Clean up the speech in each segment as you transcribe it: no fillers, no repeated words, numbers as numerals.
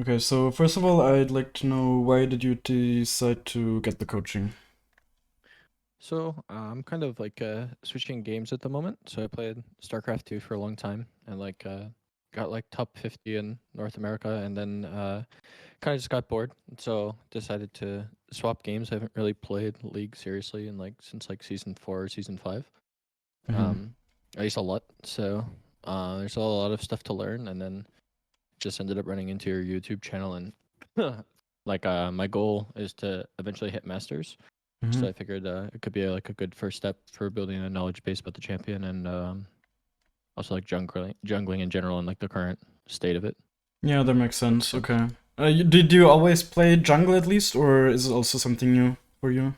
Okay, so first of all, I'd like to know why did you decide to get the coaching? So I'm kind of like switching games at the moment. So I played StarCraft 2 for a long time and got like top 50 in North America, and then kind of just got bored. So decided to swap games. I haven't really played League seriously in like since like season 4 or season 5. Hmm. Um at least a lot. So there's a lot of stuff to learn, and then just ended up running into your YouTube channel, and my goal is to eventually hit masters. Hmm. So I figured it could be like a good first step for building a knowledge base about the champion, and also like jungling in general and like the current state of it. Yeah, that makes sense. Yeah. Okay. Did you always play jungle at least, or is it also something new for you?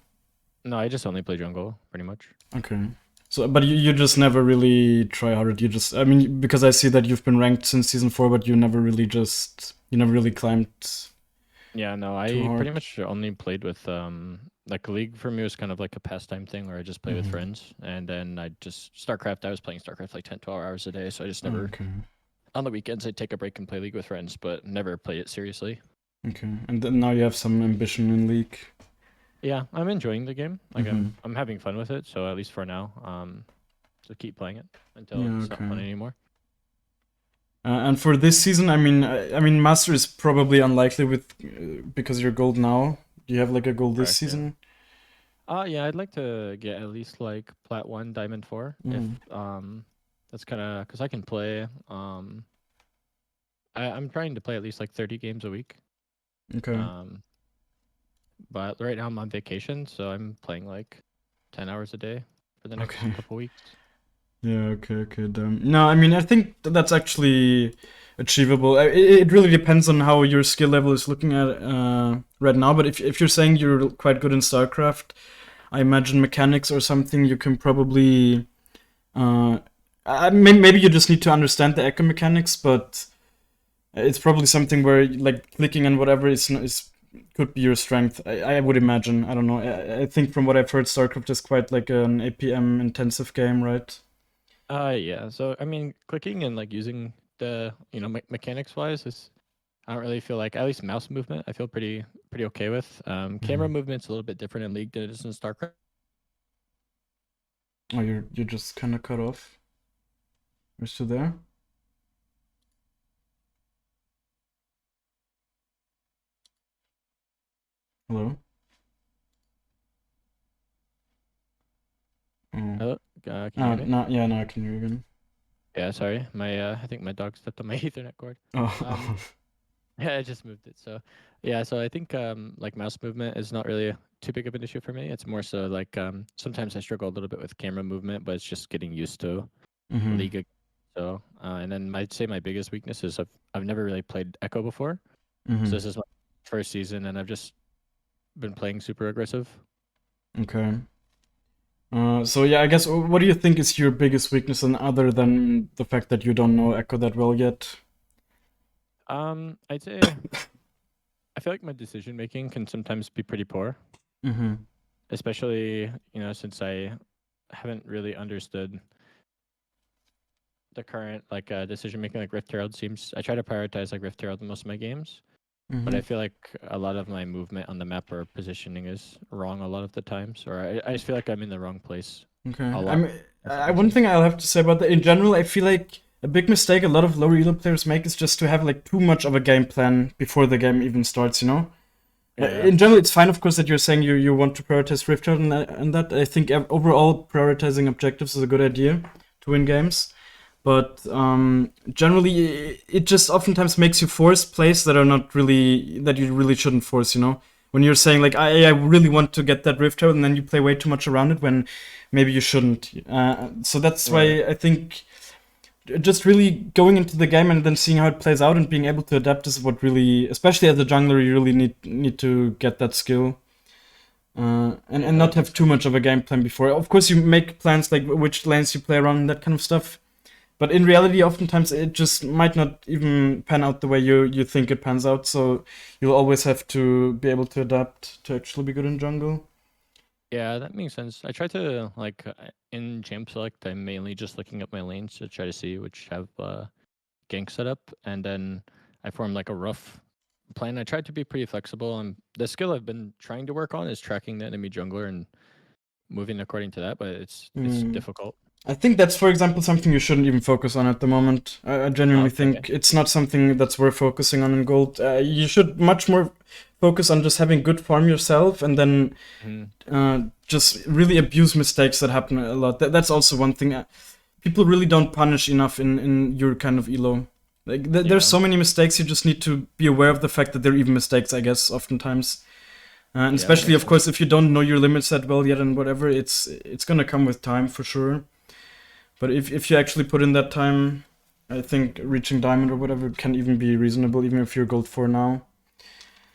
No, I just only play jungle pretty much. Okay. So, but you just never really try hard. You just, I mean, because I see that you've been ranked since season 4, but you never really climbed Yeah, no, too I pretty hard. much only played with like League for me was kind of like a pastime thing where I just play with Hmm. friends, and then I just StarCraft. I was playing StarCraft like 10, 12 hours a day, so I just never Okay. on the weekends I'd take a break and play League with friends, but never played it seriously. Okay. And then now you have some ambition in League. Yeah, I'm enjoying the game. Like Hmm. I'm having fun with it, so at least for now, so keep playing it until Yeah. it's not Okay. fun anymore. And for this season, I mean, Master is probably unlikely with because you're gold now. Do you have like a goal this Correct, yeah. season? Yeah, I'd like to get at least like plat 1, diamond 4 if Mm. that's kind of cuz I can play I'm trying to play at least like 30 games a week. Okay. Um but right now I'm on vacation, so I'm playing like 10 hours a day for the next Okay. couple weeks. Yeah. Okay. Okay. Damn. No, I mean, I think that's actually achievable. It really depends on how your skill level is looking at right now. But if you're saying you're quite good in StarCraft, I imagine mechanics or something you can probably. Uh, maybe you just need to understand the echo mechanics, but it's probably something where like clicking and whatever is could be your strength. I would imagine. I don't know. I think from what I've heard, StarCraft is quite like an APM intensive game, right? Yeah. So I mean, clicking and like using the mechanics wise is I don't really feel like at least mouse movement I feel pretty okay with. Camera Mhm. movement's a little bit different in League than it is in StarCraft. Oh, you're just kind of cut off. You're still there? Hello? Oh. Hello, can you hear me? No, yeah, now I can hear you again. Yeah, sorry. My I think my dog stepped on my Ethernet cord. Um, Oh. yeah, I just moved it. So yeah, so I think like mouse movement is not really too big of an issue for me. It's more so like sometimes I struggle a little bit with camera movement, but it's just getting used to Hmm. League. So and then I'd say my biggest weakness is I've never really played Echo before. So Hmm. this is my first season, and I've just been playing super aggressive. Okay. So yeah, I guess what do you think is your biggest weakness, and other than the fact that you don't know Echo that well yet? I'd say I feel like my decision making can sometimes be pretty poor, Hmm. especially since I haven't really understood the current like decision making. Like Rift Herald seems I try to prioritize like Rift Herald in most of my games, but Hmm. I feel like a lot of my movement on the map or positioning is wrong a lot of the times, or I just feel like I'm in the wrong place Okay. a I lot. mean, If that makes one thing sense. I'll have to say about that, in general, I feel like a big mistake a lot of lower elo players make is just to have like too much of a game plan before the game even starts. You know. Yeah, In general, it's fine, of course, that you're saying you want to prioritize Rift Herald and that. I think overall prioritizing objectives is a good idea to win games. But generally, it just oftentimes makes you force plays that are not really that you really shouldn't force. You know, when you're saying like I really want to get that Rift Herald, and then you play way too much around it when maybe you shouldn't. So that's right. why I think just really going into the game and then seeing how it plays out and being able to adapt is what really, especially as a jungler, you really need to get that skill. And Yeah, not that have makes too sense. much of a game plan before. Of course, you make plans like which lanes you play around and that kind of stuff. But in reality, oftentimes it just might not even pan out the way you think it pans out. So you'll always have to be able to adapt to actually be good in jungle. Yeah, that makes sense. I try to like in champ select, I'm mainly just looking at my lanes to try to see which have gank setup, and then I form like a rough plan. I tried to be pretty flexible, and the skill I've been trying to work on is tracking the enemy jungler and moving according to that, but it's Mm. difficult. I think that's, for example, something you shouldn't even focus on at the moment. I genuinely Okay. think it's not something that's worth focusing on in gold. You should much more focus on just having good form yourself, and then just really abuse mistakes that happen a lot. That's also one thing. People really don't punish enough in your kind of elo. Like there's so many mistakes. You just need to be aware of the fact that they're even mistakes, I guess, oftentimes. And especially, of course, if you don't know your limits that well yet and whatever, it's gonna come with time for sure. But if you actually put in that time, I think reaching diamond or whatever can even be reasonable, even if you're gold 4 now.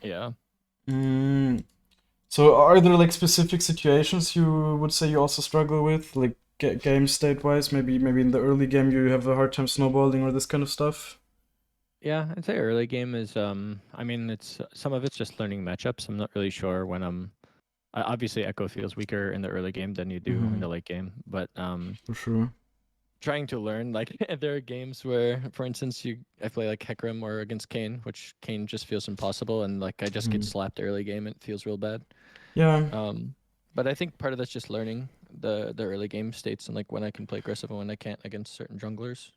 Yeah. So are there like specific situations you would say you also struggle with, like game state wise? Maybe in the early game you have a hard time snowballing or this kind of stuff. Yeah, I'd say early game is I mean it's some of it's just learning matchups. I'm not really sure when obviously Ekko feels weaker in the early game than you do in the late game, but For sure. trying to learn, like there are games where, for instance, I play like Hecarim or against Kane, which Kane just feels impossible, and like I just get slapped early game and it feels real bad. Yeah. But I think part of that's just learning the early game states and like when I can play aggressive and when I can't against certain junglers.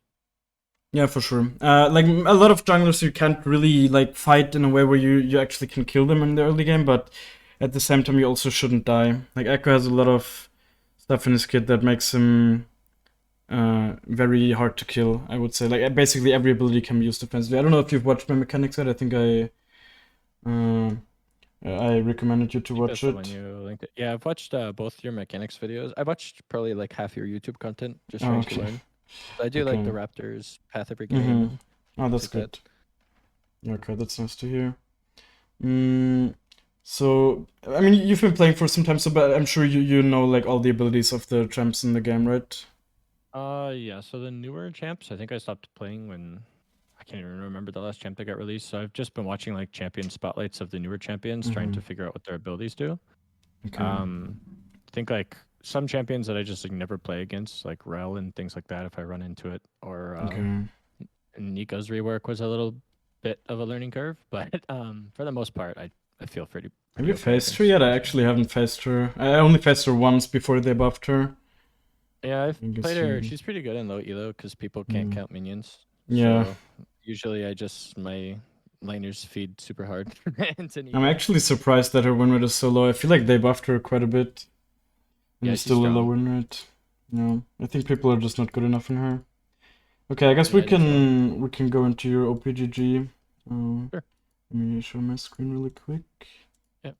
Yeah, for sure. Like a lot of junglers, you can't really like fight in a way where you actually can kill them in the early game, but at the same time, you also shouldn't die. Like Ekko has a lot of stuff in his kit that makes him very hard to kill, I would say. Like basically every ability can be used defensively. I don't know if you've watched my mechanics yet. I think I recommended you to watch it. Yeah, I've watched both your mechanics videos. I watched probably like half your YouTube content just trying to learn. So I do like the Raptors path every game. Oh, that's good. Okay, that's nice to hear. So I mean, you've been playing for some time, so but I'm sure you know like all the abilities of the champs in the game, right? Yeah. So the newer champs, I think I stopped playing when I can't even remember the last champ that got released. So I've just been watching like champion spotlights of the newer champions, trying to figure out what their abilities do. Okay. I think like some champions that I just like never play against, like Rel and things like that, if I run into it, or Nico's rework was a little bit of a learning curve, but for the most part, I feel pretty. Have you faced her yet? I actually haven't faced her. I only faced her once before they buffed her. Yeah, I've played her. She's pretty good in low elo because people can't count minions. Yeah. So usually my laners feed super hard into Nico. I'm actually surprised that her win rate is so low. I feel like they buffed her quite a bit. And it's still a low win rate. No, I think people are just not good enough in her. Okay, I guess we can go into your OPGG. Sure. Let me show my screen really quick. Yep.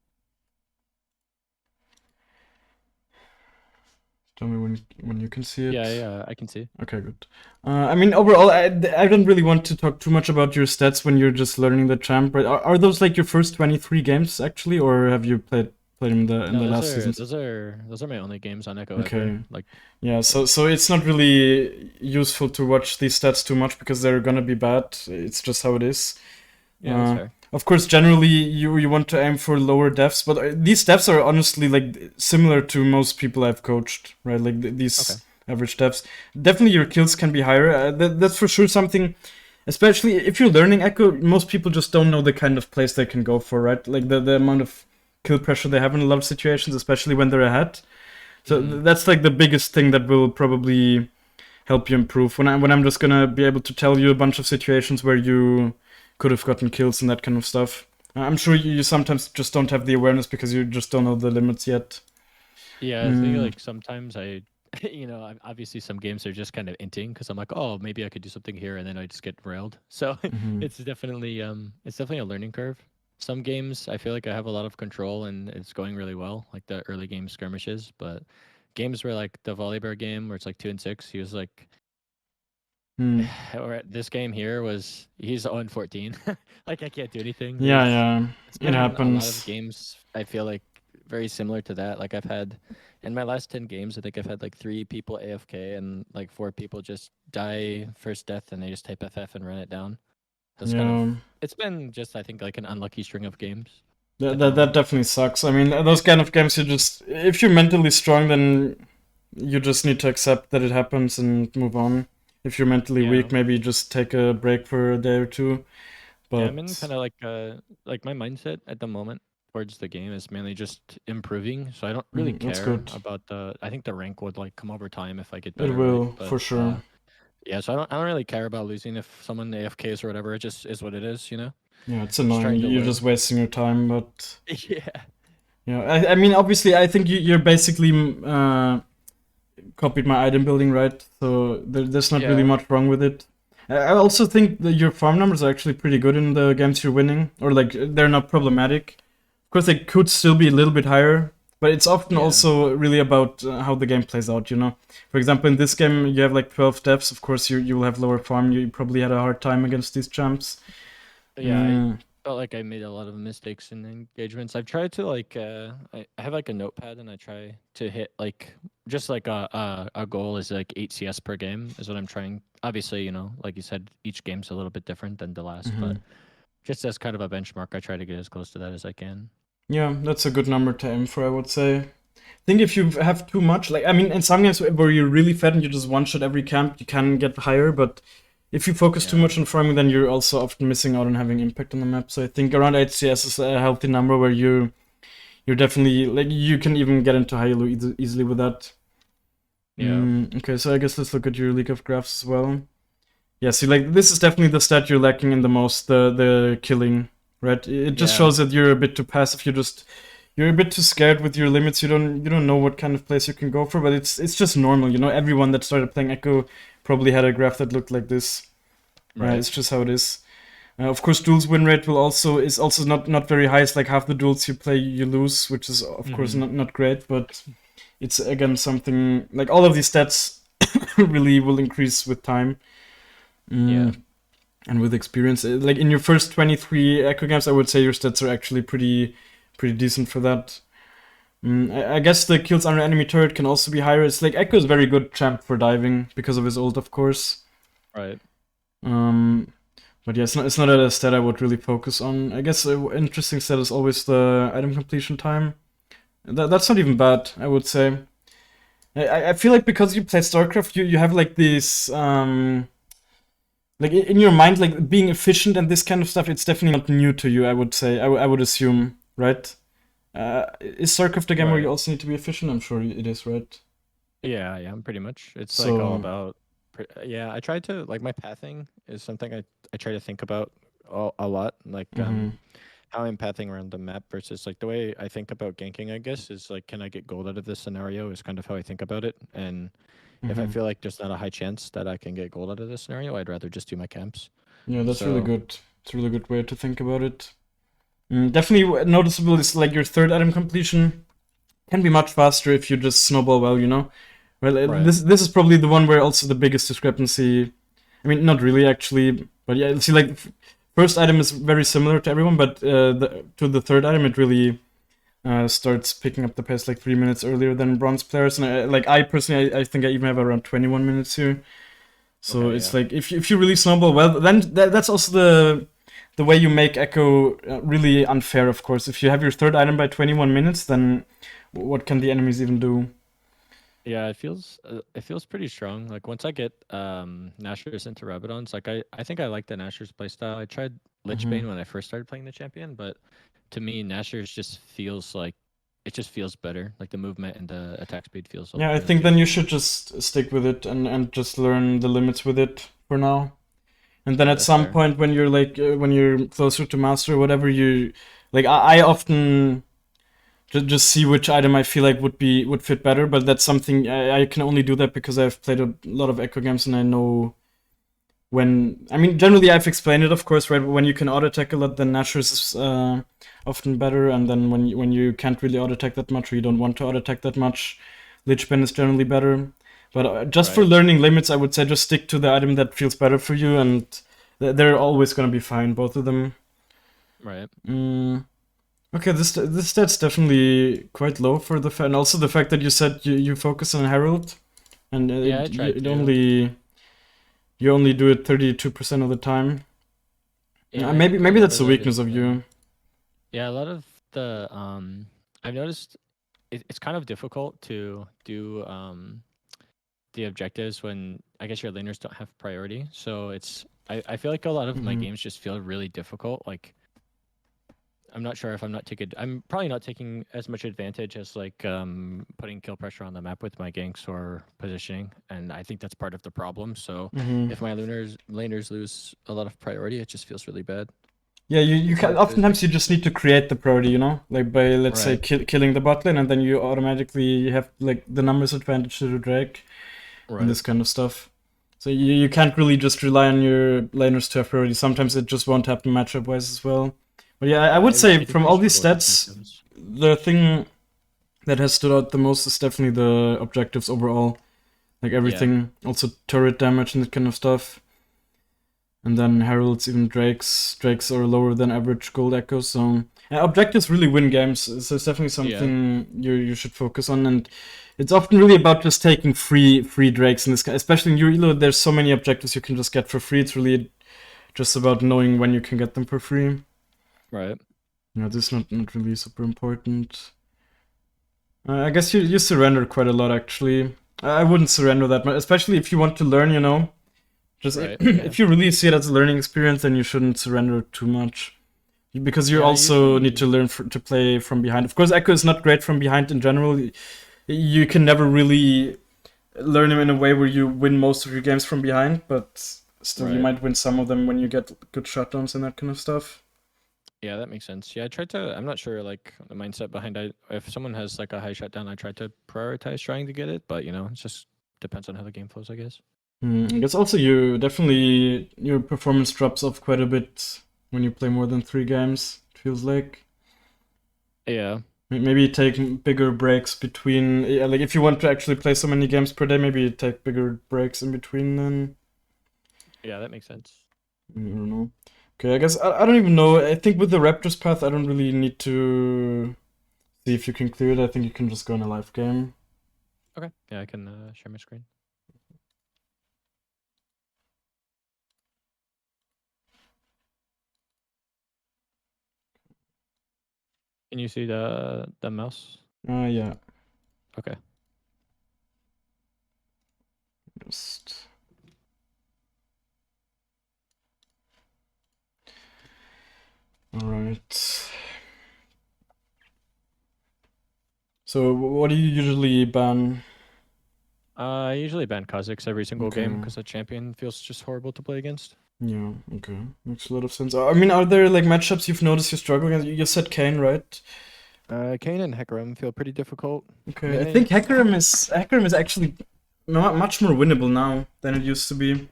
Tell me when you can see it. Yeah, I can see. Okay, good. I mean, overall, I don't really want to talk too much about your stats when you're just learning the champ. Right? Are those like your first 23 games actually, or have you played in the last season? Those are my only games on Ekko. Okay. Ever. Like yeah, so it's not really useful to watch these stats too much because they're gonna be bad. It's just how it is. Yeah, that's fair. Of course, generally you want to aim for lower defs, but these defs are honestly like similar to most people I've coached, right? Like these average defs. Definitely your kills can be higher. That's for sure something. Especially if you're learning Ekko, most people just don't know the kind of plays they can go for, right? Like the amount of kill pressure they have in a lot of situations, especially when they're ahead. So that's like the biggest thing that will probably help you improve. When I'm just gonna be able to tell you a bunch of situations where you could have gotten kills and that kind of stuff. I'm sure you sometimes just don't have the awareness because you just don't know the limits yet. Yeah, I think like sometimes obviously some games are just kind of inting because I'm like, oh, maybe I could do something here, and then I just get railed. So it's definitely a learning curve. Some games I feel like I have a lot of control and it's going really well, like the early game skirmishes. But games where like the Volibear game where it's like 2-6, he was like. Or this game here he's 0-14. Like I can't do anything. Yeah, it happens. A lot of games I feel like very similar to that. Like I've had in my last 10 games, I think I've had like 3 people AFK and like 4 people just die first death and they just type FF and run it down. It's been just I think like an unlucky string of games. That definitely sucks. I mean, those kind of games if you're mentally strong, then you just need to accept that it happens and move on. If you're mentally weak, maybe just take a break for a day or two. Yeah, I'm in But kind of like my mindset at the moment towards the game is mainly just improving. So I don't really that's care good. about the. I think the rank would like come over time if I get It better, right? will But for sure. yeah, so I don't really care about losing if someone AFKs or whatever. It just is what it is, you know. Yeah, it's Just annoying. trying to You're just learn. wasting your time, but Yeah. yeah, I mean, obviously, I think you're basically copied my item building, right? So there's not really Yeah. much wrong with it. I also think that your farm numbers are actually pretty good in the games you're winning, or like they're not problematic. Of course, they could still be a little bit higher, but it's often Yeah. also really about how the game plays out. You know, for example, in this game you have like 12 deaths. Of course, you will have lower farm. You probably had a hard time against these champs. Yeah, I Mm, felt like I made a lot of mistakes in engagements. I've tried to like I have like a notepad and I try to hit like just like a goal is like 8 CS per game is what I'm trying. Obviously, you know, like you said, each game's a little bit different than the last, but mhm. just as kind of a benchmark, I try to get as close to that as I can. Yeah, that's a good number to aim for, I would say. I think if you have too much, like I mean, in some games where you're really fat and you just one shot every camp, you can get higher. But if you focus too Yeah. much on farming, then you're also often missing out on having impact on the map. So I think around 8 CS is a healthy number where you're definitely like you can even get into high elo easily with that. Yeah. Okay, so I guess let's look at your League of Graphs as well. Yeah, see, like this is definitely the stat you're lacking in the most, the killing, right? It just Yeah. shows that you're a bit too passive. You're a bit too scared with your limits. You don't know what kind of place you can go for, but it's just normal. You know, everyone that started playing Echo probably had a graph that looked like this. Right. It's just how it is. Of course, duels win rate is also not very high. It's like half the duels you play you lose, which is of course Mm-hmm. not great, but it's again something like all of these stats really will increase with time. Yeah. Mm, and with experience. Like in your first 23 Echo games, I would say your stats are actually pretty decent for that. I guess the kills under enemy turret can also be higher. It's like Echo is very good champ for diving because of his ult, of course. Right. Um, but yeah, it's not a stat I would really focus on. I guess an interesting stat is always the item completion time. That's not even bad, I would say. I feel like because you play StarCraft, you have like this like in your mind, like being efficient and this kind of stuff. It's definitely not new to you. I would say. I would assume, right? Is StarCraft a game where you Right. also need to be efficient? I'm sure it is, right? Yeah, yeah, pretty much. It's like all So, about yeah, I try to like my pathing is something I try to think about a lot, like mhm, how I'm pathing around the map versus like the way I think about ganking, I guess, is like can I get gold out of this scenario is kind of how I think about it. And if I mhm. feel like there's not a high chance that I can get gold out of this scenario, I'd rather just do my camps. Yeah, that's really So, good. It's a really good way to think about it. Definitely noticeable is like your third item completion can be much faster if you just snowball well. You know. Well, right, this is probably the one where also the biggest discrepancy. I mean, not really actually, but yeah. See, like first item is very similar to everyone, but to the third item, it really starts picking up the pace like 3 minutes earlier than bronze players. And I personally, I think I even have around 21 minutes here. So okay, it's yeah. like if you really snowball well, then that's also the way you make Echo really unfair. Of course, if you have your third item by 21 minutes, then what can the enemies even do? Yeah, it feels pretty strong. Like once I get Nashers into Rabadons, like I think I like the Nashers playstyle. I tried Hmm. Lichbane when I first started playing the champion, but to me Nashers just feels like it just feels better. Like the movement and the attack speed feels Yeah, I really think then good. you should just stick with it and just learn the limits with it for now. And then Yeah, at that's some fair. point when you're like when you're closer to master or whatever, you like I often just see which item I feel like would fit better. But that's something I can only do that because I've played a lot of Echo games and I know when. I mean, generally I've explained it, of course, right? When you can auto attack a lot, then Nashor's is often better, and then when you can't really auto attack that much or you don't want to auto attack that much, Lich is generally better. But just for Right. learning limits, I would say just stick to the item that feels better for you, and they're always gonna be fine, both of them. Right. Mm. Okay, this stat's definitely quite low for the and also the fact that you said you focus on Herald and Yeah, I tried to. you only do it 32% of the time. Yeah, I Maybe think a maybe lot that's of a that weakness is of you. yeah, a lot of the I've noticed it's kind of difficult to do the objectives when I guess your laners don't have priority. So it's I feel like a lot of my Mhm. games just feel really difficult. Like I'm not sure if I'm probably not taking as much advantage as like putting kill pressure on the map with my ganks or positioning, and I think that's part of the problem. So Mhm. if my laners lose a lot of priority, it just feels really bad. Yeah, you It's can hard to oftentimes you fix. just need to create the priority, you know, like by let's say Right. killing the bot lane, and then you automatically have like the numbers advantage to the Drake and Right. this kind of stuff. So you can't really just rely on your laners to have priority. Sometimes it just won't happen matchup wise as well. But yeah, I Yeah, would say I from definitely all these struggle with those stats, matchups. the thing that has stood out the most is definitely the objectives overall. Like Yeah. everything, also turret damage and that kind of stuff. And then heralds, even drakes are lower than average gold echoes. So yeah, objectives really win games. So it's definitely Yeah. something you should focus on. And it's often really about just taking free drakes in this, especially in your elo. There's so many objectives you can just get for free. It's really just about knowing when you can get them for free. Right. Yeah, this is not really super important. I guess you surrender quite a lot actually. I wouldn't surrender that much, especially if you want to learn. You know, just Right. Yeah. if you really see it as a learning experience, then you shouldn't surrender too much. Because you Yeah. also need Usually. to learn to play from behind. Of course, Ekko is not great from behind in general. You can never really learn him in a way where you win most of your games from behind, but still, you Right. might win some of them when you get good shutdowns and that kind of stuff. Yeah, that makes sense. Yeah, I tried to. I'm not sure like the mindset behind it. If someone has like a high shutdown, I try to prioritize trying to get it, but it just depends on how the game flows, I guess. I guess also you definitely your performance drops off quite a bit when you play more than 3 games. It feels like. Yeah. Maybe take bigger breaks between. Yeah, like if you want to actually play so many games per day, maybe take bigger breaks in between. Then Yeah, that makes sense. I don't know. Okay, I guess I don't even know. I think with the Raptors path, I don't really need to see if you can clear it. I think you can just go in a live game. Okay. Yeah, I can share my screen. Can you see the mouse? Yeah, Okay. just. All right. So, what do you usually ban? I usually ban Kazakhs every single game Okay. because the champion feels just horrible to play against. Yeah. Okay. Makes a lot of sense. I mean, are there like matchups you've noticed you're struggling against? You said Kane, right? Kane and Hecarim feel pretty difficult. I Okay. mean, I think it's Hecarim is actually much more winnable now than it used to be.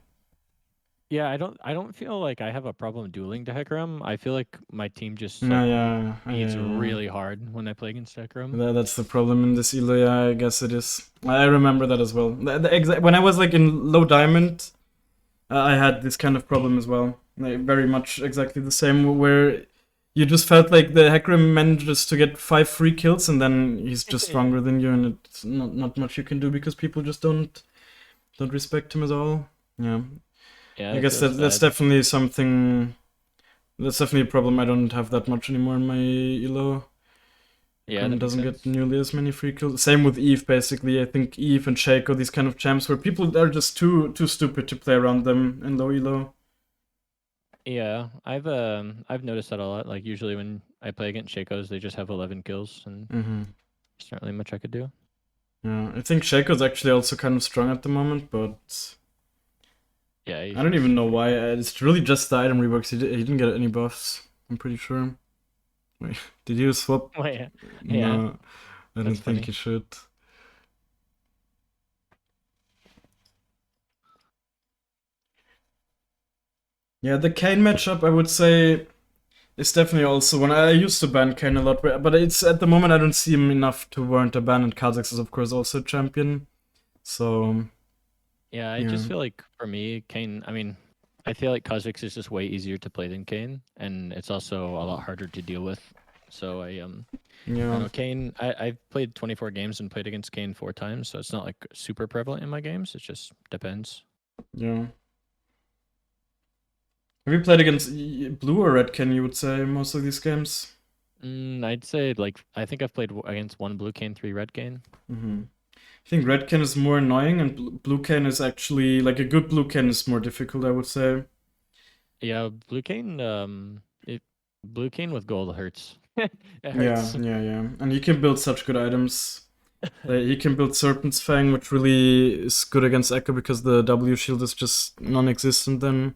yeah. I don't feel like I have a problem dueling to Hecarim. I feel like my team just No, like yeah, feeds yeah. really hard when I play against Hecarim. That's the problem in this elo. Yeah, I guess it is. I remember that as well. When I was like in low diamond, I had this kind of problem as well. Like very much exactly the same, where you just felt like the Hecarim manages to get 5 free kills, and then he's just Yeah. stronger than you, and it's not much you can do because people just don't respect him at all. Yeah, Yeah, I it guess feels that's bad. definitely something. That's definitely a problem. I don't have that much anymore in my elo. Yeah, that Hecarim makes doesn't get sense. nearly as many free kills. Same with Eve, basically. I think Eve and Shaco, these kind of champs, where people are just too stupid to play around them in low elo. Yeah, I've noticed that a lot. Like usually when I play against Shakos, they just have 11 kills, and Mm-hmm. there's not really much I could do. Yeah, I think Shaco's actually also kind of strong at the moment, but Yeah, he I don't feels even know pretty why. good. It's really just the item reworks. He didn't get any buffs. I'm pretty sure. Wait, did he swap? Oh yeah, yeah, No, I don't that's think funny. he should. Yeah, the Kane matchup, I would say, is definitely also one. I used to ban Kane a lot, but it's at the moment I don't see him enough to warrant a ban, and Kazakhs is of course also a champion. So Yeah, I yeah, just feel like for me, Kane. I mean, I feel like Kha'Zix is just way easier to play than Kane, and it's also a lot harder to deal with. So I don't yeah, know. Kane, I've played 24 games and played against Kane 4 times, so it's not like super prevalent in my games. It just depends. yeah. Have you played against blue or red Kane? You would say most of these games. I'd say like I think I've played against one blue Kane, 3 red Kane. I think red Kane is more annoying, and blue Kane is actually like a good blue Kane is more difficult. I would say. Yeah, blue cane. Blue cane with gold hurts. It Yeah, hurts. yeah, yeah. And you can build such good items. Like, you can build Serpent's Fang, which really is good against Ekko because the W shield is just non-existent then.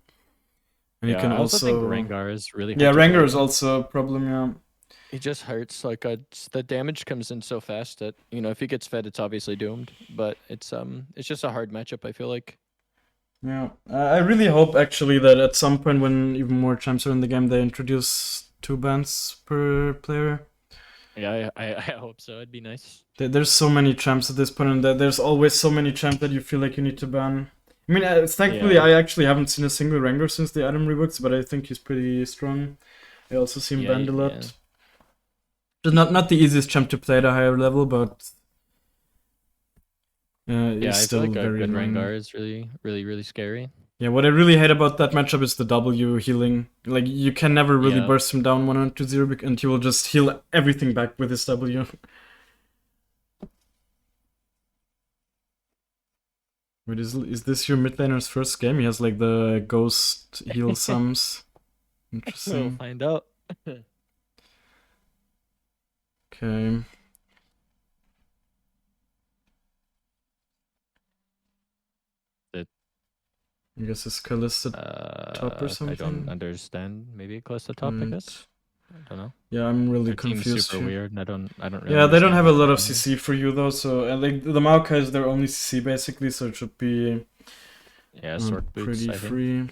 And you Yeah, can I also think also... Rengar is really Yeah, hard to play Rengar is against. also a problem, yeah. He just hurts. Like the damage comes in so fast that if he gets fed, it's obviously doomed. But it's just a hard matchup. I feel like. Yeah, I really hope actually that at some point when even more champs are in the game, they introduce 2 bans per player. Yeah, I hope so. It'd be nice. There's so many champs at this point, and there's always so many champs that you feel like you need to ban. I mean, thankfully, Yeah, I actually haven't seen a single Rengar since the item reworks, but I think he's pretty strong. I also see him yeah, banned a yeah. lot. Just not the easiest champ to play at a higher level, but Yeah, he's I feel still like a very good annoying. Rengar is really, really, really scary. Yeah, what I really hate about that matchup is the W healing. Like, you can never really Yeah. burst him down 100-0, and he will just heal everything back with his W. Wait, is this your mid laner's first game? He has like the ghost heal sums. We'll Interesting. find out. Okay. It, I guess his Kalista top or I don't something. understand. Maybe close to top, I And guess. I don't know. yeah, I'm really Their team's confused super here. weird, and I don't really Yeah, they don't understand have a what's lot of happening here. CC for you though, so like the Maokai is their only CC basically, so it should be Yeah, Sork boots, pretty I think. free.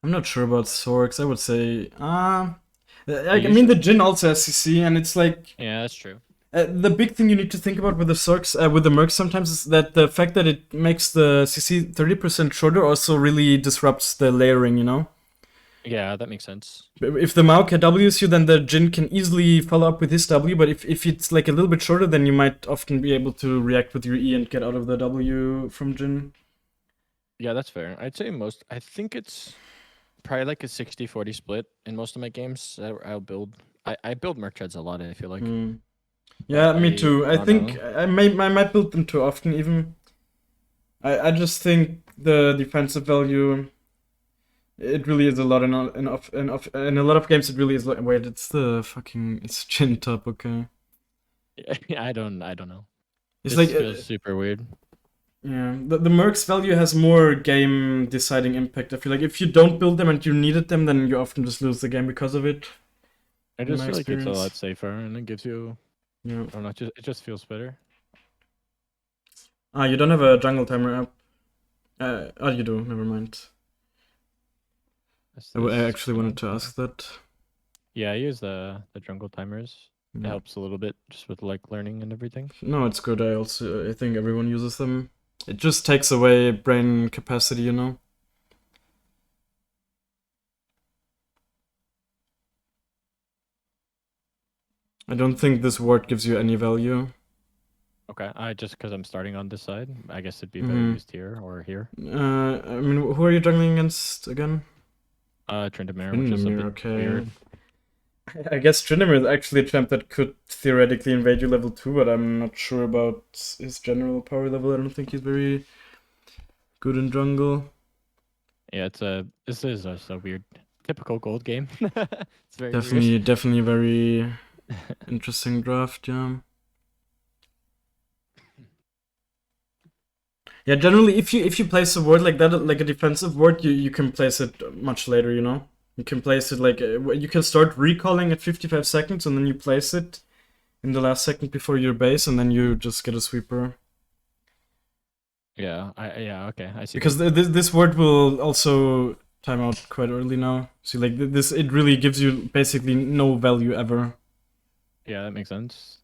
I'm not sure about Sorks. I would say I mean Usually, the Jin also has CC, and it's like yeah, that's true. the big thing you need to think about with the Sorks, with the Mercs sometimes is that the fact that it makes the CC 30% shorter also really disrupts the layering, you know? Yeah, that makes sense. If the Maokai Ws you, then the Jin can easily follow up with his W, but if it's like a little bit shorter, then you might often be able to react with your E and get out of the W from Jin. Yeah, that's fair. I'd say I think it's probably like a 60-40 split in most of my games. I'll build. I build Merc Treads a lot, I feel like. Hmm. But Yeah, me too. I I don't think know. I might build them too often even. I just think the defensive value, it really is a lot in a lot of games it really is like, wait, it's Jin top, okay. I don't know. It's This like feels super weird. yeah, the Merc's value has more game deciding impact. I feel like if you don't build them and you needed them, then you often just lose the game because of it, I in just my feel like it's a lot experience. safer and it gives you Yeah. I don't know, it just feels better. Ah, you don't have a jungle timer up. Oh, you do. Never mind. Is I this actually wanted gonna to ask that. Yeah, I use the jungle timers. It Yeah. helps a little bit just with like learning and everything. No, it's good. I think everyone uses them. It just takes away brain capacity, you know. I don't think this ward gives you any value. Okay, I just because I'm starting on this side, I guess it'd be better Mm-hmm. used here or here. I mean, who are you jungling against again? Tryndamere, which is a Tryndamere, bit okay. weird. I guess Tryndamere is actually a champ that could theoretically invade you level 2, but I'm not sure about his general power level. I don't think he's very good in jungle. Yeah, this is just a weird, typical gold game. It's very Definitely very interesting draft, yeah. Yeah, generally, if you place a ward like that, like a defensive ward, you can place it much later. You know, you can place it like you can start recalling at 55 seconds, and then you place it in the last second before your base, and then you just get a sweeper. Yeah, okay, I see Because that. this ward will also time out quite early now. See, like this, it really gives you basically no value ever. Yeah, that makes sense.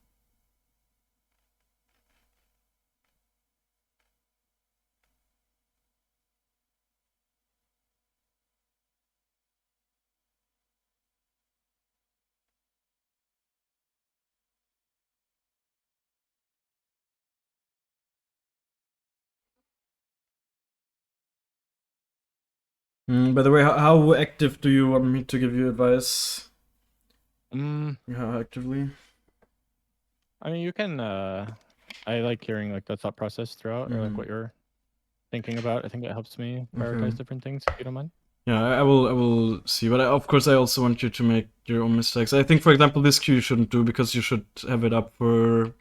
By the way, how active do you want me to give you advice? Mm, How actively? I mean, you can. I like hearing like the thought process throughout, or like what you're thinking about. I think it helps me prioritize Okay. different things. If you don't mind. Yeah, I will see, but of course I also want you to make your own mistakes. I think, for example, this queue you shouldn't do because you should have it up for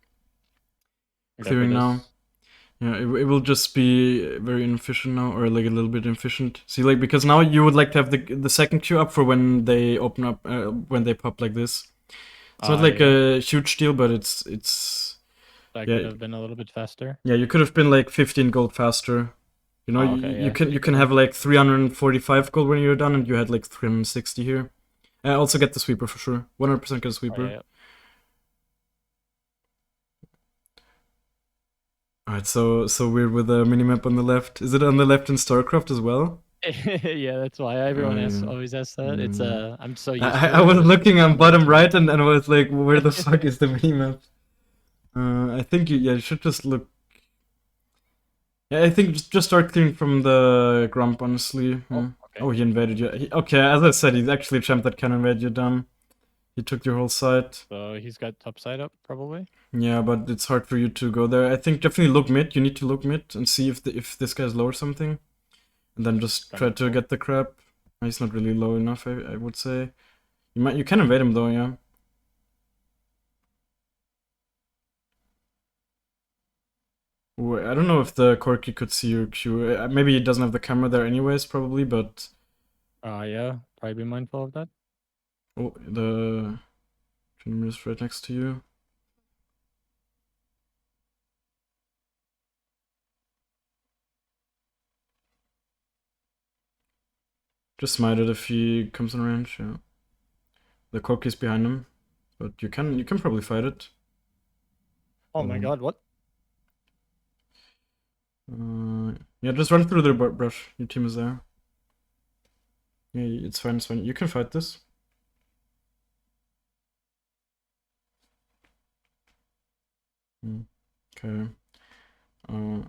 Yeah, for clearing now. this. Yeah, it will just be very inefficient now, or like a little bit inefficient. See, like because now you would like to have the second queue up for when they open up, when they pop like this. It's not like Yeah. a huge deal, but it's That could yeah, have been a little bit faster. yeah. You could have been like 15 gold faster. You know, Oh, you, okay, you yeah. can you Good can to have know. like 345 gold when you're done, and you had like 360 here. Also get the sweeper for sure. 100% get a Oh, sweeper. yeah. Alright, so weird with the minimap on the left. Is it on the left in StarCraft as well? Yeah, that's why everyone Yeah. always asks that. It's Yeah. I'm so used I, to I it. was I just looking on never bottom right changed. and I was like, where the fuck is the minimap? I think you should just look. Yeah, I think just start clearing from the Grump, honestly. Oh, Hmm. okay. Oh, he invaded you. Okay, as I said, he's actually a champ that can invade you down. He took your whole side. So he's got top side up probably. Yeah, but it's hard for you to go there. I think definitely look mid. You need to look mid and see if this guy's low or something. And then just try Kind to of. get the crab. He's not really low enough, I would say. You can invade him though, yeah. Ooh, I don't know if the Corki could see your Q. Maybe he doesn't have the camera there anyways, probably, but Yeah. Probably be mindful of that. oh, the Trinity is right next to you. Just smite it if he comes in range, yeah. The Corki's behind him, but you can probably fight it. Oh my god, what? Yeah, just run through the brush. Your team is there. Yeah, it's fine, it's fine. You can fight this. Okay. Uh,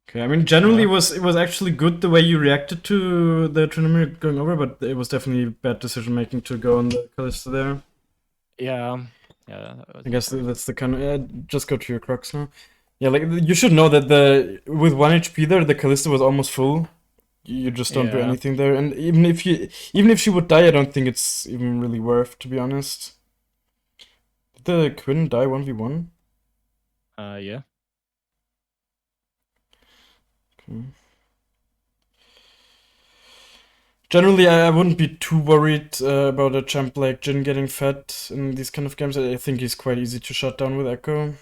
okay, I mean, generally Yeah. it was actually good the way you reacted to the tournament going over, but it was definitely bad decision making to go on the Callisto there. Yeah. Yeah, that was I guess pretty that's the kind of just go to your Crocs now. Yeah, like you should know that the with 1 HP there, the Callisto was almost full. You just don't do Yeah. anything there, and even if she would die, I don't think it's even really worth, to be honest. Did the Quinn die 1v1? Yeah. Okay. Generally, I wouldn't be too worried about a champ like Jin getting fed in these kind of games. I think he's quite easy to shut down with Ekko.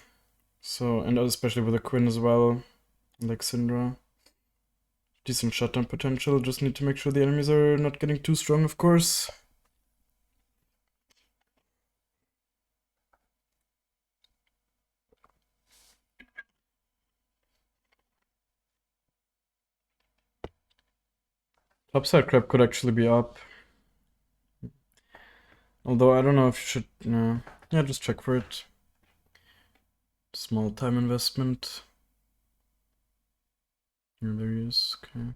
So, and especially with a Quinn as well, like Syndra. Decent shutdown potential. Just need to make sure the enemies are not getting too strong, of course. Topside crab could actually be up. Although I don't know if you should. No. Yeah, just check for it. Small time investment. Here, there he is. Okay.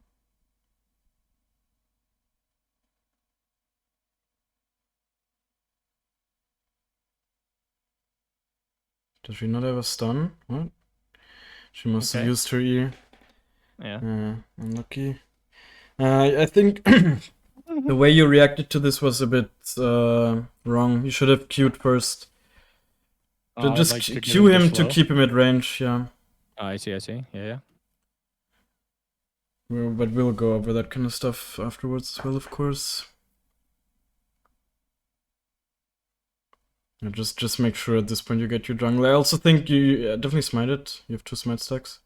Does she not have a stun? What? She must have Okay. used her ear. Yeah. Unlucky. I think the way you reacted to this was a bit wrong. You should have queued first. Just Like to give queue him the him to slow. keep him at range, yeah. I see, I see. Yeah. But we'll go over that kind of stuff afterwards as well, of course. Yeah, just make sure at this point you get your jungle. I also think you definitely smite it. You have 2 smite stacks.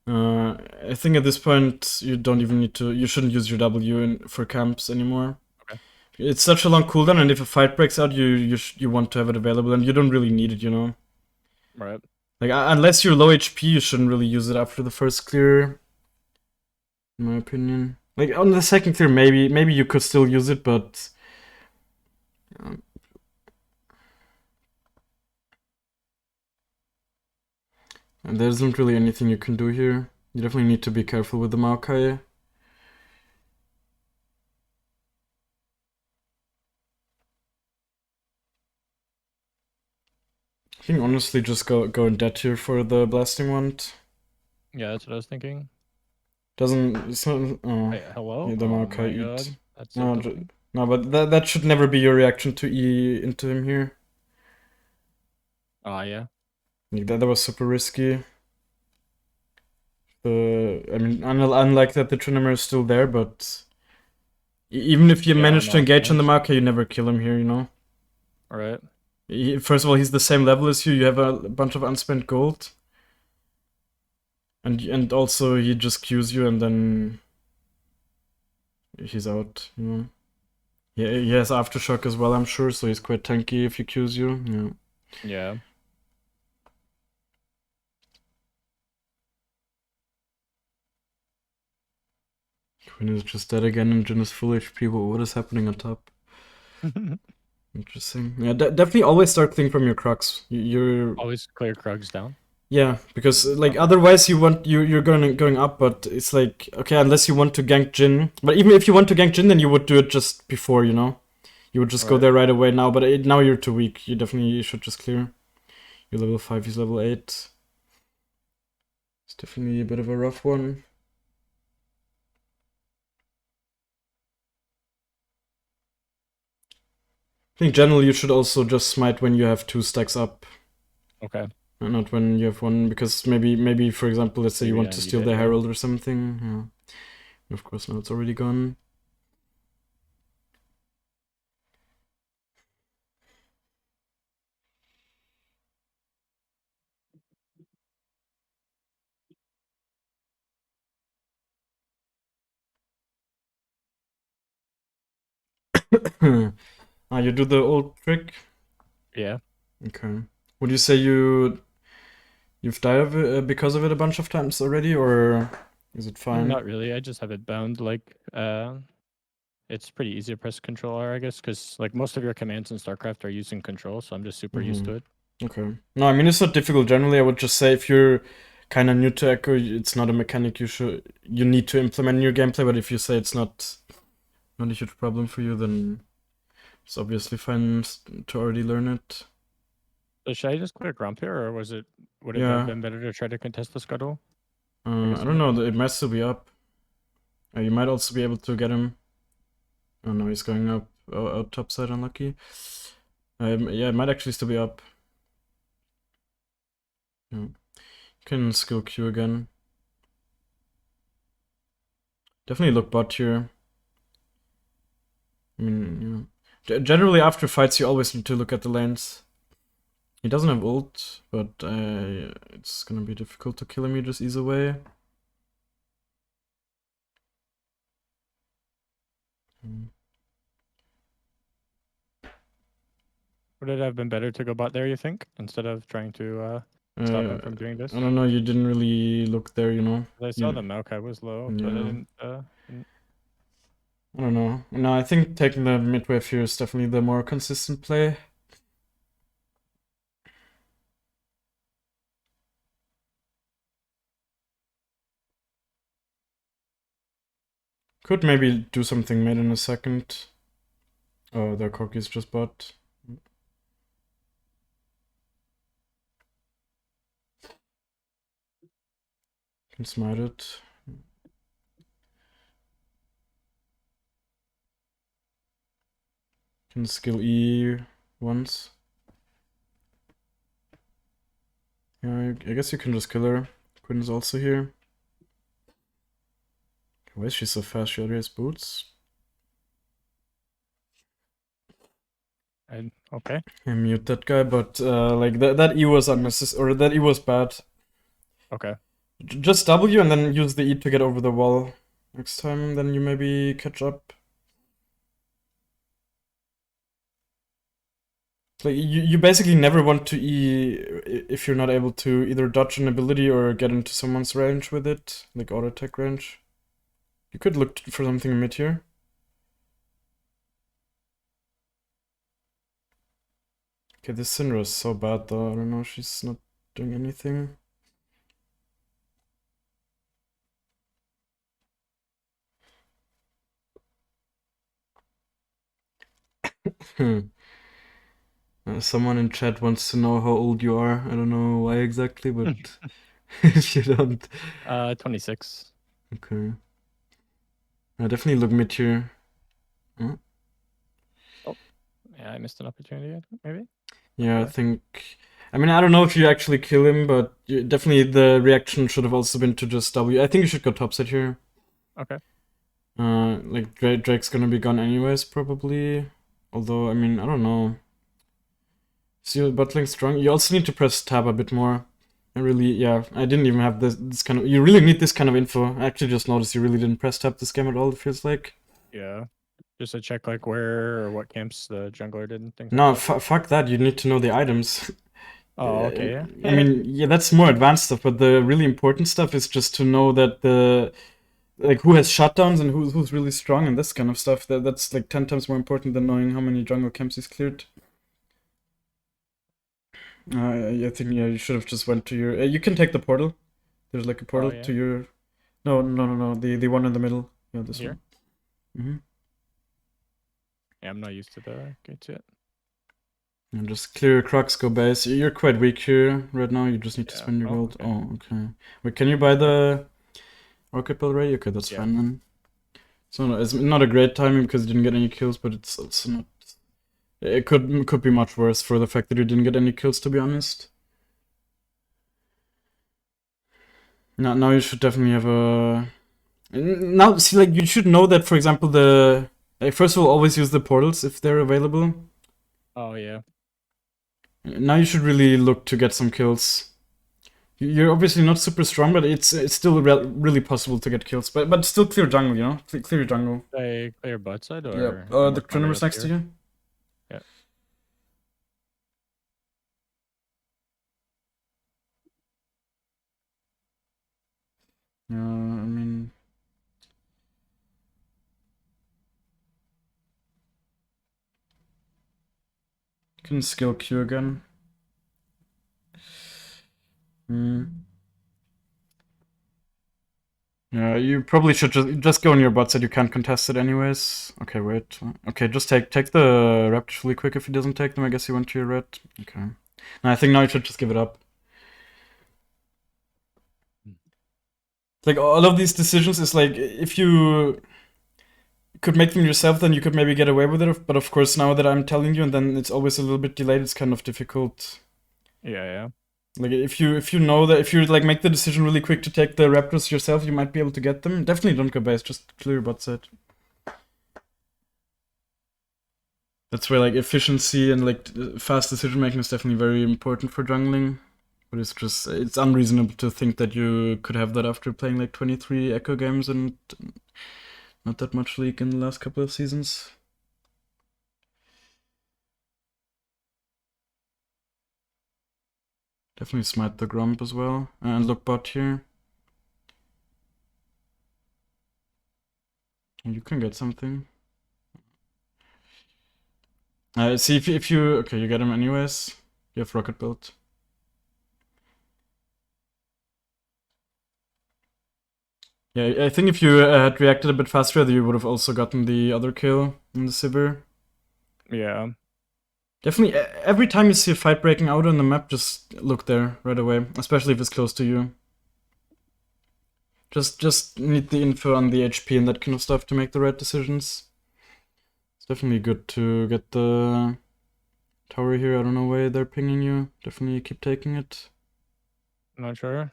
I think at this point you don't even need to. You shouldn't use your W for camps anymore. Okay. It's such a long cooldown, and if a fight breaks out, you want to have it available, and you don't really need it, you know. Right. Like unless you're low HP, you shouldn't really use it after the first clear. In my opinion, like on the second clear, maybe you could still use it, but um, and there isn't really anything you can do here. You definitely need to be careful with the Maokai. I think honestly just go in dead here for the blasting wand. Yeah, that's what I was thinking. Doesn't it's not? Oh, Wait, hello? yeah, the Oh Maokai my eat. god. That's No, annoying. no, but that should never be your reaction to E into him here. Oh yeah. Like that was super risky. I mean, unlike that, the Trinimir is still there, but even if you Yeah, manage on to engage on the offense. Maokai, you never kill him here, you know? Alright. First of all, he's the same level as you. You have a bunch of unspent gold, and also he just queues you, and then he's out. You know. Yeah, he has aftershock as well, I'm sure. So he's quite tanky if he queues you. Yeah. Yeah. Quinn is just dead again, and Jin is full HP. What is happening on top? Interesting. Yeah, definitely always start clean from your Crux. You're Always clear Krugs down. Yeah, because like Okay. otherwise you're going up, but it's like okay, unless you want to gank Jin. But even if you want to gank Jin, then you would do it just before, you know. You would just go Alright. there right away now. But now you're too weak. You definitely should just clear. You're level 5. He's level 8. It's definitely a bit of a rough one. I think generally you should also just smite when you have 2 stacks up, Okay. and not when you have one. Because maybe for example, let's say you Maybe want to you steal did, the yeah. Herald or something. Yeah. And of course now it's already gone. You do the old trick. Yeah. Okay. Would you say you've died of it, because of it a bunch of times already, or is it fine? Not really. I just have it bound like it's pretty easy to press Control R, I guess, because like most of your commands in StarCraft are using Control, so I'm just super used Mm-hmm. to it. Okay. No, I mean it's not difficult generally. I would just say if you're kind of new to Echo, it's not a mechanic you need to implement in your gameplay. But if you say it's not a huge problem for you, then it's obviously fine to already learn it. So should I just click Grump here, or would it have Yeah. been better to try to contest the scuttle? I guess I it don't know. depends It on. might still be up. You might also be able to get him. Oh no, he's going up out top side. Unlucky. Yeah, it might actually still be up. Yeah. You can skill Q again. Definitely look bot here. I mean, yeah. Generally after fights you always need to look at the lanes. He doesn't have ult, but it's gonna be difficult to kill him. You just ease away. Mm. Would it have been better to go bot there, you think, instead of trying to stop him from doing I this? don't know. You didn't really look there, you know. 'Cause I saw You, the Maokai was low, but I yeah. didn't. I don't know. No, I think taking the mid wave here is definitely the more consistent play. Could maybe do something mid in a second. Oh, the Corki's just bot. Can smite it. Can skill E once. Yeah, I guess you can just kill her. Quinn is also here. Why is she so fast? She already has boots. Okay. I mute that guy, but like that E was unnecessary, or that E was bad. Okay. Just W and then use the E to get over the wall next time. Then you maybe catch up. Like you basically never want to E if you're not able to either dodge an ability or get into someone's range with it, like auto attack range. You could look for something mid here. Okay, this Syndra is so bad though. I don't know. She's not doing anything. Hmm. Someone in chat wants to know how old you are. I don't know why exactly, but if you don't. 26. Okay. I definitely look mid here. Huh? Oh, yeah, I missed an opportunity. Maybe. Yeah, I Okay. think. I mean, I don't know if you actually kill him, but definitely the reaction should have also been to just W. I think you should go topside here. Okay. Like Drake's gonna be gone anyways, probably. Although, I mean, I don't know. See your bottling strong. You also need to press tab a bit more. I really, yeah, I didn't even have this kind of. You really need this kind of info. I actually just noticed you really didn't press tab this game at all. It feels like. Yeah. Just to check like where or what camps the jungler did and things like No, that. fuck that. You need to know the items. Oh, okay. I Yeah. mean, yeah, that's more advanced stuff, but the really important stuff is just to know that the like who has shutdowns and who's really strong and this kind of stuff. That's like 10 times more important than knowing how many jungle camps he's cleared. I think yeah, you should have just went to your. You can take the portal. There's like a Oh portal yeah. to your. No. The one in the middle. Yeah, this Here. one. Yeah, I'm not used to the gates yet. And just clear your Crux, go base. You're quite weak here right now. You just need to Yeah. spend your Oh, gold. okay. Oh, okay. Wait, can you buy the rocket belt already? Okay, that's Yeah. fine then. So no, it's not a great timing because you didn't get any kills, but it's also not. It could be much worse for the fact that you didn't get any kills, to be honest. Now you should definitely have a. Now, see, like you should know that, for example, the like, first of all, always use the portals if they're available. Oh yeah. Now you should really look to get some kills. You're obviously not super strong, but it's still really possible to get kills. But still clear jungle, you know, clear your jungle. They clear bot side Yeah. or I'm The working my way Trinimer's up next to here. you. Yeah. Yeah, I mean. Can skill Q again. Yeah, you probably should just go on your bot side. You can't contest it anyways. Okay, wait. Okay, just take the raptors really quick. If he doesn't take them, I guess you went to your red. Okay. No, I think now you should just give it up. Like all of these decisions is like if you could make them yourself, then you could maybe get away with it. But of course, now that I'm telling you, and then it's always a little bit delayed, it's kind of difficult. Yeah. Like if you know that if you like make the decision really quick to take the raptors yourself, you might be able to get them. Definitely don't go base. Just clear your bot side. That's where like efficiency and like fast decision making is definitely very important for jungling. But it's unreasonable to think that you could have that after playing like 23 Ekko games and not that much League in the last couple of seasons. Definitely smite the Grump as well. And look bot here. You can get something. See if you okay, you get him anyways. You have rocket built. Yeah, I think if you had reacted a bit faster, you would have also gotten the other kill in the Sivir. Yeah. Definitely, every time you see a fight breaking out on the map, just look there right away, especially if it's close to you. Just need the info on the HP and that kind of stuff to make the right decisions. It's definitely good to get the tower here. I don't know why they're pinging you. Definitely keep taking it. Not sure.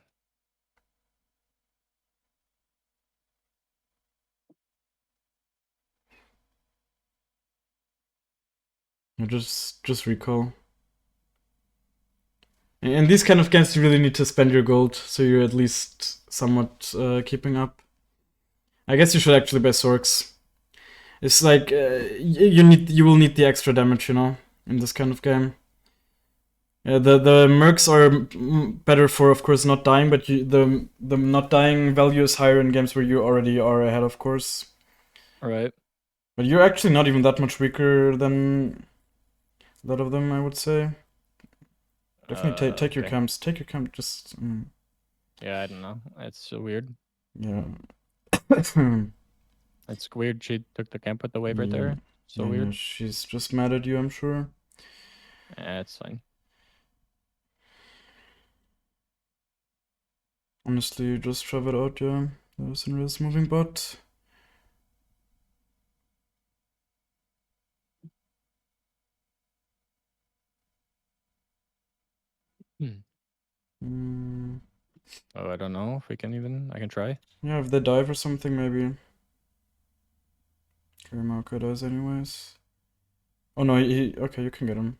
Yeah, just recall. In these kind of games, you really need to spend your gold, so you're at least somewhat keeping up. I guess you should actually buy Sorks. It's like you will need the extra damage, you know, in this kind of game. Yeah, the mercs are better for, of course, not dying, but the not dying value is higher in games where you already are ahead, of course. Right. But you're actually not even that much weaker than a lot of them, I would say. Definitely take your Okay. camps. Take your camp. Just Yeah, I don't know. It's so weird. yeah. It's weird. She took the camp with the wave right Yeah. there. So Yeah, weird. she's just mad at you, I'm sure. Yeah, it's fine. Honestly, just shove it out, yeah. There's a res moving bot. Mm, Oh, I don't know if we can even. I can try. yeah, if they dive or something, maybe. Okay, Marco does anyways. Oh no, okay, you can get him.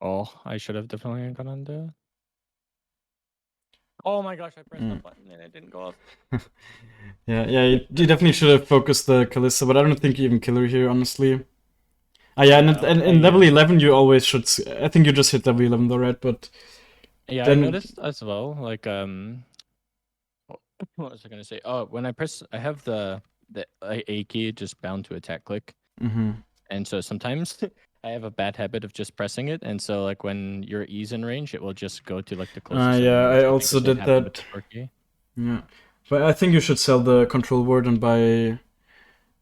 Oh, I should have definitely gone on the. Oh my gosh! I pressed the button and it didn't go off. Yeah, you definitely should have focused the Kalista, but I don't think you even kill her here, honestly. Yeah, and in level 11 you always should. I think you just hit level 11 though, right? But Yeah, then, I noticed as well. Like what was I gonna say? Oh, when I press, I have the A key just bound to attack click, and so sometimes I have a bad habit of just pressing it, and so like when your E's in range, it will just go to like the closest yeah, enemy. I Which I think also is what did happened with that. the key. Yeah, but I think you should sell the control word and buy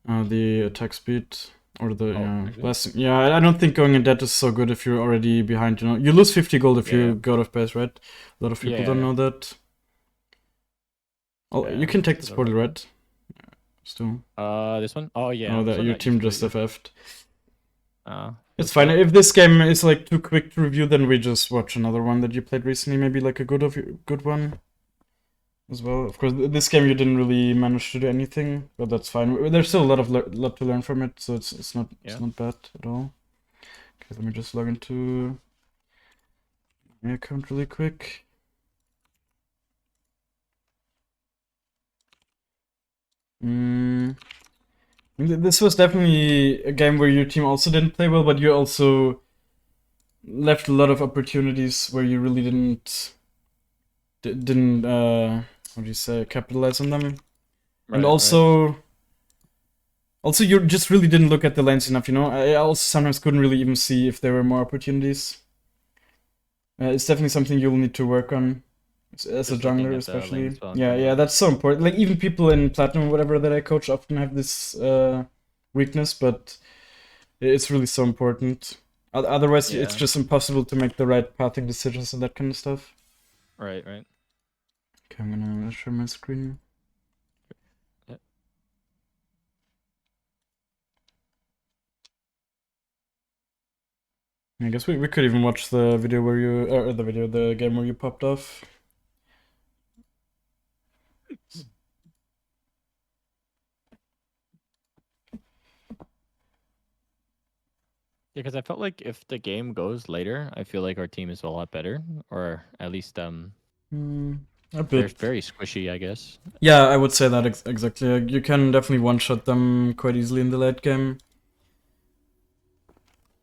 the attack speed or the blessing. Yeah, I don't think going in debt is so good if you're already behind. You know, you lose 50 gold if you go out of base, right? A lot of people don't know that. Oh, you can take this portal, right? Still. This one? Oh yeah. Oh, that your team just FF'd. It's fine. If this game is like too quick to review, then we just watch another one that you played recently. Maybe like a good one as well. Of course, this game you didn't really manage to do anything, but that's fine. There's still a lot to learn from it, so it's not bad at all. Okay, let me just log into my account really quick. This was definitely a game where your team also didn't play well, but you also left a lot of opportunities where you really didn't what do you say, capitalize on them. And also you just really didn't look at the lanes enough, you know. I also sometimes couldn't really even see if there were more opportunities. It's definitely something you'll need to work on as a jungler, especially. Yeah, that's so important. Like even people in Platinum or whatever that I coach often have this weakness, but it's really so important. Otherwise, it's just impossible to make the right pathing decisions and that kind of stuff. Right. Okay, I'm gonna share my screen. I guess we could even watch the video where you, or the game where you popped off. Yeah, because I felt like if the game goes later, I feel like our team is a lot better, or at least a bit. They're very squishy, I guess. Yeah, I would say that exactly. You can definitely one-shot them quite easily in the late game.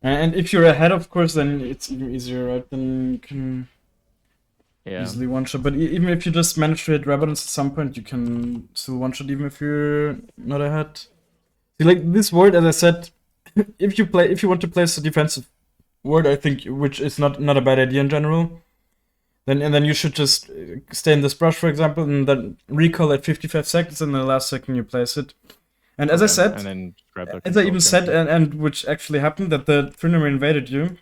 And if you're ahead, of course, then it's even easier, right? Then you can easily one-shot. But even if you just manage to hit Rabadons at some point, you can still one-shot even if you're not ahead. See, like this ward, as I said, if you want to place a defensive ward, I think, which is not a bad idea in general, then you should just stay in this brush, for example, and then recall at 55 seconds, and the last second you place it. And as I said, and then as I even said, and which actually happened, that the Thriller invaded you.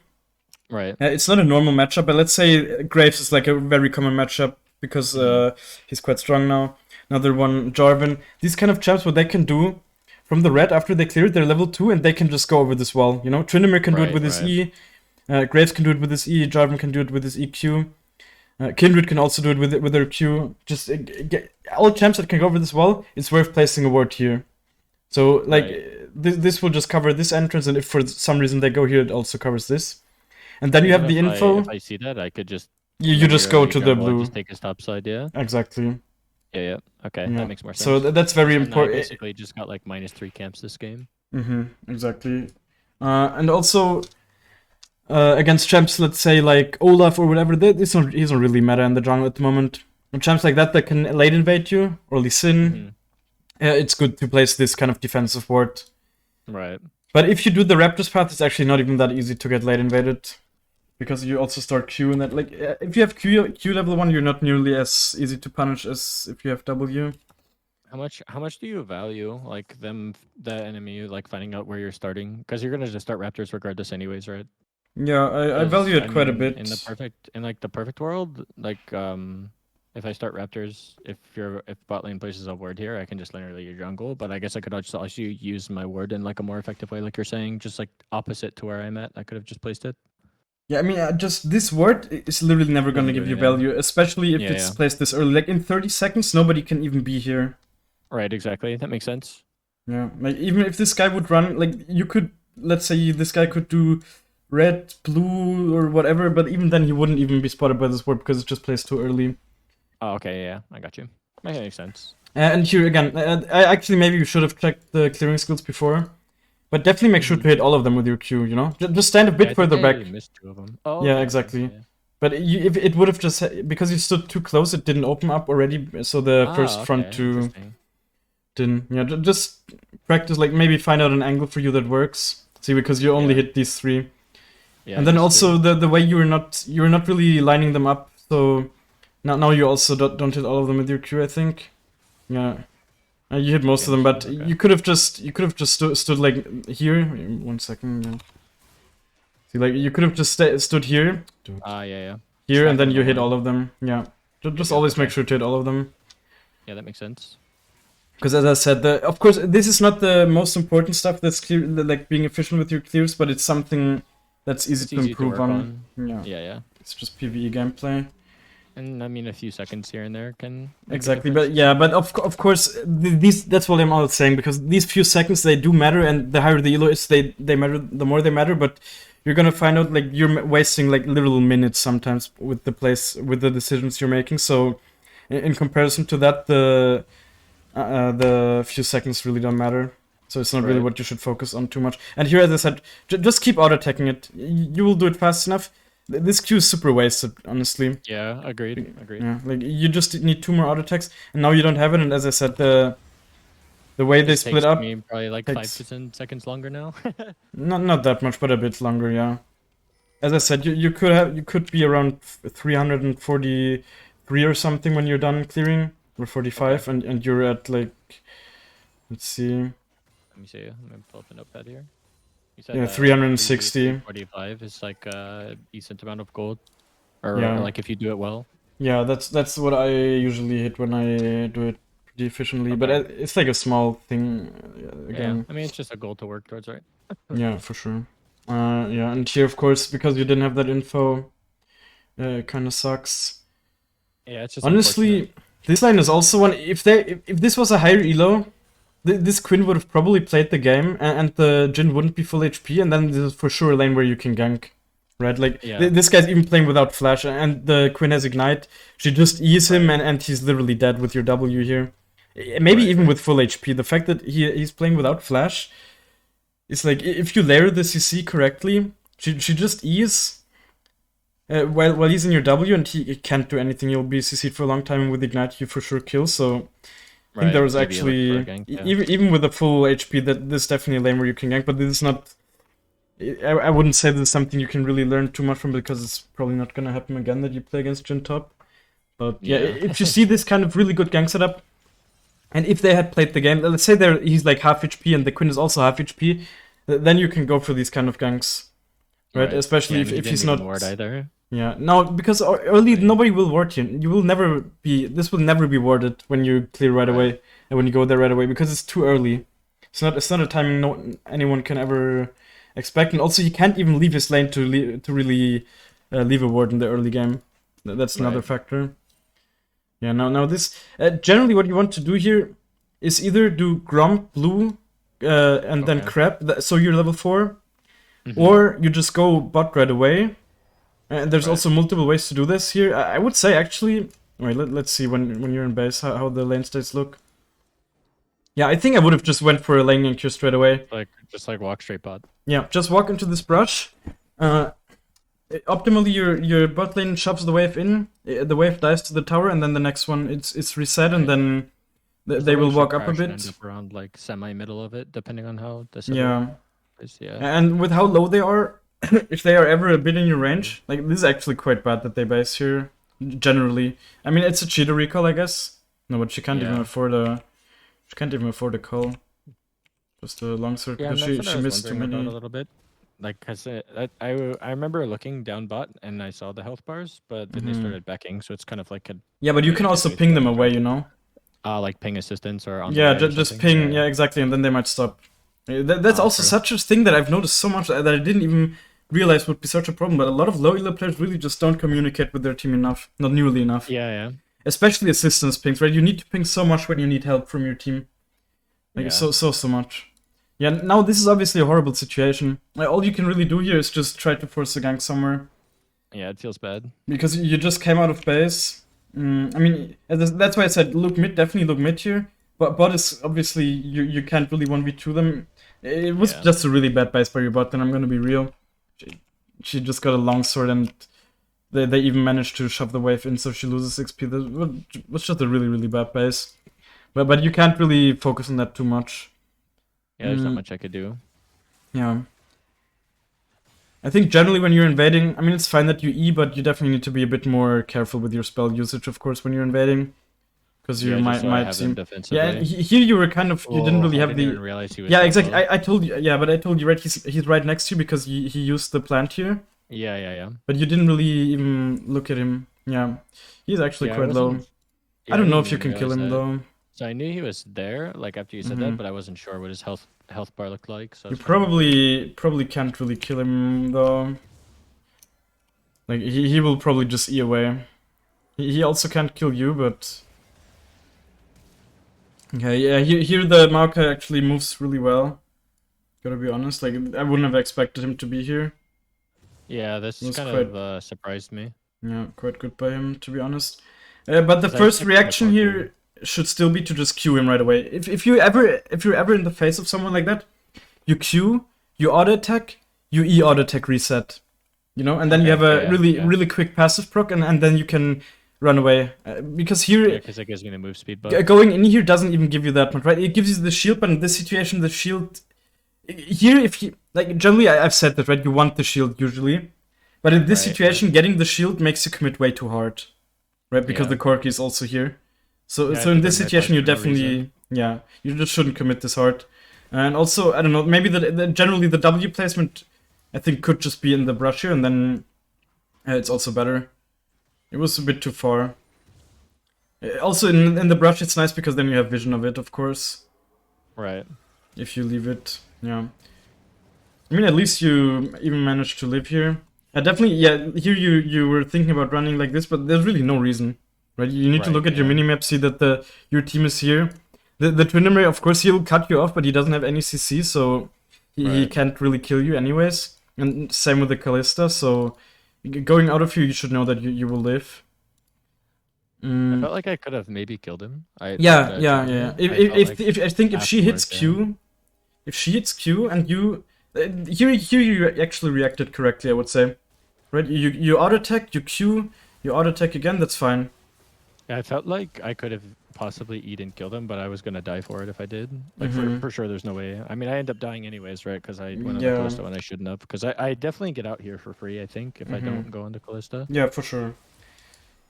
Right. It's not a normal matchup, but let's say Graves is like a very common matchup because he's quite strong now. Another one, Jarvan. These kind of champs, what they can do from the red after they clear it, they're level 2 and they can just go over this wall. You know, Tryndamere can do it with his E, Graves can do it with his E, Jarvan can do it with his EQ. Kindred can also do it with their Q. Just all champs that can go over this wall, it's worth placing a ward here. So like this will just cover this entrance, and if for some reason they go here, it also covers this. And then you have the info. If I see that, I could just you just go to the blue. Just take his top side, yeah. Exactly. Yeah. Okay, that makes more sense. So that's very important. I basically just got like -3 camps this game. Exactly. And also against champs, let's say like Olaf or whatever, he's not really meta in the jungle at the moment. And champs like that can late invade you, or Lee Sin, it's good to place this kind of defensive ward. Right. But if you do the Raptors path, it's actually not even that easy to get late invaded. Because you also start Q and that, like, if you have Q level 1, you're not nearly as easy to punish as if you have W. How much do you value like the enemy like finding out where you're starting? Because you're gonna just start Raptors regardless anyways, right? Yeah, I value it quite a bit. In the perfect world, like if I start Raptors, if bot lane places a ward here, I can just literally your jungle. But I guess I could also use my ward in like a more effective way, like you're saying, just like opposite to where I'm at. I could have just placed it. Yeah, I mean, just this ward is literally never gonna Doesn't do give you anything. value, especially if Yeah, it's yeah. placed this early. Like in 30 seconds, nobody can even be here. Right, exactly. That makes sense. Yeah, like even if this guy would run, like you could, let's say this guy could do red, blue, or whatever, but even then he wouldn't even be spotted by this ward because it's just placed too early. Oh, okay, yeah, I got you. That makes sense. And here again, I actually maybe you should have checked the clearing skills before, but definitely make sure to hit all of them with your Q. You know, just stand a bit further back. Missed 2 of them. Oh, Yeah, okay, exactly. yeah. But if it would have just because you stood too close, it didn't open up already. So the first front two didn't. Yeah, just practice. Like maybe find out an angle for you that works. See, because you only hit these 3. Yeah, and then also the way you're not really lining them up. So now you also don't hit all of them with your Q. I think. Yeah. You hit most of them, but you could have just stood like here. 1 second. Yeah. See, like you could have just stood here. Yeah. Here, and then you hit all of them. Yeah. Just always make sure to hit all of them. Yeah, that makes sense. Because as I said, of course, this is not the most important stuff that's clear, like being efficient with your clears, but it's something that's easy to improve on. Yeah. It's just PvE gameplay. And I mean, a few seconds here and there can. Exactly, but yeah, but of course, that's what I'm always saying, because these few seconds they do matter, and the higher the elo is, they matter. The more they matter, but you're gonna find out like you're wasting like literal minutes sometimes with the decisions you're making. So, in comparison to that, the few seconds really don't matter. So it's not really what you should focus on too much. And here, as I said, just keep auto attacking it. You will do it fast enough. This Q is super wasted, honestly. Yeah, agreed. Yeah, like you just need 2 more auto attacks, and now you don't have it. And as I said, the way they split up, me probably like 5 to 10 seconds longer now. not that much, but a bit longer. Yeah. As I said, you could be around 343 or something when you're done clearing, or 45, and you're at like, let's see. Let me see. I'm gonna pull up a notepad here. You said, yeah, 360. 45 is like a decent amount of gold, or like if you do it well. Yeah, that's what I usually hit when I do it pretty efficiently. But it's like a small thing. Again. Yeah, I mean it's just a goal to work towards, right? Yeah, for sure. Yeah, and here of course because you didn't have that info, it kind of sucks. Yeah, it's just honestly, this line is also one. If this was a higher elo, this Quinn would have probably played the game, and the Jhin wouldn't be full HP, and then this is for sure a lane where you can gank, right? Like this guy's even playing without flash, and the Quinn has ignite. She just E's him, and he's literally dead with your W here. Maybe even with full HP. The fact that he's playing without flash. It's like, if you layer the CC correctly, she just E's while he's in your W, and he can't do anything. He'll be CC'd for a long time, and with Ignite you for sure kill, so I think there was actually, even with a full HP, that this is definitely a lane where you can gank, but this is not, I wouldn't say this is something you can really learn too much from, because it's probably not gonna happen again that you play against Jhin top. But yeah, if you see this kind of really good gank setup, and if they had played the game, let's say he's like half HP and the Quinn is also half HP, then you can go for these kind of ganks, right? Especially if he's not ward either. Yeah, no, because early nobody will ward you. You will never be. This will never be warded when you clear right away and when you go there right away, because it's too early. It's not a timing anyone can ever expect, and also he can't even leave his lane to really leave a ward in the early game. That's another factor. Yeah, now this generally what you want to do here is either do Gromp blue and then Crab, so you're level 4, or you just go bot right away. And there's also multiple ways to do this here. I would say actually, wait, let's see when you're in base how the lane states look. Yeah, I think I would have just went for a lane gank here straight away. Just walk straight bot. Yeah, just walk into this brush. Optimally, your bot lane shoves the wave in, the wave dies to the tower, and then the next one it's reset, and then they will walk up a bit. End up around like semi-middle of it, depending on how the is. Yeah. And with how low they are, if they are ever a bit in your range, like this is actually quite bad that they base here. Generally, I mean it's a cheater recall, I guess. No, but she can't even afford a. She can't even afford a call. Just a long sword because she missed too many. A little bit. Like, cause I remember looking down bot and I saw the health bars, but then they Hmm. started backing, so it's kind of like a Yeah, but you can also gateway to ping them them away, trying you to know? like ping assistance or on the Yeah, way or just something. ping. Yeah. Yeah, exactly, and then they might stop. That's also True. such a thing that I've noticed so much that I didn't even realize would be such a problem. But a lot of low elo players really just don't communicate with their team enough, not nearly enough. Yeah, yeah, Especially assistance pings, right? You need to ping so much when you need help from your team, like yeah, so much. Yeah, now this is obviously a horrible situation. All you can really do here is just try to force a gank somewhere. yeah. It feels bad. Because you just came out of base. I mean, that's why I said look mid, definitely look mid here. But bot is obviously you can't really 1v2 them. It was Yeah. just a really bad base by your bot, then I'm gonna be real. She just got a long sword and they even managed to shove the wave in so she loses XP. That was just a really bad base. But you can't really focus on that too much. Yeah, there's not much I could do. Yeah. I think generally when you're invading, I mean, it's fine that you E, but you definitely need to be a bit more careful with your spell usage, of course, when you're invading. Because you Yeah, just so I might have them seem... defensively. Yeah, and here you were kind of... You didn't Oh, really I have didn't even the... realize he was Yeah, that exactly. low. I told you... Yeah, but I told you, right? He's right next to you because he used the plant here. Yeah, yeah, yeah. But you didn't really even look at him. Yeah. He's actually Yeah, I quite low. wasn't. I Yeah, don't know didn't if you even can kill realize him, that. though. So I knew he was there, like after you said that, but I wasn't sure what his health bar looked like. So I You was kind of worried. probably can't really kill him, though. Like, he will probably just E away. He also can't kill you, but... Okay, yeah, here the Maokai actually moves really well. Gotta be honest, like, I wouldn't have expected him to be here. Yeah, this It was kind quite, of surprised me. yeah, quite good by him, to be honest. But the 'Cause I first expected the reaction Coachee. here should still be to just Q him right away. If you're ever in the face of someone like that, you Q, you auto attack, you E auto attack reset. You know, and then you have a yeah, really quick passive proc, and then you can run away. Because here, Yeah, because it gives me the move speed buff. going in here doesn't even give you that much, right? It gives you the shield, but in this situation, the shield here, if you like, generally I've said that, right? You want the shield usually, but in this Right, situation, getting the shield makes you commit way too hard, right? Because Yeah. the Corki is also here. So Yeah, I so in took this on my situation, you for no definitely reason. yeah, you just shouldn't commit this hard. And also, I don't know, maybe generally the W placement, I think, could just be in the brush here, and then it's also better. It was a bit too far. Also, in the brush, it's nice because then you have vision of it, of course. Right. If you leave it, yeah. I mean, at least you even managed to live here. Definitely, yeah, here you were thinking about running like this, but there's really no reason, right? You need to Right, look at your yeah. minimap, see that your team is here. The Tryndamere, of course, he'll cut you off, but he doesn't have any CC, so he Right. can't really kill you anyways. And same with the Callista, so going out of here, you should know that you will live. I felt like I could have maybe killed him. Yeah, the yeah, yeah. Tryndamere. I felt like If I think if she hits afterwards, yeah. Q, if she hits Q and you here you actually reacted correctly, I would say. Right? You auto attack, you Q, you auto attack again. That's fine. Yeah, I felt like I could have possibly eat and killed him, but I was gonna die for it if I did. Like Mhm. for sure, there's no way. I mean, I end up dying anyways, right? Because I went on the Yeah. Callista when I shouldn't have. Because I definitely get out here for free. I think if I don't go on the Callista. Yeah, for sure.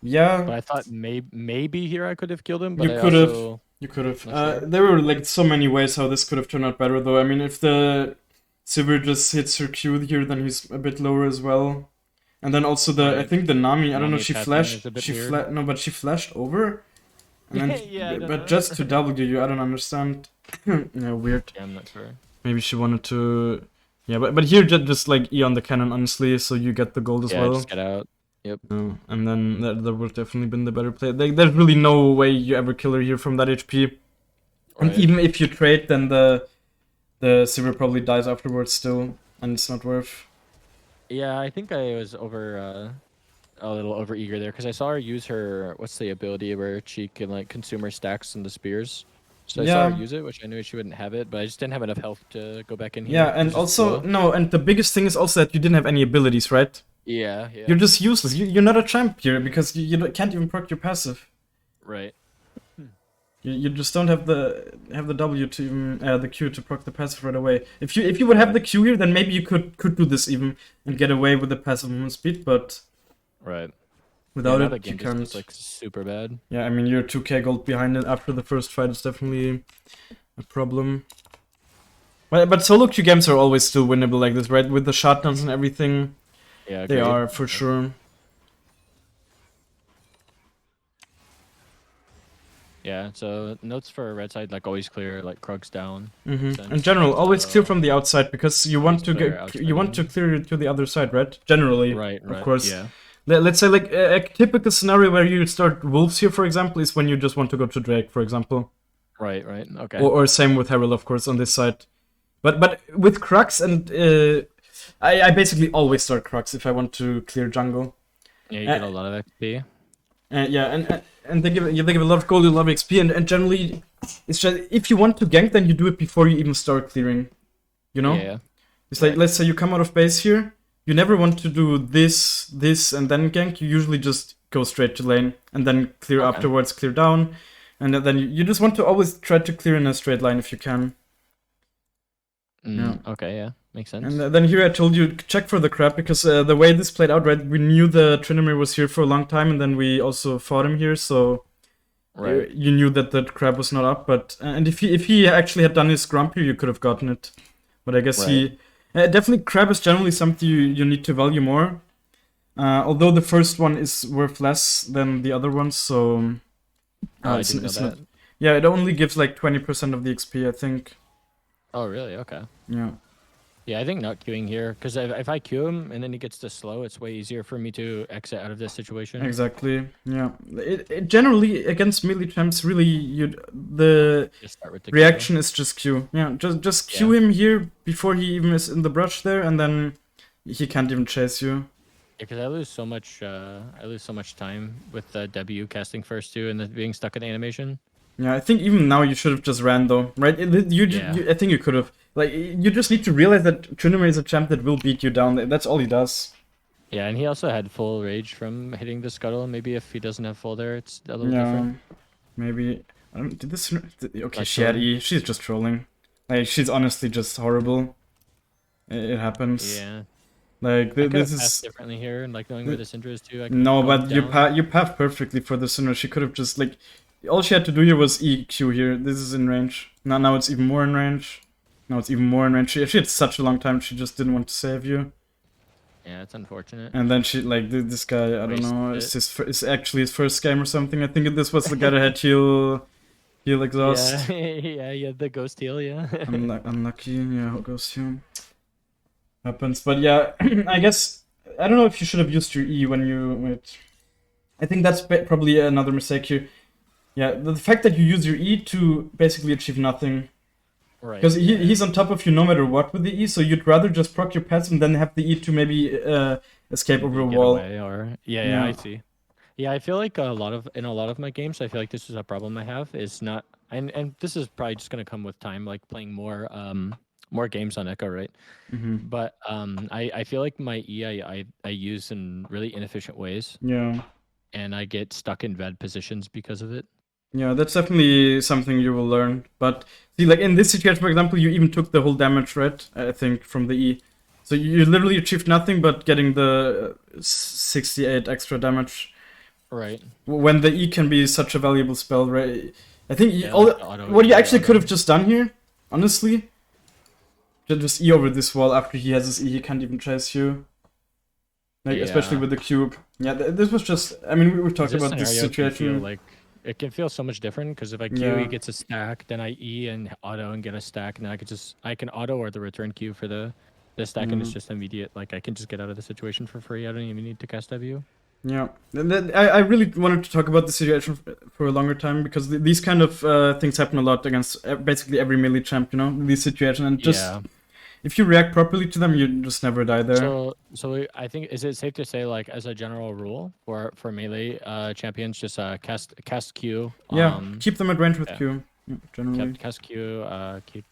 Yeah, But I thought maybe here I could have killed him. But you I could have. also You could have. not sure. There were like so many ways how this could have turned out better, though. I mean, if the Sivir just hits her Q here, then he's a bit lower as well. And then also I Right. think the Nami. I don't know. Nami She tapping flashed. is a bit She weird. no, but she flashed over. And then, Yeah, I don't but know. just to W you, I don't understand. Yeah, weird. Yeah, I'm not sure. Maybe she wanted to. Yeah, but here just like E on the cannon, honestly, so you get the gold as Yeah, well. just get out. Yep. And then that would definitely been the better play. There's really no way you ever kill her here from that HP. And Right. even if you trade, then the Sivir probably dies afterwards still, and it's not worth. Yeah, I think I was a little over eager there because I saw her use her what's the ability where she can like consume her stacks and the spears. So I saw her Yeah. use it, which I knew she wouldn't have it, but I just didn't have enough health to go back in here. Yeah, It and was just also slow. no, and the biggest thing is also that you didn't have any abilities, right? Yeah, yeah. You're just useless. You're not a champ here because you can't even proc your passive. Right. You just don't have the W to even the Q to proc the passive right away. If you would have the Q here, then maybe you could do this even and get away with the passive movement speed, but Right. without now it the you game just can't. feels like super bad. Yeah, I mean you're 2k gold behind it after the first fight is definitely a problem. But solo queue games are always still winnable like this, right? With the shotguns and everything, Yeah, they agreed. are for sure. Yeah, so notes for red side, like always clear, like Krug's down. In general, always clear So from the outside because you want always to clear get outside you want to and clear to the other side, right? Generally, right, of right, course. yeah, Let's say like a typical scenario where you start wolves here, for example, is when you just want to go to Drake, for example, right, okay. or same with Herald, of course, on this side. But with Crux and I basically always start Crux if I want to clear jungle. Yeah, you Uh, get a lot of XP. yeah, and they give a lot of gold, a lot of XP, and generally, it's just if you want to gank, then you do it before you even start clearing. You know, Yeah, it's like right. let's say you come out of base here, you never want to do this, and then gank. You usually just go straight to lane and then clear Okay. afterwards, clear down, and then you just want to always try to clear in a straight line if you can. Yeah. Okay, yeah, makes sense. And then here I told you check for the crab because the way this played out, right? We knew the Trinimir was here for a long time, and then we also fought him here, so Right. you knew that the crab was not up. But and if he actually had done his grump here, you could have gotten it. But I guess Right. he definitely crab is generally something you need to value more. Although the first one is worth less than the other ones, so I didn't know that. not. Yeah, it only gives like 20% of the XP, I think. Oh, really? Okay. Yeah. Yeah, I think not queuing here, because if I queue him and then he gets to slow, it's way easier for me to exit out of this situation. Exactly. Yeah. It generally against melee champs, really, the Just start with the reaction is just Q. Yeah, just Q him here before he even is in the brush there, and then he can't even chase you. Yeah, because I lose so much time with the W casting first too, and then being stuck in animation. Yeah, I think even now you should have just ran though, right? I think you could have. Like, you just need to realize that Trinimir is a champ that will beat you down. That's all he does. Yeah, and he also had full rage from hitting the scuttle. Maybe if he doesn't have full there, it's a little different. Maybe. I don't. Did this? Okay, Like she had E. She's just trolling. Like, she's honestly just horrible. It happens. Yeah. Like I could this have is passed differently here, and like knowing where the Syndra is too. I no, could've but gone you path perfectly for the Sinner. She could have just like all she had to do here was EQ here. This is in range. Now it's even more in range. Now it's even more in range. She had such a long time. She just didn't want to save you. Yeah, it's unfortunate. And then she like this guy. I don't know. It's actually his first game or something. I think this was the guy that had heal exhaust. Yeah, the ghost heal, yeah. Unlucky. Yeah, ghost heal happens. But yeah, I guess I don't know if you should have used your E when you wait. I think that's probably another mistake here. Yeah, the fact that you use your E to basically achieve nothing. Right. Because he's on top of you no matter what with the E, so you'd rather just proc your passive and then have the E to maybe escape over a wall. Or yeah, I see. Yeah, I feel like in a lot of my games, I feel like this is a problem I have. Is not and this is probably just gonna come with time, like playing more games on Ekko, right? But I feel like my E I use in really inefficient ways. Yeah. And I get stuck in bad positions because of it. Yeah, that's definitely something you will learn. But see, like in this situation, for example, you even took the whole damage, right? I think from the E. So you literally achieved nothing but getting the 68 extra damage. Right. When the E can be such a valuable spell, right? I think what you actually could have just done here, honestly, just E over this wall after he has his E, he can't even chase you. Like, especially with the cube. Yeah, this was just. I mean, we talked about this situation. Like, it can feel so much different because if I Q, he gets a stack, then I E and auto and get a stack, and then I can auto or the return Q for the stack, and it's just immediate. Like, I can just get out of the situation for free. I don't even need to cast W. Yeah, I really wanted to talk about the situation for a longer time because these kind of things happen a lot against basically every melee champ, you know, these situations, and just if you react properly to them, you just never die there. So I think, is it safe to say, like, as a general rule for melee champions, just cast Q. Yeah, keep them at range with Q. Yeah, generally. Cast Q. Keep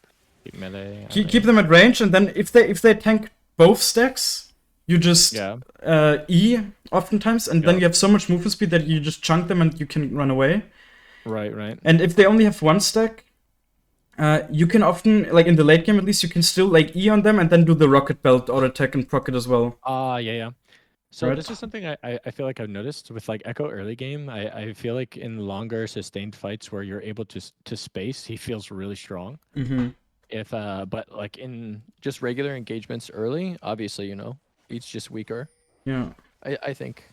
melee. Keep them at range, and then if they tank both stacks, you just E oftentimes, and then you have so much movement speed that you just chunk them and you can run away. Right. And if they only have one stack, you can often, like in the late game at least, you can still like E on them and then do the rocket belt auto attack and proc it as well. Yeah. So this is something I feel like I've noticed with like Ekko early game. I feel like in longer sustained fights where you're able to space, he feels really strong. If but like in just regular engagements early, obviously, it's just weaker. Yeah, I think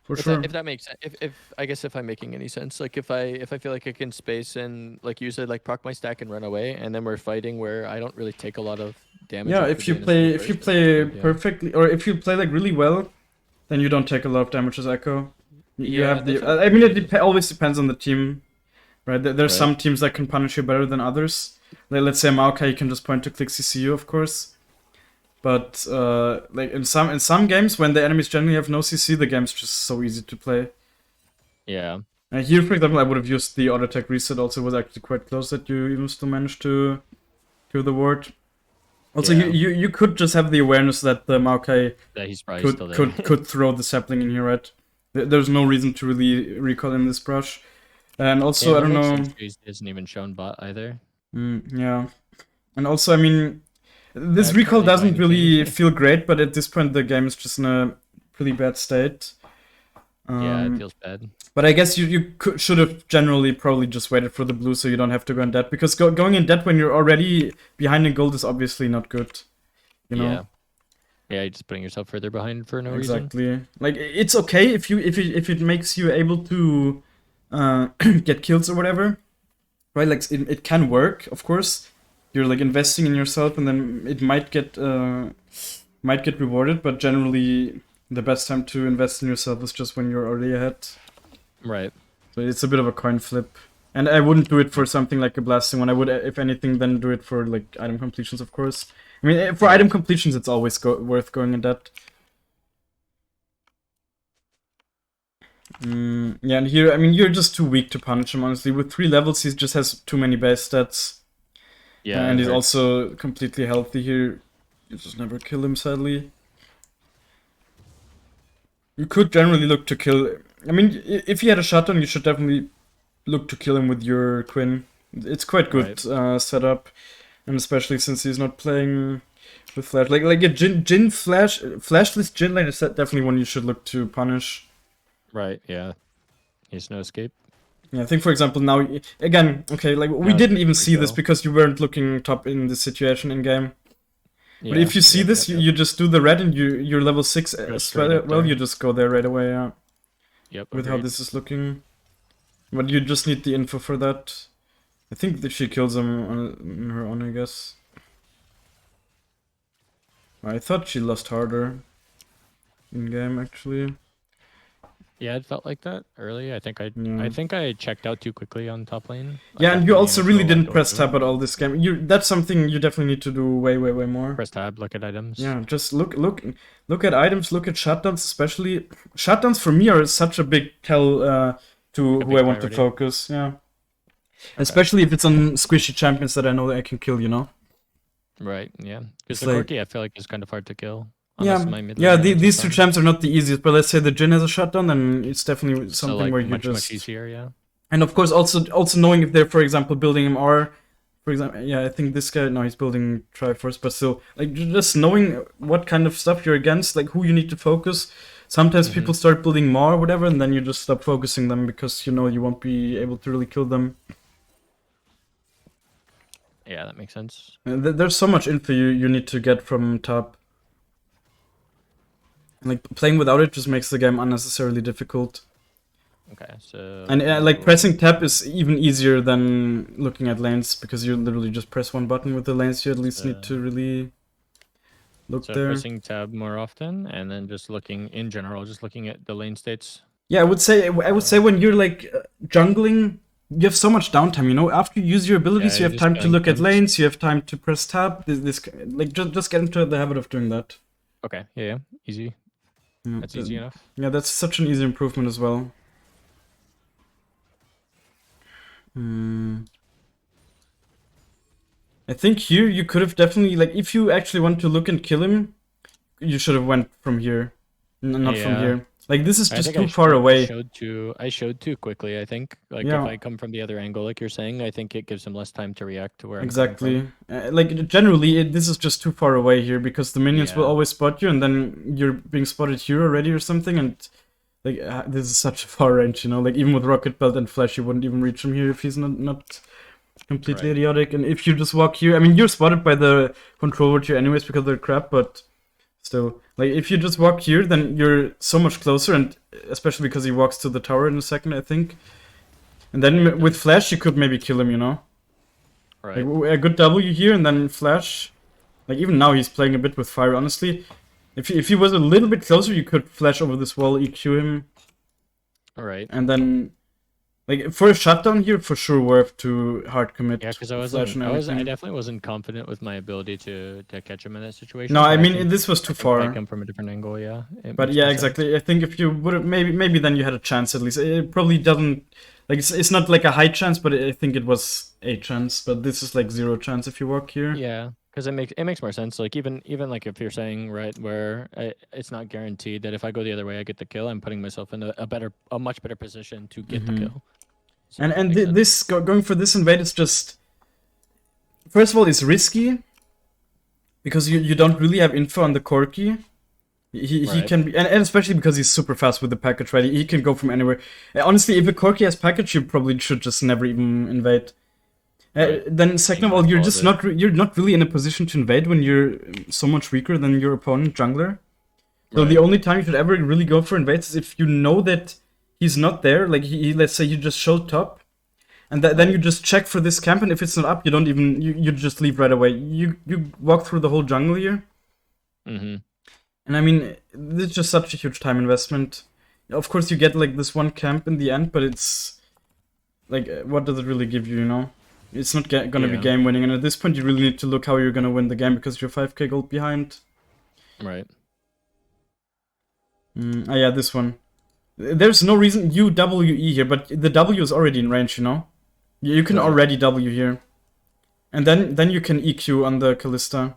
for if that sure. if that makes sense. If I guess if I'm making any sense, like if I feel like I can space and like you said, like proc my stack and run away, and then we're fighting where I don't really take a lot of damage Yeah, off the if you Jhin as the play burst, then that's good. Yeah. perfectly, or if you play like really well, then you don't take a lot of damage as Echo. You Yeah, have the. that's what I mean, it it is. always depends on the team, right? There's Right. some teams that can punish you better than others. Like, let's say Maokai, you can just point to click CCU, of course. But like in some games, when the enemies generally have no CC, the game's just so easy to play. Yeah. Here, for example, I would have used the auto attack reset. Also, was actually quite close that you even still managed to kill the ward. Also, Yeah. you could just have the awareness that the Maokai That he's probably still could there. could could throw the sapling in here, right? There's no reason to really recall in this brush. And Yeah, also, I that don't makes know. sense. He isn't even shown bot either. Yeah. And also, I mean, this recall Currently doesn't buying King. really feel great, but at this point, the game is just in a pretty bad state. Yeah, it feels bad. But I guess you should have generally probably just waited for the blue so you don't have to go in debt. Because going in debt when you're already behind in gold is obviously not good. You know? Yeah. Yeah, you're just putting yourself further behind for no reason. Exactly. Like, it's okay if it makes you able to get kills or whatever. Right? Like, it can work, of course. You're like investing in yourself and then it might get rewarded, but generally the best time to invest in yourself is just when you're already ahead. Right. So it's a bit of a coin flip. And I wouldn't do it for something like a blasting one. I would, if anything, then do it for like item completions, of course. I mean, for item completions, it's always worth going in debt. Yeah, and here, I mean, you're just too weak to punish him, honestly. With 3 levels, he just has too many base stats. Yeah, And it he's hurts. also completely healthy here. You just never kill him, sadly. You could generally look to kill... I mean, if he had a shutdown, you should definitely look to kill him with your Quinn. It's quite good setup. And especially since he's not playing with Flash. Like a Jhin Flash... Flashless Jhin lane is definitely one you should look to punish. Right, yeah. He's no escape. Yeah, I think, for example, now... Again, okay, like, we didn't even see this because you weren't looking top in this situation in-game. Yeah, But if you see this, you just do the red and you're level 6 as well, you just go there right away, yeah. Yep. With how this is looking. But you just need the info for that. I think that she kills him on her own, I guess. I thought she lost harder in-game, actually. Yeah, it felt like that early. I think I checked out too quickly on top lane. Yeah, and you also really didn't press tab at all this game. That's something you definitely need to do way more. Press tab, look at items. Yeah, just look at items, look at shutdowns, especially shutdowns for me are such a big tell to who I want to focus. Yeah, especially if it's on squishy champions that I know that I can kill. Right. Yeah, because the Corki I feel like is kind of hard to kill. Yeah, these 2 champs are not the easiest, but let's say the Jhin has a shutdown, then it's definitely something where you much easier, yeah. And of course, also knowing if they're, for example, building him R, for example, yeah, I think this guy, no, he's building Triforce, but still, like, just knowing what kind of stuff you're against, like, who you need to focus. Sometimes people start building more or whatever, and then you just stop focusing them because you know you won't be able to really kill them. Yeah, that makes sense. There's so much info you need to get from top. Like, playing without it just makes the game unnecessarily difficult. Okay, so... And like, pressing tab is even easier than looking at lanes, because you literally just press one button with the lanes, you at least need to really look there. So pressing tab more often, and then just looking, in general, just looking at the lane states. Yeah, I would say when you're, like, jungling, you have so much downtime, you know? After you use your abilities, you have time to look at lanes, you have time to press tab, like, just get into the habit of doing that. Okay, yeah, easy. That's easy enough. Yeah, that's such an easy improvement as well. I think here you could have definitely, like, if you actually want to look and kill him, you should have went from here, not from here. Like, this is just too far away. I showed too quickly, I think. Like, if I come from the other angle, like you're saying, I think it gives him less time to react to where I'm coming from. Like, generally, this is just too far away here, because the minions will always spot you, and then you're being spotted here already or something, and, like, this is such a far range, you know? Like, even with Rocket Belt and Flash, you wouldn't even reach him here if he's not completely Right. idiotic. And if you just walk here, I mean, you're spotted by the controller here anyways because they're crap, but still, like, if you just walk here, then you're so much closer, and especially because he walks to the tower in a second, I think. And then Yeah, with flash, you could maybe kill him, you know? Right. Like, a good W here, and then flash. Like, even now he's playing a bit with fire, honestly. If he was a little bit closer, you could flash over this wall, EQ him, All right. and then... Like, for a shutdown here, for sure worth to hard commit. Yeah, because flash and I everything. definitely wasn't confident with my ability to catch him in that situation. No, but I mean, think this was too I can far. spike him from a different angle. Yeah. It But makes yeah, more sense. exactly. I think if you would have, maybe then you had a chance at least. It probably doesn't, like, it's not like a high chance, but I think it was a chance. But this is like 0 chance if you walk here. Yeah, because it makes more sense. Like even like if you're saying right where it's not guaranteed that if I go the other way I get the kill, I'm putting myself in a much better position to get the kill. So And that makes sense. this going for this invade is just, first of all, it's risky because you don't really have info on the Corki. He Right. can be, and especially because he's super fast with the package, right? He can go from anywhere. Honestly, if a Corki has package, you probably should just never even invade. Right. Then second of Being all, you're mindful just of you're not really in a position to invade when you're so much weaker than your opponent jungler. So the Right. only time you should ever really go for invades is if you know that he's not there. Like he let's say you just show top, and then you just check for this camp, and if it's not up, you don't even you just leave right away. You walk through the whole jungle here, Mm-hmm. and I mean this is just such a huge time investment. Of course, you get like this one camp in the end, but it's like what does it really give you? You know, it's not gonna be Yeah. game winning, and at this point, you really need to look how you're gonna win the game because you're 5k gold behind. Right. Yeah, this one. There's no reason you WE here, but the W is already in range, you know? You can Right. already W here. And then you can EQ on the Callista.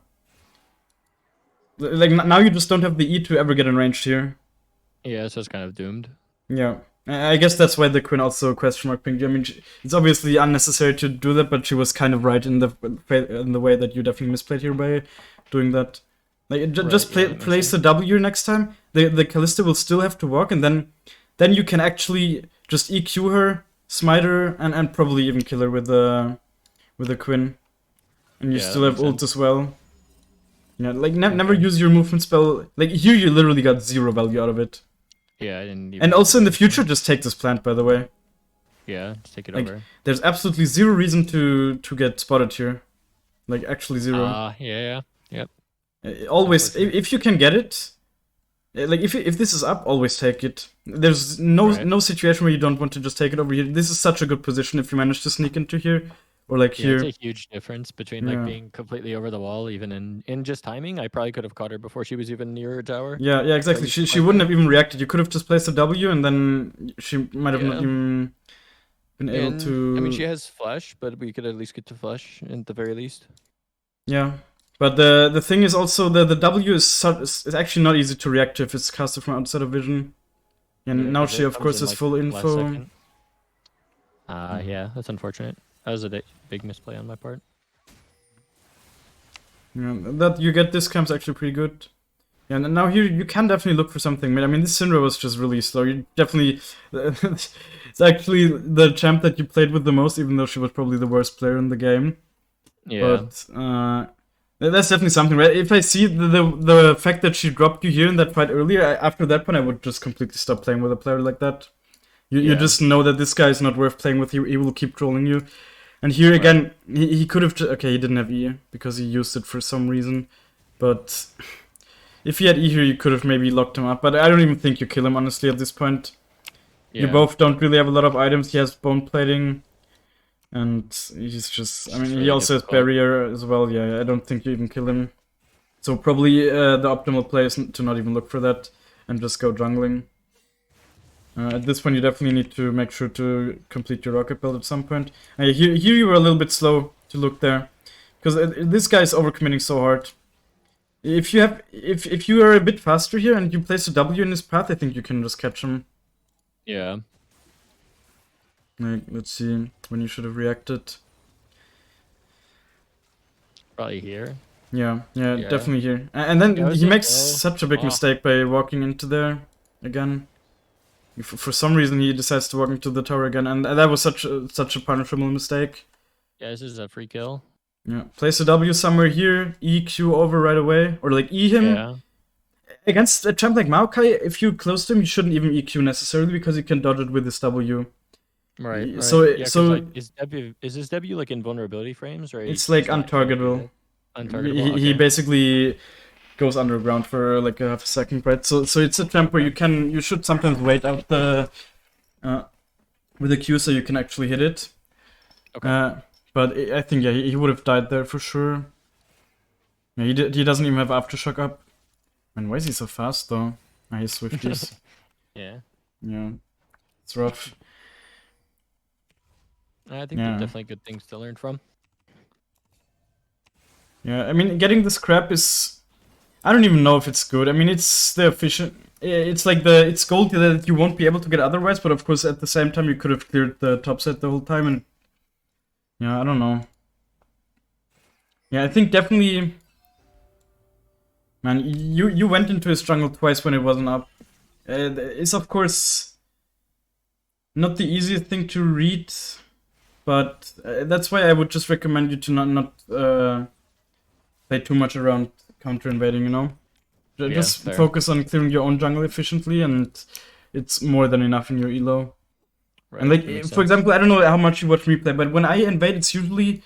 Like, now you just don't have the E to ever get in range here. Yeah, so it's kind of doomed. Yeah. I guess that's why the Queen also question mark pinged you. I mean, it's obviously unnecessary to do that, but she was kind of right in the way that you definitely misplayed here by doing that. Like, just yeah, that makes place the W next time. The Callista will still have to walk, and then you can actually just EQ her, smite her, and probably even kill her with the Queen. And you Yeah, still that have makes ult sense. as well. Yeah, like never Okay. use your movement spell. Like here, you literally got 0 value out of it. Yeah, I didn't even And also in the consider future, just take this plant. By the way, Yeah, just take it like, over. there's absolutely 0 reason to get spotted here. Like actually 0. Yeah. Yep. Always, unfortunate. if you can get it, like if this is up, always take it. There's no Right. situation where you don't want to just take it over here. This is such a good position if you manage to sneak into here, or like Yeah, here. it's a huge difference between Yeah. like being completely over the wall, even in just timing. I probably could have caught her before she was even near her tower. Yeah, exactly. least She spike wouldn't her. have even reacted. You could have just placed a W, and then she might have not Yeah. even been able And to. I mean, she has flash, but we could at least get to flash at the very least. Yeah, but the thing is also the W is actually not easy to react to if it's casted from outside of vision. And Yeah, now 'cause she it of comes course in, has like, full last info. second. Yeah, that's unfortunate. That was a big misplay on my part. Yeah, that you get this camp's actually pretty good. Yeah, and now here you can definitely look for something. I mean, this Syndra was just really slow. You definitely, it's actually the champ that you played with the most, even though she was probably the worst player in the game. Yeah. But that's definitely something, right? If I see the fact that she dropped you here in that fight earlier, after that point I would just completely stop playing with a player like that. You Yeah. just know that this guy is not worth playing with. He will keep trolling you. And here again, he could have... Okay, he didn't have E because he used it for some reason. But if he had E here, you could have maybe locked him up. But I don't even think you kill him, honestly, at this point. Yeah. You both don't really have a lot of items. He has bone plating. And he's just... I mean, It's he really also has difficult. barrier as well. Yeah, I don't think you even kill him. So probably the optimal play is to not even look for that and just go jungling. At this point, you definitely need to make sure to complete your rocket build at some point. Here you were a little bit slow to look there, because this guy is overcommitting so hard. If you are a bit faster here and you place a W in his path, I think you can just catch him. Yeah. Like, let's see when you should have reacted. Probably here. Yeah, Yeah. definitely here. And then Yeah, was he it makes though? such a big mistake by walking into there again. For some reason, he decides to walk into the tower again, and that was such a punishable mistake. Yeah, this is a free kill. Yeah, place a W somewhere here, EQ over right away, or like E him. Yeah. Against a champ like Maokai, if you close to him, you shouldn't even EQ necessarily because you can dodge it with his W. Right. So Yeah, because so like is this W like invulnerability frames or it's he's like not able to do untargetable. that? Untargetable. He Okay. basically goes underground for like a half a second, right? So it's a champ where you should sometimes wait out the with the Q so you can actually hit it. Okay. But I think yeah he would have died there for sure. Yeah, he doesn't even have aftershock up. Man, why is he so fast though? Ah, he's Swifties. Yeah. Yeah, it's rough. I think Yeah. they're definitely good things to learn from. Yeah, I mean, getting the scrap is... I don't even know if it's good. I mean, it's the efficient... It's like it's gold that you won't be able to get otherwise, but of course at the same time you could have cleared the top set the whole time and... Yeah, I don't know. Yeah, I think definitely... Man, you went into his jungle twice when it wasn't up. It's of course not the easiest thing to read, but that's why I would just recommend you to not play too much around counter invading, you know? Just fair. focus on clearing your own jungle efficiently, and it's more than enough in your elo. Right. And like, for example, I don't know how much you watch me play, but when I invade, it's usually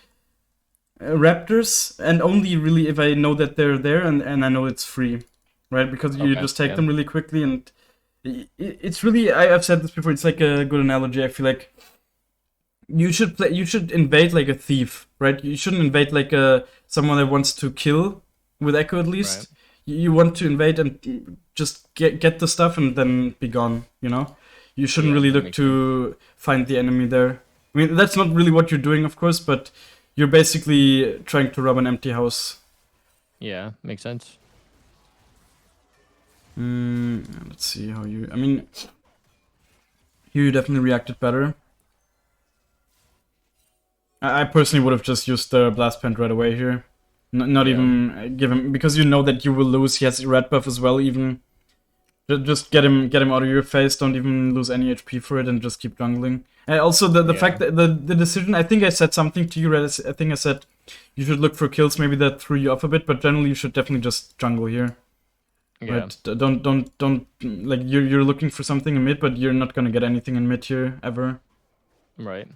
raptors, and only really if I know that they're there and I know it's free, right? Because you just take them really quickly, and it's really, I've said this before, it's like a good analogy. I feel like you should invade like a thief, right? You shouldn't invade like someone that wants to kill, with Ekko at least. Right. You want to invade and just get the stuff and then be gone, you know? You shouldn't really look to find the enemy there. I mean, that's not really what you're doing, of course, but you're basically trying to rob an empty house. Yeah, makes sense. Let's see how you... I mean, you definitely reacted better. I personally would have just used the blast pant right away here. Not even give him, because you know that you will lose. He has red buff as well. Even just get him out of your face. Don't even lose any HP for it, and just keep jungling. Also, the fact that the decision. I think I said something to you, Red. I think I said you should look for kills. Maybe that threw you off a bit, but generally you should definitely just jungle here. Yeah. Right? Don't like you're looking for something in mid, but you're not gonna get anything in mid here ever. Right.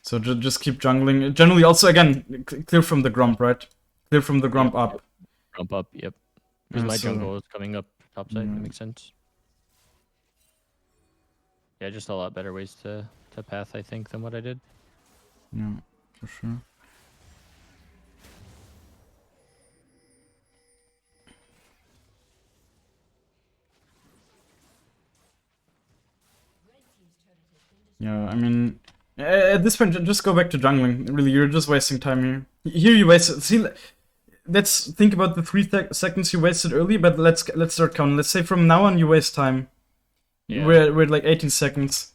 So just keep jungling. Generally, also again, clear from the grump, right? Clear from the grump up. Grump up, yep. Because my jungle is coming up top side, that makes sense. Yeah, just a lot better ways to path, I think, than what I did. Yeah, for sure. Yeah, I mean, at this point, just go back to jungling. Really, you're just wasting time here. Here you wasted. See, let's think about the 3 seconds you wasted early, but let's start counting. Let's say from now on you waste time. Yeah. We're at like 18 seconds.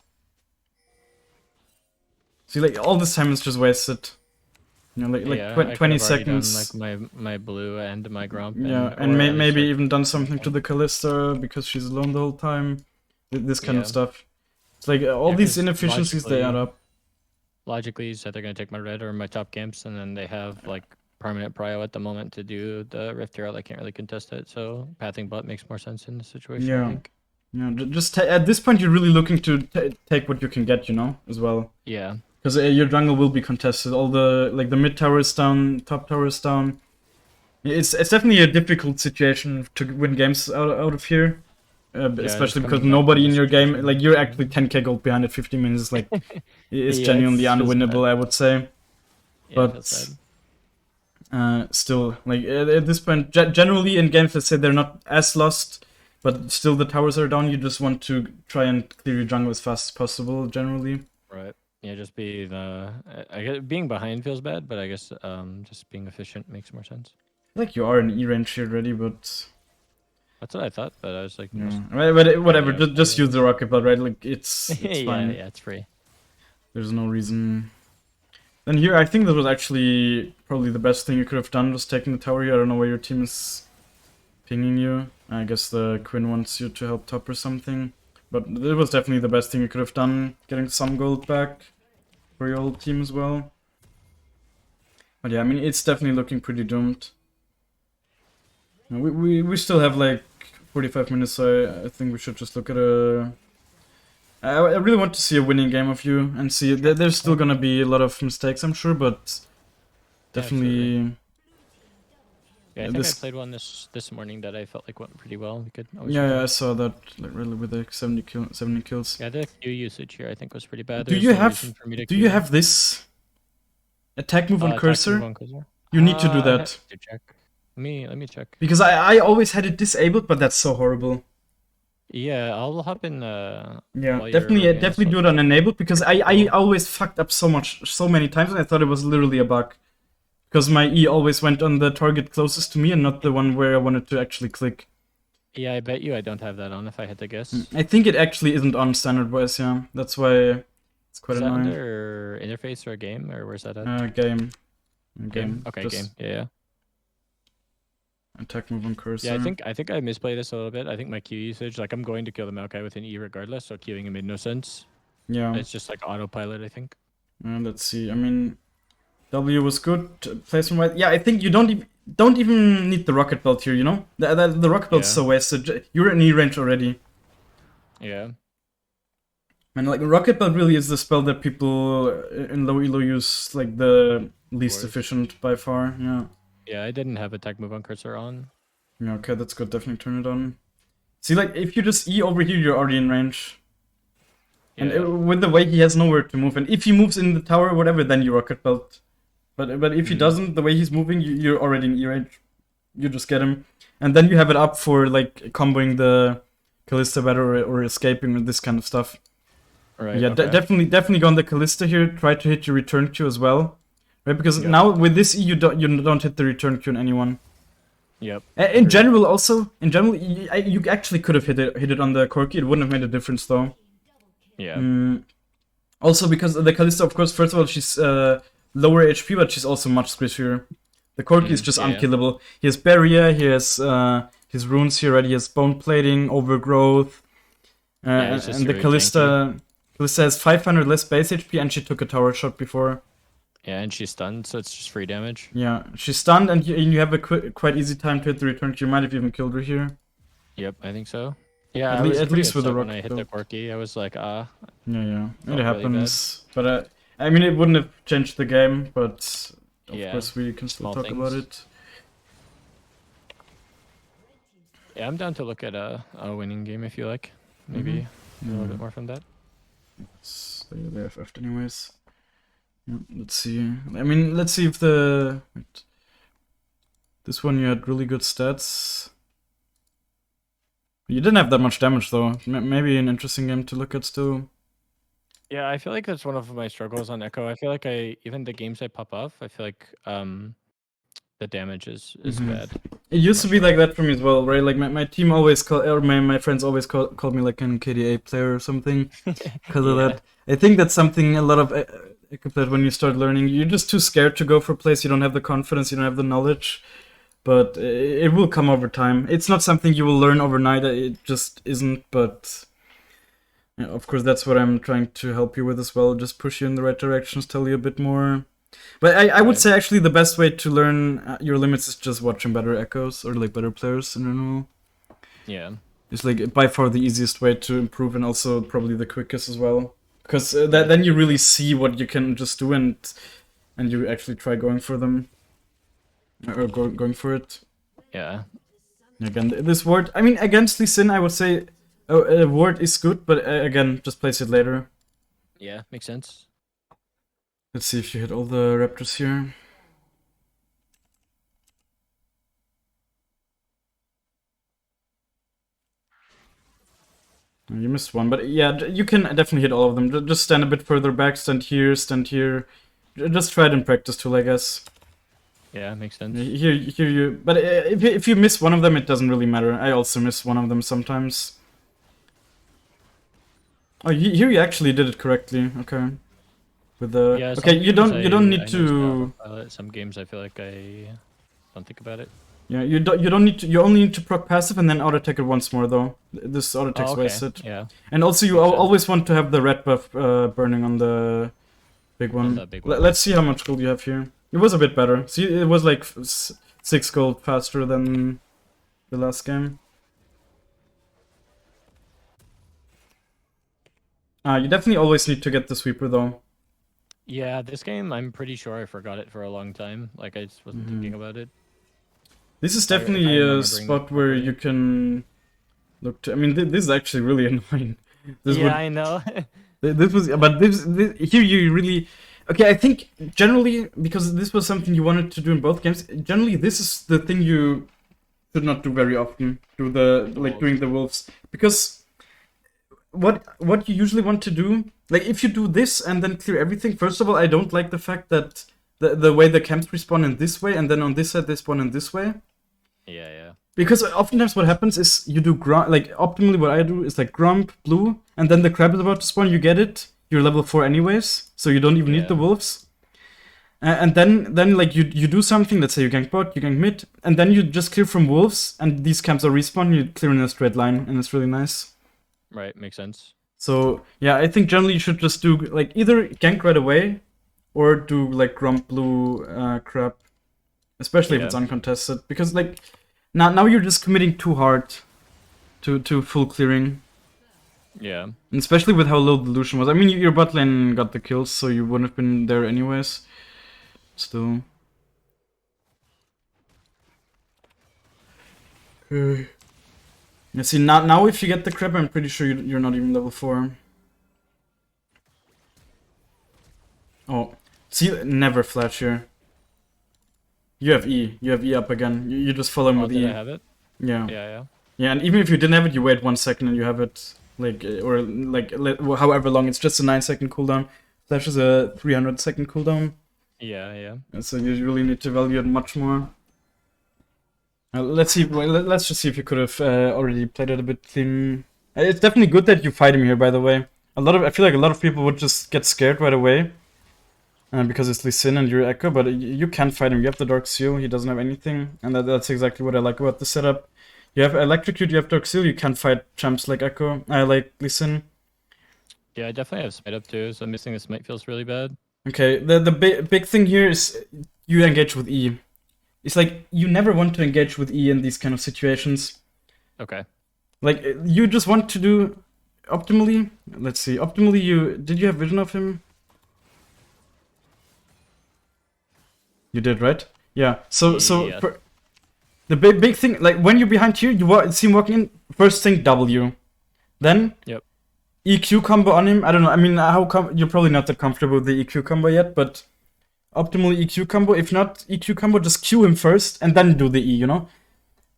See, like all this time is just wasted. You know, like 20 seconds. Done, like my blue and my grump. Yeah, and maybe even done something to the Kalista because she's alone the whole time. This kind of stuff. It's like all these inefficiencies, they add up. Logically, you said they're going to take my red or my top camps, and then they have like permanent prio at the moment to do the Rift Herald. I can't really contest it, so pathing bot makes more sense in this situation, I think. Yeah, just at this point, you're really looking to take what you can get, you know, as well. Yeah. Because your jungle will be contested. All the mid tower is down, top tower is down. It's definitely a difficult situation to win games out of here. Especially because nobody in your game, like you're actually 10k gold behind at 50 minutes, like it's genuinely unwinnable, I would say. Yeah, but still, like at this point, generally in games, let's say they're not as lost, but still the towers are down. You just want to try and clear your jungle as fast as possible, generally. Right. Yeah, just be I guess being behind feels bad, but I guess just being efficient makes more sense. Like you are in E range here already, but. That's what I thought, but I was like, but whatever. Just use the rocket blood, right? Like it's fine. Yeah, it's free. There's no reason. Then here, I think that was actually probably the best thing you could have done, was taking the tower here. I don't know why your team is pinging you. I guess the Quinn wants you to help top or something. But it was definitely the best thing you could have done, getting some gold back for your old team as well. But yeah, I mean, it's definitely looking pretty doomed. We still have like 45 minutes, so I think we should just look at a... I really want to see a winning game of you and see... There's still gonna be a lot of mistakes, I'm sure, but definitely... Yeah, I think I played one this morning that I felt like went pretty well. We could always Yeah, I saw that, like, really with like 70 kills. Yeah, the Q usage here I think was pretty bad. Do you have this attack move on cursor? You need to do that. To check. Let me check. Because I always had it disabled, but that's so horrible. Yeah, I'll hop in. Yeah, definitely do it on enabled, because I always fucked up so many times, and I thought it was literally a bug. Because my E always went on the target closest to me and not the one where I wanted to actually click. Yeah, I bet you I don't have that on if I had to guess. I think it actually isn't on standard-wise, yeah. That's why it's quite annoying. Is that under interface or game, or where's that at? Game. Okay, game. Yeah. Attack move on cursor. Yeah, I think I misplayed this a little bit. I think my Q usage, like I'm going to kill the Maokai with an E regardless, so queuing it made no sense. Yeah. It's just like autopilot, I think. Let's see. I mean, W was good. Placement wise, yeah. I think you don't even need the rocket belt here. You know, the rocket belt's so wasted. You're in E range already. Yeah. And like rocket belt really is the spell that people in low elo use like the least efficient by far. Yeah. Yeah, I didn't have attack move on cursor on. Yeah, okay, that's good. Definitely turn it on. See, like if you just E over here, you're already in range. Yeah. And with the way he has nowhere to move, and if he moves in the tower or whatever, then you rocket belt. But if he doesn't, the way he's moving, you're already in E range. You just get him, and then you have it up for like comboing the Callista better or escaping or this kind of stuff. Right. Yeah, okay. definitely go on the Callista here. Try to hit your return Q as well, right? Because now with this E, you don't hit the return Q on anyone. Yep. In general, you actually could have hit it on the Corki. It wouldn't have made a difference though. Yeah. Also because the Callista, of course, first of all, she's lower HP, but she's also much squishier. The Corki is just unkillable. He has barrier. He has his runes here already. He has bone plating, overgrowth, and the Callista has 500 less base HP, and she took a tower shot before. Yeah, and she's stunned, so it's just free damage. Yeah, she's stunned, and you have a quite easy time to hit the return. You might have even killed her here. Yep, I think so. Yeah, at least with the rocket. When I hit the Corki, I was like, Yeah, it happens. Really, but I mean, it wouldn't have changed the game, but of course we can still talk about it. Yeah, I'm down to look at a winning game if you like. Maybe a little bit more from that. They have FF'd anyways. Yeah, let's see. I mean, let's see if the... Wait. This one you had really good stats. You didn't have that much damage though. Maybe an interesting game to look at still. Yeah, I feel like that's one of my struggles on Ekko. I feel like even the games I pop off, I feel like the damage is bad. It used to be like that for me as well, right? Like my team always my friends always called me like an KDA player or something because of that. I think that's something a lot of Ekko players, when you start learning, you're just too scared to go for plays. You don't have the confidence, you don't have the knowledge. But it will come over time. It's not something you will learn overnight. It just isn't, but... Yeah, of course, that's what I'm trying to help you with as well. Just push you in the right directions, tell you a bit more. But I would say actually the best way to learn your limits is just watching better Echoes or like better players in general. Yeah. It's like by far the easiest way to improve and also probably the quickest as well. Because then you really see what you can just do and you actually try going for them. Or going for it. Yeah. Again, this ward, I mean, against Lee Sin, I would say a ward is good, but again, just place it later. Yeah, makes sense. Let's see if you hit all the raptors here. You missed one, but yeah, you can definitely hit all of them. Just stand a bit further back, stand here, stand here. Just try it in practice too, I guess. Yeah, makes sense. Here you... But if you miss one of them, it doesn't really matter. I also miss one of them sometimes. Oh, here you actually did it correctly. Okay. With the... Yeah, okay, you don't need to... Some games I feel like I don't think about it. Yeah, you don't need to... You only need to proc passive and then auto attack it once more though. This auto attack's wasted. Yeah. And also you always want to have the red buff burning on the big one. The big one. Let's see how much gold you have here. It was a bit better. See, it was like 6 gold faster than the last game. You definitely always need to get the sweeper though. Yeah, this game, I'm pretty sure I forgot it for a long time. Like, I just wasn't thinking about it. This is If I'm definitely a remembering spot where properly. you can look to. I mean, this is actually really annoying. This Yeah, would. I know. This was, but this here you really. Okay, I think generally because this was something you wanted to do in both games. Generally, this is the thing you should not do very often. Do the like doing the wolves because what you usually want to do, like if you do this and then clear everything. First of all, I don't like the fact that the way the camps respawn in this way and then on this side they spawn in this way. Yeah. Because oftentimes what happens is you do like optimally what I do is like Grump, Blue, and then the crab is about to spawn, you get it, you're level 4 anyways, so you don't even need the wolves. And then like you do something, let's say you gank bot, you gank mid, and then you just clear from wolves, and these camps are respawn, you clear in a straight line, and it's really nice. Right, makes sense. So yeah, I think generally you should just do like either gank right away, or do like Grump, Blue, crab, especially if it's uncontested, because like now you're just committing too hard to full clearing. Yeah. And especially with how low the Lucian was. I mean, your bot lane got the kills, so you wouldn't have been there anyways. Still. Yeah, see, now if you get the crab, I'm pretty sure you're not even level 4. Oh. See, never flash here. You have E. You have E up again. You just follow him with did E. I have it? Yeah. Yeah. Yeah, and even if you didn't have it, you wait 1 second and you have it. Like, or like, however long. It's just a 9-second cooldown. Flash is a 300-second cooldown. Yeah. So you really need to value it much more. Let's see. Let's just see if you could have already played it a bit clean. It's definitely good that you fight him here. By the way, I feel like a lot of people would just get scared right away, because it's Lee Sin and you're Ekko. But you can fight him. You have the Dark Seal. He doesn't have anything, and that's exactly what I like about the setup. You have Electrocute. You have Dark Seal. You can fight champs like Ekko. I like Lee Sin. Yeah, I definitely have smite up too, so missing the smite feels really bad. Okay, the big thing here is you engage with E. It's like you never want to engage with E in these kind of situations. Okay. Like you just want to do optimally. Let's see. Optimally, did you have vision of him? You did, right? Yeah. So Yes. the big thing, like when you're behind here, you see him walking in. First thing W, then EQ combo on him. I don't know. I mean, you're probably not that comfortable with the EQ combo yet, but optimally EQ combo. If not EQ combo, just Q him first and then do the E. You know.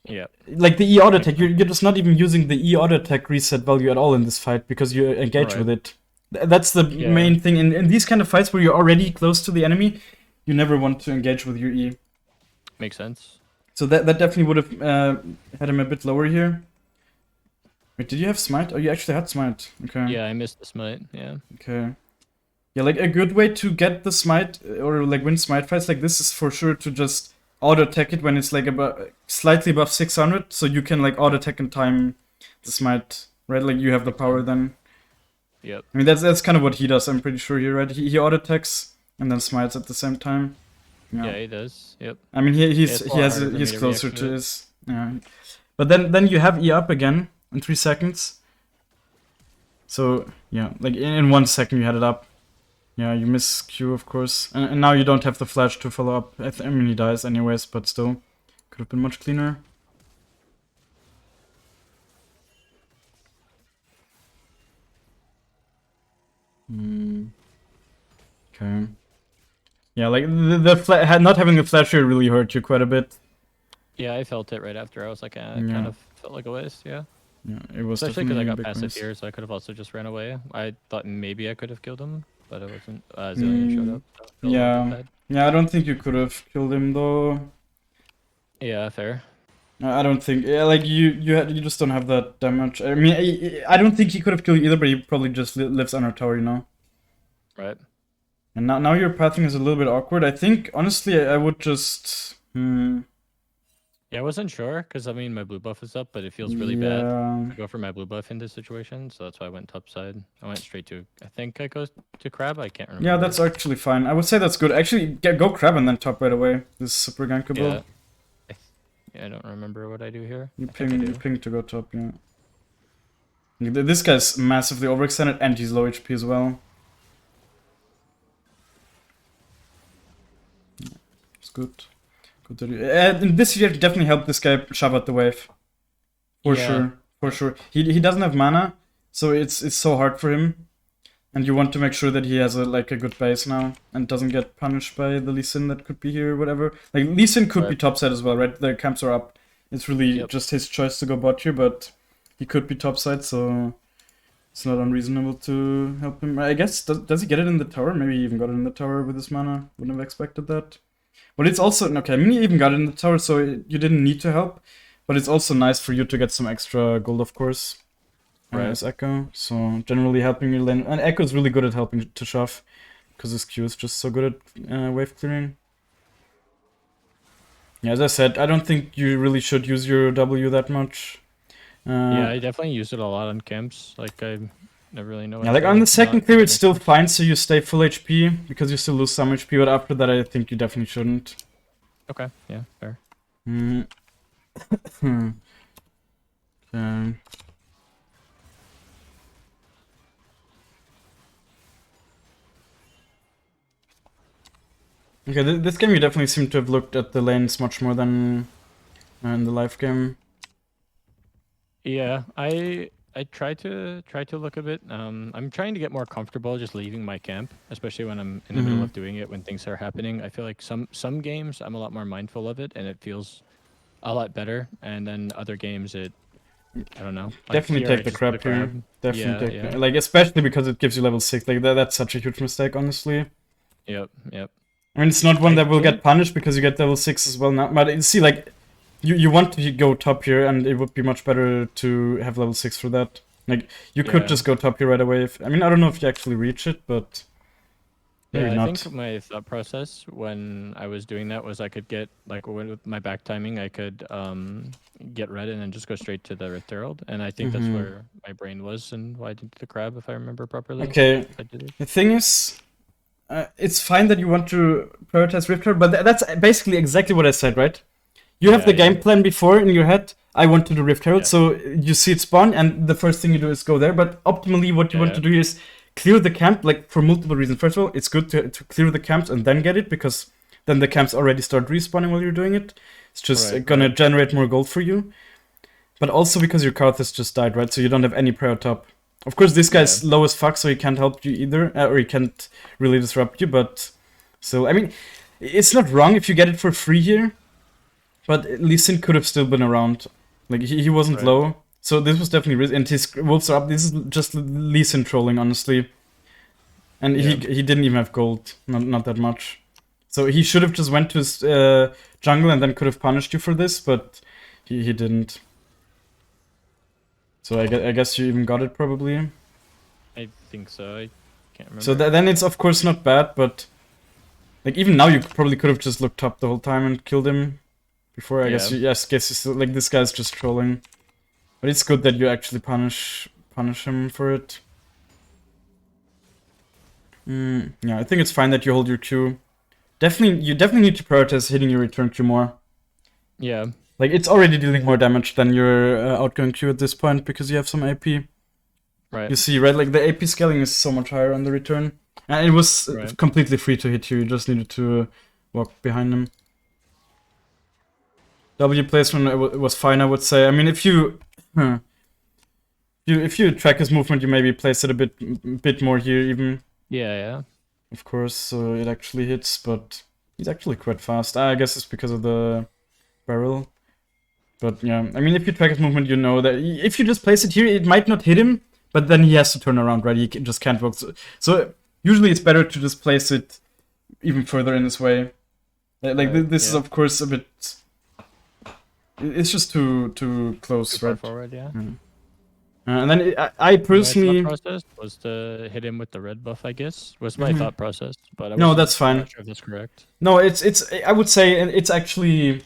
Yeah. Like the E auto attack, you're just not even using the E auto attack reset value at all in this fight because you engage with it. That's the main thing in these kind of fights where you're already close to the enemy. You never want to engage with your E. Makes sense. So that definitely would have had him a bit lower here. Wait, did you have smite? Oh, you actually had smite. Okay. Yeah, I missed the smite. Yeah. Okay. Yeah, like a good way to get the smite or like win smite fights like this is for sure to just auto attack it when it's like slightly above 600, so you can like auto attack in time the smite, right? Like you have the power then. Yep. I mean that's kind of what he does. I'm pretty sure here, right? He auto attacks and then smites at the same time. Yeah, he does. Yep. I mean he's closer to his. Yeah. But then you have E up again in 3 seconds. So yeah, like in 1 second you had it up. Yeah, you miss Q, of course. And now you don't have the flash to follow up. I mean, he dies anyways, but still. Could have been much cleaner. Okay. Yeah, like, not having the flash here really hurt you quite a bit. Yeah, I felt it right after. I was like, kind of felt like a waste, yeah. Yeah, it was especially because I got passive waste. here, so I could have also just ran away. I thought maybe I could have killed him, but it wasn't. Zillion showed up. So yeah, I don't think you could have killed him though. Yeah, fair. I don't think. Yeah, like you just don't have that damage. I mean, I don't think he could have killed you either, but he probably just lives on our tower, you know. Right. And now your pathing is a little bit awkward. I think honestly, I would just. Yeah, Yeah, I wasn't sure because I mean my blue buff is up, but it feels really bad Yeah. to go for my blue buff in this situation, so that's why I went top side. I went straight to, I think I go to crab. I can't remember. Yeah, that's actually fine. I would say that's good. Actually, go crab and then top right away. This is super gankable. Yeah. Yeah, I don't remember what I do here. You I think I do. ping to go top, yeah. This guy's massively overextended and he's low HP as well. It's good. Good to do. In this you have to definitely help this guy shove out the wave. For Yeah. sure. For sure. He doesn't have mana, so it's so hard for him. And you want to make sure that he has a good base now and doesn't get punished by the Lee Sin that could be here or whatever. Like Lee Sin could be topside as well, right? The camps are up. It's really just his choice to go bot here, but he could be topside, so it's not unreasonable to help him. I guess does he get it in the tower? Maybe he even got it in the tower with his mana. Wouldn't have expected that. But it's also okay. I mean, he even got it in the tower, so you didn't need to help. But it's also nice for you to get some extra gold, of course. As Ekko, so generally helping your lane, and Ekko's really good at helping to shove, because his Q is just so good at wave clearing. Yeah, as I said, I don't think you really should use your W that much. Yeah, I definitely use it a lot on camps. Like I never really know. Yeah, like on the second clear, it's still fine, so you stay full HP because you still lose some HP. But after that, I think you definitely shouldn't. Okay, yeah, fair. Okay. Okay, this game you definitely seem to have looked at the lanes much more than in the live game. Yeah, I try to look a bit. I'm trying to get more comfortable just leaving my camp, especially when I'm in the middle of doing it, when things are happening. I feel like some games I'm a lot more mindful of it, and it feels a lot better. And then other games, I don't know. Like definitely take the crab here. Definitely take yeah. like especially because it gives you level 6. Like that's such a huge mistake, honestly. Yep. I mean, it's not one that will get punished because you get level 6 as well now. But you see, like, you want to go top here, and it would be much better to have level 6 for that. Like, you could just go top here right away. I mean, I don't know if you actually reach it, but maybe not. I think my thought process when I was doing that was I could get, like, with my back timing, I could get red and then just go straight to the Rift Herald. And I think that's where my brain was and why I did the crab, if I remember properly. Okay, the thing is... it's fine that you want to prioritize Rift Herald, but that's basically exactly what I said, right? You have the game plan before in your head. I want to do Rift Herald, so you see it spawn, and the first thing you do is go there. But optimally, what you want to do is clear the camp, like for multiple reasons. First of all, it's good to clear the camps and then get it, because then the camps already start respawning while you're doing it. It's just gonna generate more gold for you. But also because your Karthus just died, right? So you don't have any prior top. Of course, this guy's low as fuck, so he can't help you either, or he can't really disrupt you, but... So, I mean, it's not wrong if you get it for free here, but Lee Sin could have still been around. Like, he wasn't low, so this was definitely... And his wolves are up. This is just Lee Sin trolling, honestly. And he didn't even have gold, not that much. So he should have just went to his jungle and then could have punished you for this, but he didn't. So I guess you even got it, probably. I think so. I can't remember. So then it's of course not bad, but like even now you probably could have just looked top the whole time and killed him before. I guess you still, like this guy's just trolling, but it's good that you actually punish him for it. Yeah, I think it's fine that you hold your Q. You definitely need to prioritize hitting your return Q more. Yeah. Like, it's already dealing more damage than your outgoing Q at this point, because you have some AP. Right. You see, right? Like, the AP scaling is so much higher on the return. And it was completely free to hit you. You just needed to walk behind him. W placement was fine, I would say. I mean, if you... If you track his movement, you maybe place it a bit more here, even. Yeah. Of course, so it actually hits, but he's actually quite fast. I guess it's because of the barrel. But yeah, I mean, if you track his movement, you know that if you just place it here, it might not hit him, but then he has to turn around, right? He just can't walk. So usually it's better to just place it even further in this way. Like this is of course a bit. It's just too close, too right? Far forward, yeah. And then I personally. My thought process was to hit him with the red buff, I guess. Was my thought process, but no, that's fine. I'm not sure if that's correct. No, it's. I would say it's actually.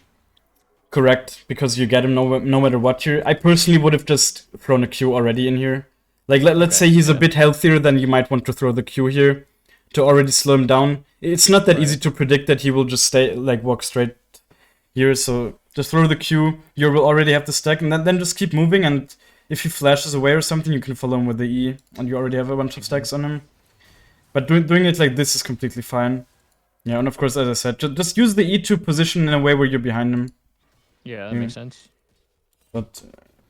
Correct, because you get him no matter what here. I personally would have just thrown a Q already in here. Like, let's say he's a bit healthier, then you might want to throw the Q here to already slow him down. It's not that easy to predict that he will just stay, like, walk straight here, so just throw the Q, you will already have the stack, and then just keep moving, and if he flashes away or something, you can follow him with the E, and you already have a bunch of stacks on him. But doing it like this is completely fine. Yeah, and of course, as I said, just use the E to position in a way where you're behind him. Yeah, that makes sense. But,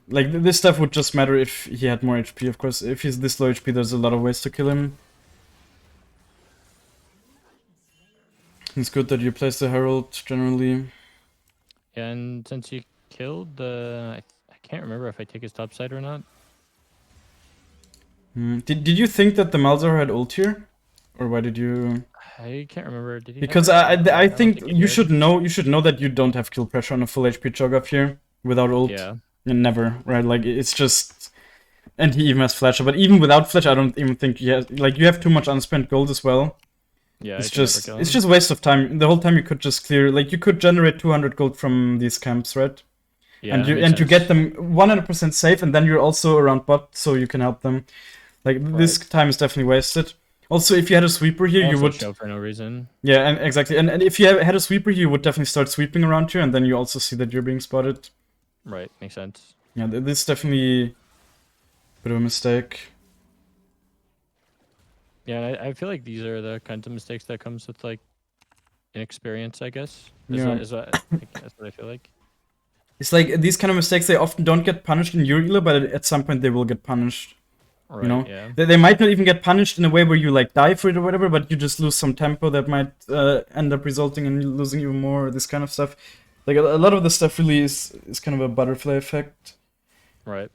like, this stuff would just matter if he had more HP, of course. If he's this low HP, there's a lot of ways to kill him. It's good that you place the Herald, generally. Yeah, and since you killed the... I can't remember if I take his top side or not. Did you think that the Malzahar had ult here? Or why did you... I can't remember. Did he? Because I think you should know that you don't have kill pressure on a full HP Cho'Gath here without ult. Yeah. Never, right? Like, it's just... And he even has Fletcher, but even without Fletcher, I don't even think he has... Like, you have too much unspent gold as well. Yeah, it's just waste of time. The whole time you could just clear... Like, you could generate 200 gold from these camps, right? Yeah, and you get them 100% safe, and then you're also around bot, so you can help them. Like, this time is definitely wasted. Also, if you had a sweeper here, you would show for no reason. Yeah, and exactly. And if you had a sweeper here, you would definitely start sweeping around here, and then you also see that you're being spotted. Right, makes sense. Yeah, this is definitely a bit of a mistake. Yeah, I feel like these are the kinds of mistakes that comes with like inexperience, I guess. That's what I feel like. It's like these kind of mistakes, they often don't get punished in your elo, but at some point they will get punished. Right, you know, yeah. They might not even get punished in a way where you like die for it or whatever, but you just lose some tempo that might end up resulting in you losing even more, this kind of stuff. Like a lot of the stuff really is kind of a butterfly effect. Right.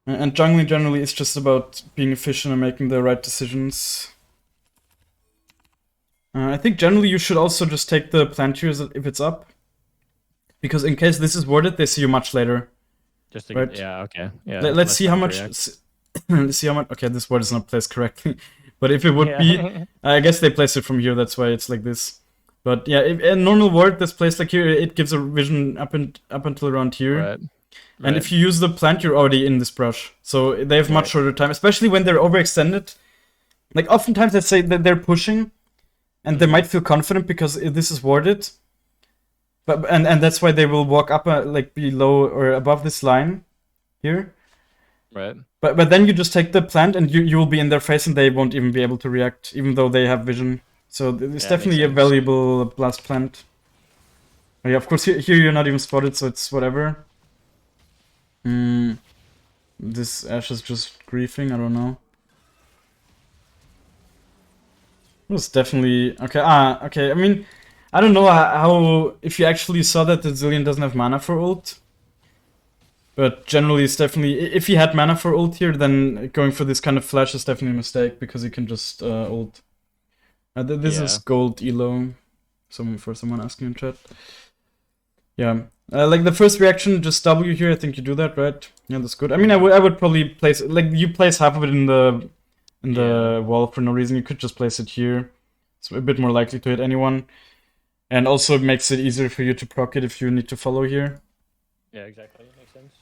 And jungling generally is just about being efficient and making the right decisions. I think generally you should also just take the plant here if it's up. Because in case this is warded, they see you much later. Just to right? Yeah, okay. Yeah. Let's see how much... Let's see how much... Okay, this ward is not placed correctly. But if it would be... I guess they place it from here, that's why it's like this. But yeah, if a normal ward that's placed like here, it gives a vision up until around here. Right. And if you use the plant, you're already in this brush. So they have much shorter time, especially when they're overextended. Like, oftentimes they say that they're pushing, and they might feel confident because this is warded. But and that's why they will walk up, like, below or above this line here. Right. But then you just take the plant, and you will be in their face, and they won't even be able to react, even though they have vision. So it's definitely a valuable blast plant. Oh, yeah, of course, here you're not even spotted, so it's whatever. This Ashe is just griefing, I don't know. It was definitely... Okay, okay, I mean, I don't know how... If you actually saw that the Zilean doesn't have mana for ult. But generally it's definitely... If he had mana for ult here, then going for this kind of flash is definitely a mistake, because he can just ult. This is gold elo. For someone asking in chat. Yeah. Like the first reaction, just W here, I think you do that, right? Yeah, that's good. I mean, I would probably place... Like, you place half of it in the wall for no reason. You could just place it here. It's a bit more likely to hit anyone. And also it makes it easier for you to proc it if you need to follow here. Yeah, exactly. Makes sense.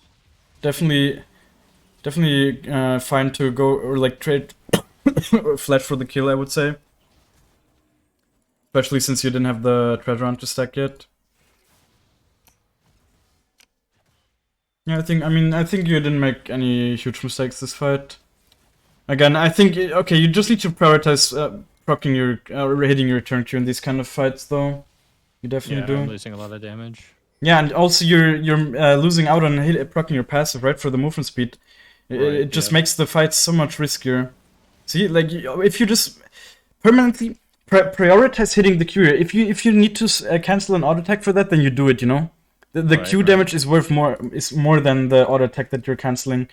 Definitely fine to go or like trade flash for the kill, I would say. Especially since you didn't have the treasure hunt to stack yet. Yeah, I think you didn't make any huge mistakes this fight. Again, I think, okay, you just need to prioritize proccing your, hitting your turn Q in these kind of fights, though. You definitely do. I'm losing a lot of damage. Yeah, and also you're losing out on proccing your passive, right, for the movement speed. It just makes the fight so much riskier. See, like, if you just permanently prioritize hitting the Q, if you need to cancel an auto attack for that, then you do it, you know? The Q damage is worth more than the auto attack that you're canceling.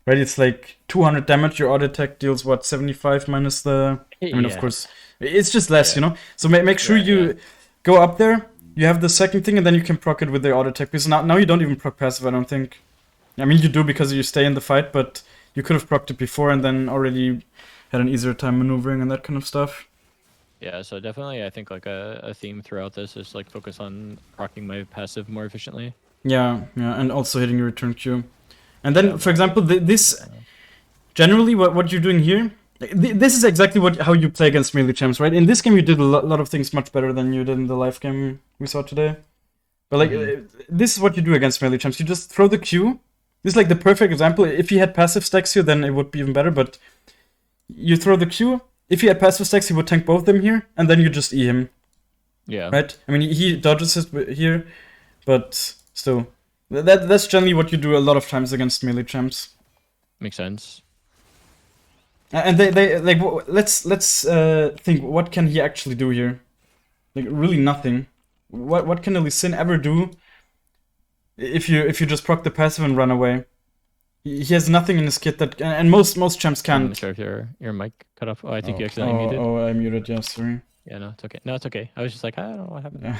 Right, it's like 200 damage, your auto attack deals what, 75 minus the... I mean, of course, it's just less, you know? So make sure you go up there, you have the second thing, and then you can proc it with the auto attack. Because now you don't even proc passive, I don't think. I mean, you do because you stay in the fight, but you could have procced it before and then already had an easier time maneuvering and that kind of stuff. Yeah, so definitely I think like a theme throughout this is like focus on rocking my passive more efficiently. Yeah, yeah, and also hitting your return Q. And Yeah, then, for example, this generally what you're doing here. This is exactly how you play against melee champs, right? In this game, you did a lot of things much better than you did in the live game we saw today. But like, this is what you do against melee champs. You just throw the Q. This is like the perfect example. If he had passive stacks here, then it would be even better. But you throw the Q. If he had passive stacks, he would tank both of them here, and then you just E him. Yeah. Right? I mean, he dodges it here, but still, that's generally what you do a lot of times against melee champs. Makes sense. And they like let's think, what can he actually do here? Like really nothing. What can a Lee Sin ever do if you just proc the passive and run away? He has nothing in his kit that, and most champs can't. I'm not sure if your mic cut off. Oh, I think you accidentally muted. Oh, I muted. Yeah, sorry. Yeah, no, it's okay. No, it's okay. I was just like, I don't know what happened.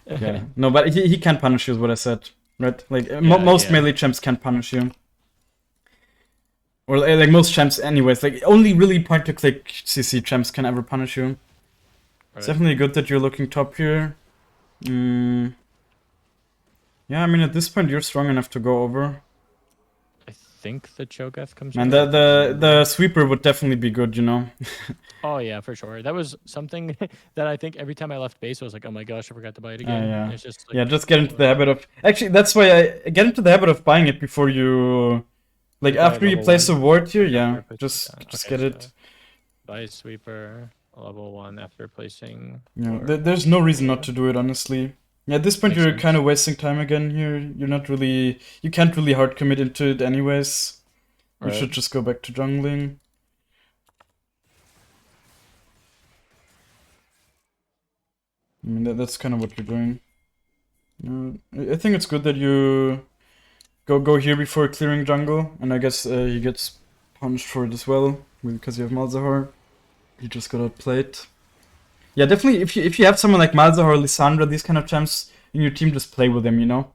Yeah. No, but he can't punish you, is what I said. Right? Like most melee champs can't punish you. Or like most champs anyways. Like only really point to click CC champs can ever punish you. Right. It's definitely good that you're looking top here. Yeah, I mean at this point you're strong enough to go over. I think the Cho'Gath comes. Man, the sweeper would definitely be good, you know. Oh yeah, for sure. That was something that I think every time I left base I was like, oh my gosh, I forgot to buy it again. Yeah. It's just like, yeah, just get into the habit of. Actually, that's why I get into the habit of buying it before you. Like after you place a ward here, yeah, just get it. Buy sweeper level 1 after placing. Yeah, there's no reason not to do it, honestly. Yeah, at this point you're kind of wasting time again here. You're not really, you can't really hard commit into it anyways. You should just go back to jungling. I mean, that's kind of what you're doing. I think it's good that you go here before clearing jungle, and I guess he gets punished for it as well because you have Malzahar. You just gotta play it. Yeah, definitely. If you have someone like Malzahar or Lissandra, these kind of champs in your team, just play with them. You know.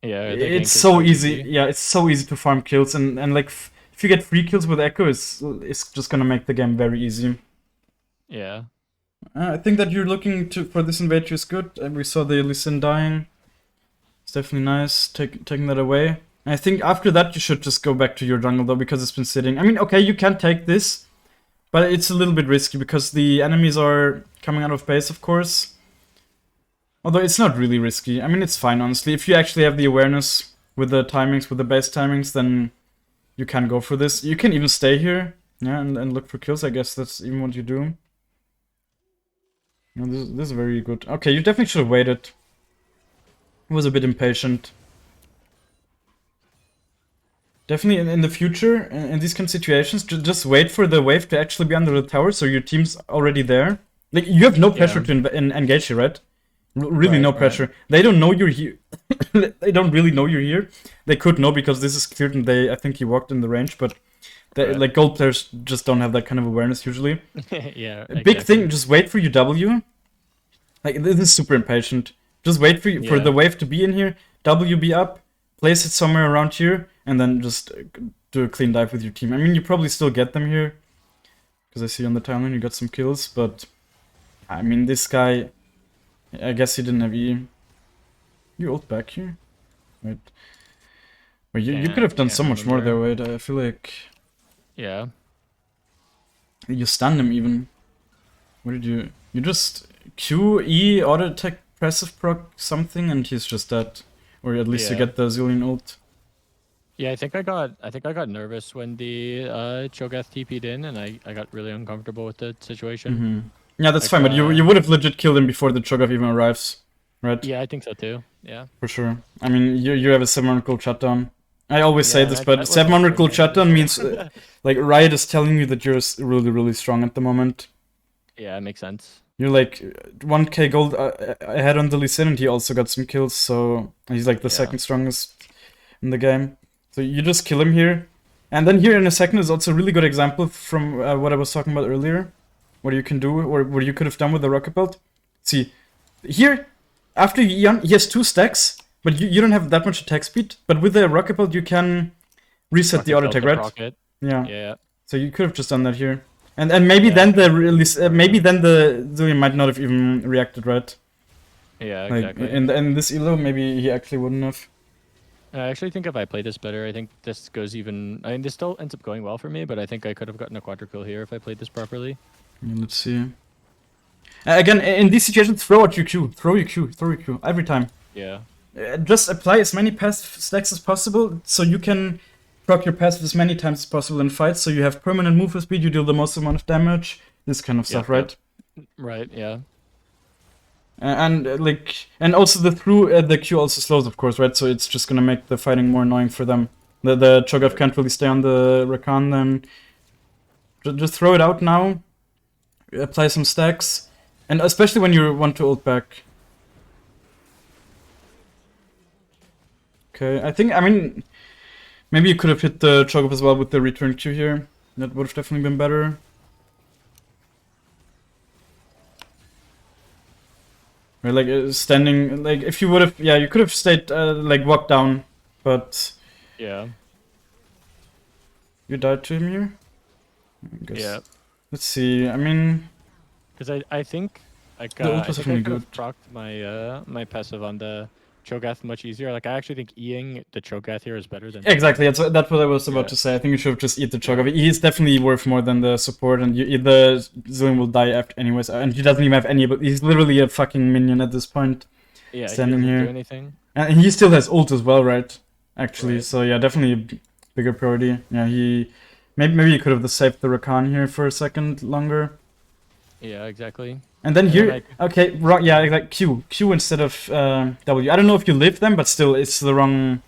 Yeah, it's so easy. Yeah, it's so easy to farm kills, and like if you get free kills with Ekko, it's just gonna make the game very easy. Yeah. I think that you're looking for this invader is good. We saw the Lee Sin dying. It's definitely nice taking that away. And I think after that you should just go back to your jungle though, because it's been sitting. I mean, okay, you can take this, but it's a little bit risky because the enemies are coming out of base, of course. Although it's not really risky. I mean, it's fine, honestly. If you actually have the awareness with the timings, with the base timings, then you can go for this. You can even stay here, yeah, and look for kills. I guess that's even what you do. No, this is very good. Okay, you definitely should have waited. I was a bit impatient. Definitely in the future, in these kind of situations, just wait for the wave to actually be under the tower, so your team's already there. Like, you have no pressure to engage here, right? Really no pressure. Right. They don't know you're here. They don't really know you're here. They could know because this is cleared and I think he walked in the range, but like gold players just don't have that kind of awareness usually. Yeah. Big thing, just wait for your W. Like, this is super impatient. Just wait for the wave to be in here, W be up, place it somewhere around here, and then just do a clean dive with your team. I mean, you probably still get them here, because I see on the timeline you got some kills, but I mean, this guy, I guess he didn't have E. You ult back here? Wait. Well, you could have done so much more there, wait. I feel like... Yeah. You stunned him even. What did you... You just Q, E, auto attack, passive proc something, and he's just dead. Or at least you get the Zillion ult. Yeah, I think I got nervous when the Cho'Gath TP'd in, and I got really uncomfortable with the situation. Yeah, that's fine, but you would have legit killed him before the Cho'Gath even arrives, right? Yeah, I think so too. Yeah. For sure. I mean, you have a 700 gold shutdown. I always say this, but 700 gold shutdown means like Riot is telling you that you're really, really strong at the moment. Yeah, it makes sense. You're like 1k gold ahead on the Lee Sin, and he also got some kills, so he's like the second strongest in the game. So you just kill him here. And then here in a second is also a really good example from what I was talking about earlier. What you can do, or what you could have done with the rocket belt. See, here, after Eon, he has 2 stacks, but you don't have that much attack speed. But with the rocket belt, you can reset the auto attack, right? Rocket. Yeah. So you could have just done that here. And maybe Yeah, then the okay. release, maybe then the Zillion might not have even reacted, right? Yeah, Like exactly. in this elo, maybe he actually wouldn't have. I actually think if I played this better, I think this goes even. I mean, this still ends up going well for me, but I think I could have gotten a quadra kill here if I played this properly. Yeah, let's see. Again, in these situations, throw out your Q, throw your Q, throw your Q every time. Yeah. Just apply as many passive stacks as possible, so you can proc your passive as many times as possible in fights. So you have permanent move speed, you deal the most amount of damage, this kind of stuff, right? Right. Yeah. And also the Q also slows, of course, right? So it's just gonna make the fighting more annoying for them. The Cho'Gath can't really stay on the Rakan, then just throw it out now. Apply some stacks, and especially when you want to ult back. Okay, I mean, maybe you could have hit the Cho'Gath as well with the return Q here. That would have definitely been better. Or like standing, like if you would have, yeah, you could have stayed, like walked down, but Yeah. you died to him here. I guess. Yeah. Let's see. I mean, Because I think like the ult I was think I definitely could have good. procced my my passive on the Cho'Gath much easier. Like I actually think Eing the Cho'Gath here is better than Exactly, Cho'Gath. that's what I was about Yeah. to say. I think you should have just eat the Yeah. Cho'Gath. He's definitely worth more than the support, and the Zillion will die after anyways. And he doesn't even have any, but he's literally a fucking minion at this point, Yeah. He standing doesn't do here. anything. And he still has ult as well, right? Actually, Right. so yeah, definitely a bigger priority. Yeah, maybe he could have saved the Rakan here for a second longer. Yeah. Exactly. And then And here, okay, wrong, yeah, like Q instead of W. I don't know if you live them, but still, it's the wrong.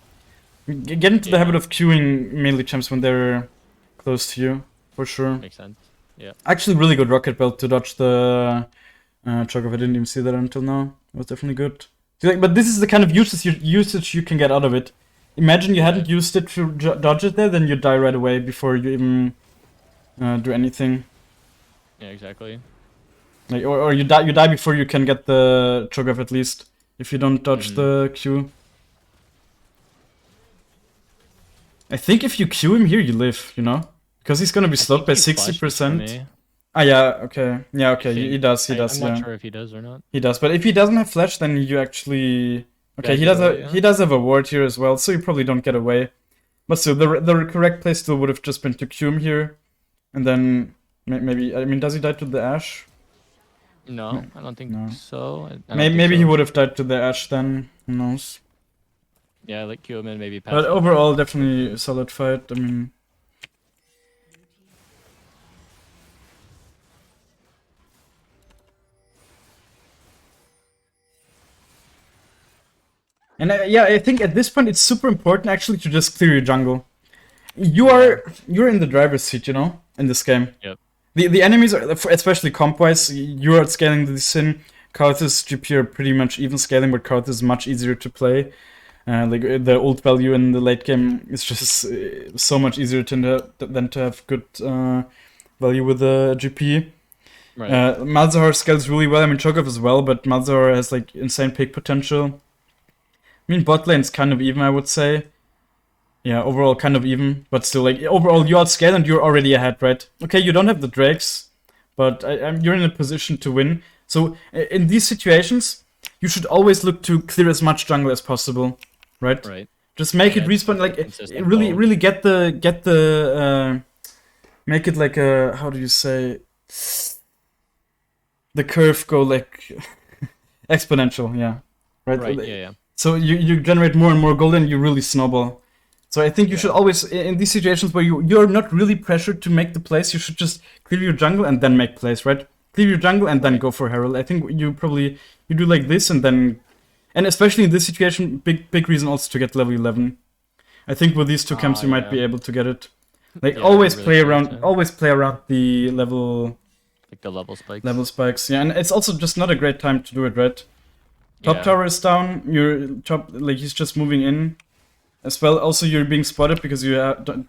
Get into the habit of queuing melee champs when they're close to you, for sure. Makes sense. Yeah. Actually, really good rocket belt to dodge the Cho'Gath. I didn't even see that until now. It was definitely good. See, but this is the kind of usage you can get out of it. Imagine you hadn't used it to dodge it there, then you die right away before you even do anything. Yeah. Exactly. Like, or you die before you can get the Cho'Gath at least, if you don't dodge the Q. I think if you Q him here, you live, you know? Because he's gonna be slowed by 60%. Ah, yeah, okay. Yeah, okay, he does, I'm yeah. not sure if he does or not. He does, but if he doesn't have flash, then you actually... Okay, he does have a ward here as well, so you probably don't get away. But still, the correct play still would have just been to Q him here. And then, maybe... I mean, does he die to the Ashe? No, I don't think so. Maybe he would have died to the Ashe then, who knows. Yeah, like Q him and maybe pass. But overall, definitely a solid fight, I mean... And yeah, I think at this point it's super important actually to just clear your jungle. You're in the driver's seat, you know, in this game. Yep. The enemies are, especially comp-wise, you're scaling the Sin. Karthus GP are pretty much even scaling, but Karthus is much easier to play. Like the ult value in the late game is just so much easier than to have good value with the GP. Right. Malzahar scales really well. I mean, Cho'Gath as well, but Malzahar has like insane pick potential. I mean, bot lane's kind of even, I would say. Yeah, overall kind of even, but still, like, overall you outscale and you're already ahead, right? Okay, you don't have the Drakes, but you're in a position to win. So, in these situations, you should always look to clear as much jungle as possible, right? Right. Just make it respawn, like, really get the, make it like a, how do you say, the curve go, like, exponential, yeah. Right, yeah. So you generate more and more gold and you really snowball. So I think you should always, in these situations where you're not really pressured to make the plays, you should just clear your jungle and then make plays, right? Clear your jungle and then go for Herald. I think you do like this and then, and especially in this situation, big reason also to get level 11. I think with these two camps you might be able to get it. Like always play around the level. Like the level spikes. Level spikes, yeah, and it's also just not a great time to do it, right? Top tower is down. Like he's just moving in, as well. Also, you're being spotted because you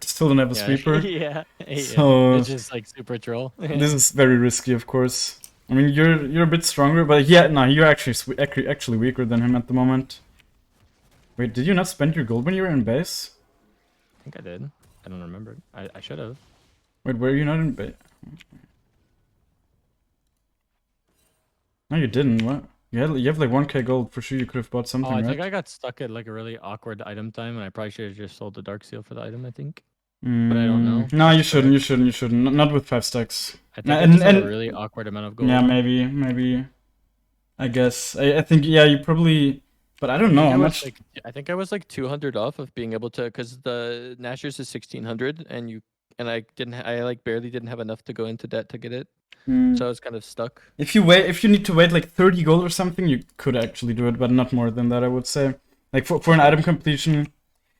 still don't have a sweeper. Yeah. So it's just like super troll. This is very risky, of course. I mean, you're a bit stronger, but yeah, no, you're actually weaker than him at the moment. Wait, did you not spend your gold when you were in base? I think I did. I don't remember. I should have. Wait, were you not in base? No, you didn't. What? You have like 1k gold for sure. You could have bought Oh, something, I right? think I got stuck at like a really awkward item time, and I probably should have just sold the dark seal for the item, I think. But I don't know. No, That's you shouldn't. You correct. shouldn't. You shouldn't. Not with 5 stacks. I think I And just had a really awkward amount of yeah, gold. maybe. I guess. I think yeah. You probably. But I don't know. I'm not. I think I was like 200 off of being able to, because the Nashers is 1600, and I didn't. I like barely didn't have enough to go into debt to get it, so I was kind of stuck. If you need to wait like 30 gold or something, you could actually do it, but not more than that, I would say. Like for an item completion,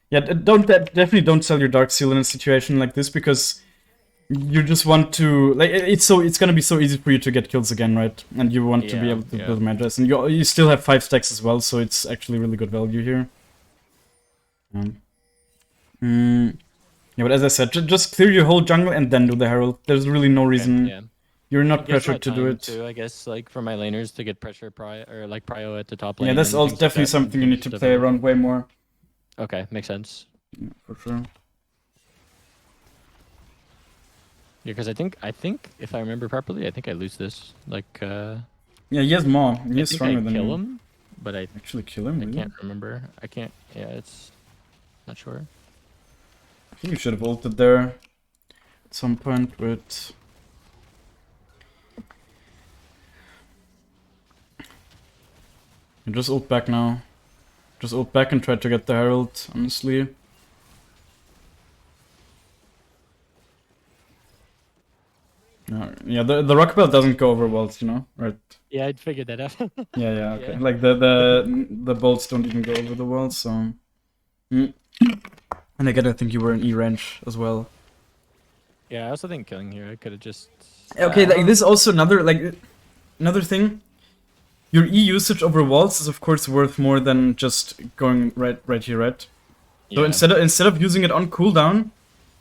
yeah, definitely don't sell your dark seal in a situation like this, because you just want to like it's gonna be so easy for you to get kills again, right? And you want to be able to build Magus, and you still have 5 stacks as well, so it's actually really good value here. Yeah, but as I said, just clear your whole jungle and then do the Herald. There's really no reason. Yeah. You're not pressured to do it. Too, I guess, like for my laners to get pressure prio at the top lane. Yeah, that's all definitely something you need to play around way more. Okay, makes sense. Yeah, for sure. Yeah, because I think if I remember properly, I think I lose this. Like yeah, he has more. He is stronger than you. Kill him, but I actually kill him. I can't remember. I can't. Yeah, it's not sure. I think you should have ulted there at some point, but you just ult back now. Just ult back and try to get the Herald, honestly. Yeah, the rock belt doesn't go over walls, you know, right? Yeah, I figured that out. yeah, okay. Yeah. Like the bolts don't even go over the walls, so. And again, I think you were in E range as well. Yeah, I also think killing here, I could have just. Okay, like, this is also another thing. Your E usage over walls is of course worth more than just going right here, right? Yeah. So instead of using it on cooldown,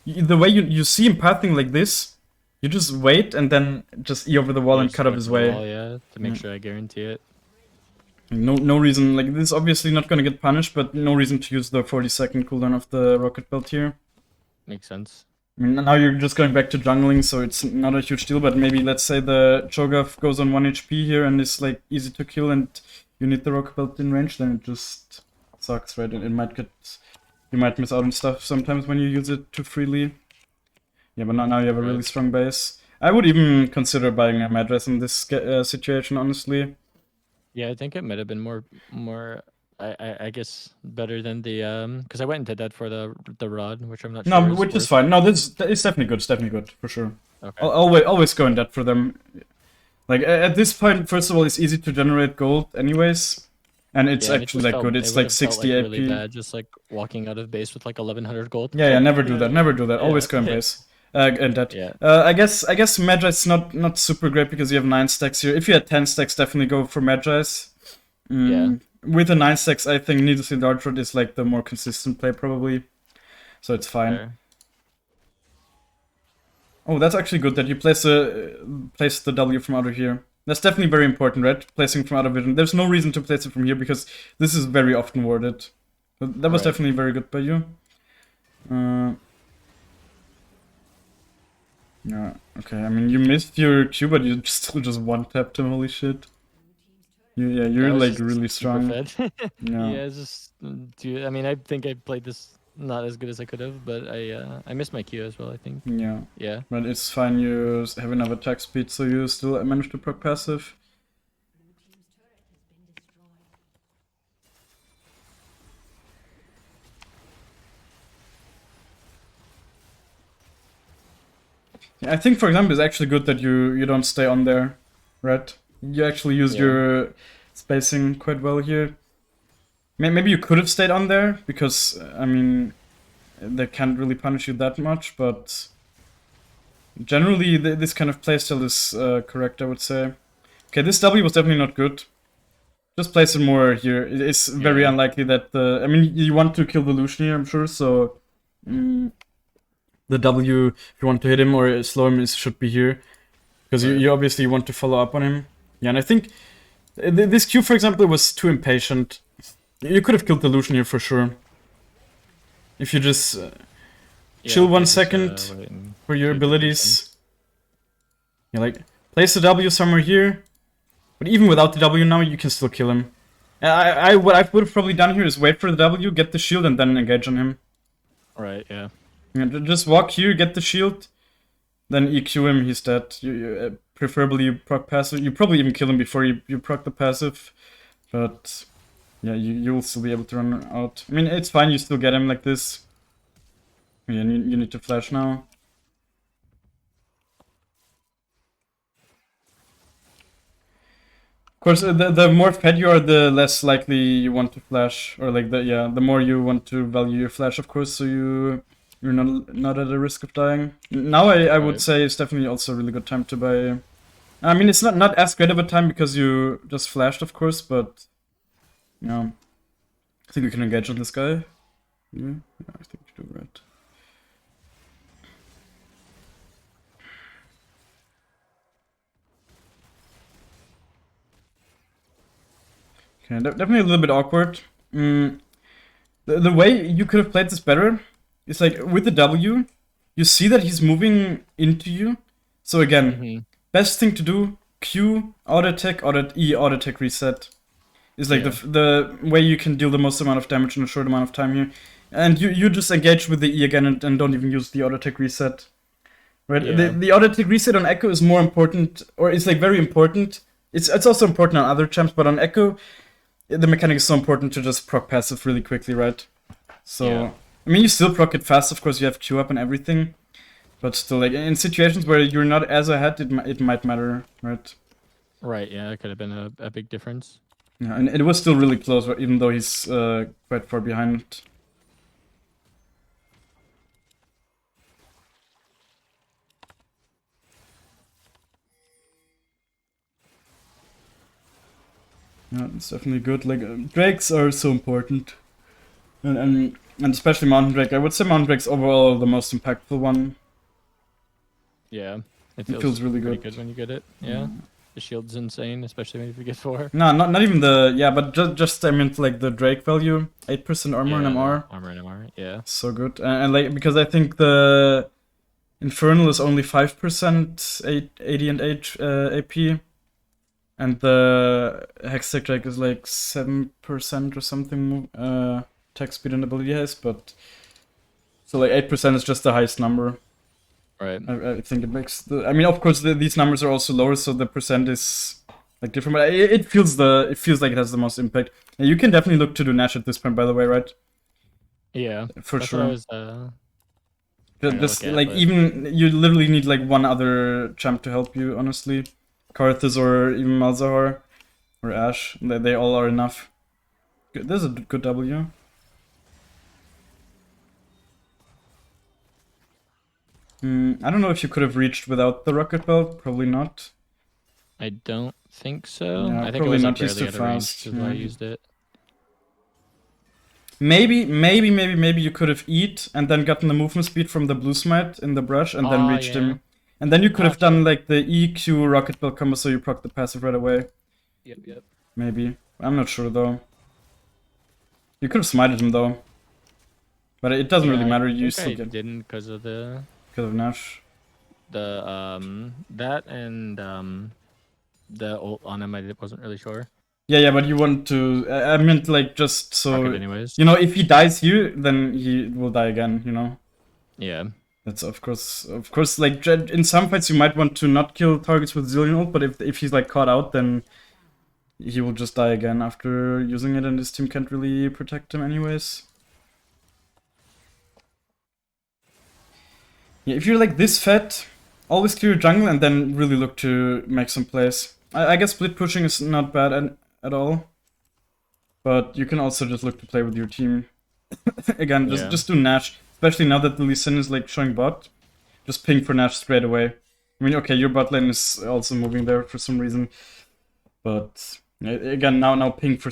the way you see him pathing like this, you just wait and then just E over the wall and cut off his way. Yeah, to make sure I guarantee it. No reason, like, this is obviously not gonna get punished, but no reason to use the 40-second cooldown of the rocket belt here. Makes sense. I mean, now you're just going back to jungling, so it's not a huge deal, but maybe let's say the Cho'Gath goes on 1 HP here and is like easy to kill and you need the rocket belt in range, then it just sucks, right? It might get... You might miss out on stuff sometimes when you use it too freely. Yeah, but now you have a really strong base. I would even consider buying a Madras in this situation, honestly. Yeah, I think it might have been more I guess better than the because I went into that for the rod, which I'm not sure. No, which is fine. No, it's definitely good. It's definitely good for sure. Okay. Always go in that for them. Like at this point, first of all, it's easy to generate gold, anyways, and it's actually like good. It's like 60 AP. Really bad, just like walking out of base with like 1100 gold. Yeah, never do that. Never do that. Always go in base. And that. Yeah. I guess Magi's not super great because you have 9 stacks here. If you had 10 stacks, definitely go for Magi's. Yeah. With the 9 stacks, I think Needlessly Dart Rod is like the more consistent play probably, so it's fine. Fair. Oh, that's actually good that you place the W from out of here. That's definitely very important, right? Placing from out of vision. There's no reason to place it from here because this is very often warded. That was definitely very good by you. Yeah, okay, I mean, you missed your Q, but you still just one-tapped him, holy shit. You're like really strong. Yeah, it's just, I mean, I think I played this not as good as I could have, but I missed my Q as well, I think. Yeah. But it's fine, you have enough attack speed, so you still managed to proc passive. I think, for example, it's actually good that you don't stay on there, right? You actually used your spacing quite well here. Maybe you could have stayed on there, because, I mean, they can't really punish you that much, but generally this kind of playstyle is correct, I would say. Okay, this W was definitely not good. Just place it more here. It's very unlikely that I mean, you want to kill the Lucian here, I'm sure, so... the W, if you want to hit him or slow him, should be here. Because you obviously want to follow up on him. Yeah, and I think this Q, for example, was too impatient. You could have killed the Lucian here for sure. If you just chill 1 second for your abilities. Yeah, like, place the W somewhere here. But even without the W now, you can still kill him. What I would have probably done here is wait for the W, get the shield, and then engage on him. Right, yeah. Just walk here, get the shield, then EQ him, he's dead. Preferably you proc passive. You probably even kill him before you proc the passive. But yeah, you will still be able to run out. I mean, it's fine, you still get him like this. Yeah, you need to flash now. Of course, the more fed you are, the less likely you want to flash, or like the more you want to value your flash, of course, so you're not at a risk of dying. Now I would say it's definitely also a really good time to buy. I mean, it's not as great of a time because you just flashed, of course, but yeah, I think we can engage on this guy. Yeah, I think you do right. Okay, definitely a little bit awkward. The way you could have played this better is like with the W, you see that he's moving into you. So again, best thing to do: Q, auto attack, auto attack reset. Is like the way you can deal the most amount of damage in a short amount of time here. And you just engage with the E again and don't even use the auto attack reset. Right? Yeah. The auto attack reset on Ekko is more important, or it's like very important. It's also important on other champs, but on Ekko, the mechanic is so important to just proc passive really quickly, right? So, I mean, you still proc it fast, of course, you have Q up and everything. But still, like, in situations where you're not as ahead, it might matter, right? Right, yeah, it could have been a big difference. Yeah, and it was still really close, even though he's quite far behind. Yeah, it's definitely good. Like, drakes are so important. And especially Mountain Drake. I would say Mountain Drake's overall the most impactful one. Yeah, it feels really pretty good when you get it. Yeah. The shield's insane, especially if you get 4. No, not even the but just I meant like the Drake value, 8% armor and MR. Armor and MR, yeah. So good, and like because I think the Infernal is only 5% 80 and 8 AP, and the Hextech Drake is like 7% or something attack speed and ability has, but so like 8% is just the highest number. Right. I think it makes the. I mean, of course, these numbers are also lower, so the percent is like different. But it feels like it has the most impact. And you can definitely look to do Nash at this point, by the way, right? Yeah, for sure. Was, just like even you literally need like one other champ to help you. Honestly, Karthus or even Malzahar or Ashe, they all are enough. Good. This is a good W. I don't know if you could have reached without the rocket belt. Probably not. I don't think so. Yeah, I think probably it was not. He's too fast. I used it. Maybe you could have eat and then gotten the movement speed from the blue smite in the brush and then reached him. And then you could have done like the EQ rocket belt combo so you proc the passive right away. Yep. Maybe. I'm not sure though. You could have smited him though. But it doesn't really matter. You still get. Didn't because of the. Because of Nash. The that and the ult on him I wasn't really sure. Yeah, but you want to. I meant like just so. Anyways. You know, if he dies here, then he will die again. You know. Yeah. That's of course. Like in some fights, you might want to not kill targets with Zillion ult, but if he's like caught out, then he will just die again after using it, and his team can't really protect him anyways. Yeah, if you're like this fed, always clear your jungle and then really look to make some plays. I guess split pushing is not bad at all. But you can also just look to play with your team. Again, just do Nash. Especially now that the Lee Sin is like showing bot. Just ping for Nash straight away. I mean, okay, your bot lane is also moving there for some reason. But again, now ping for...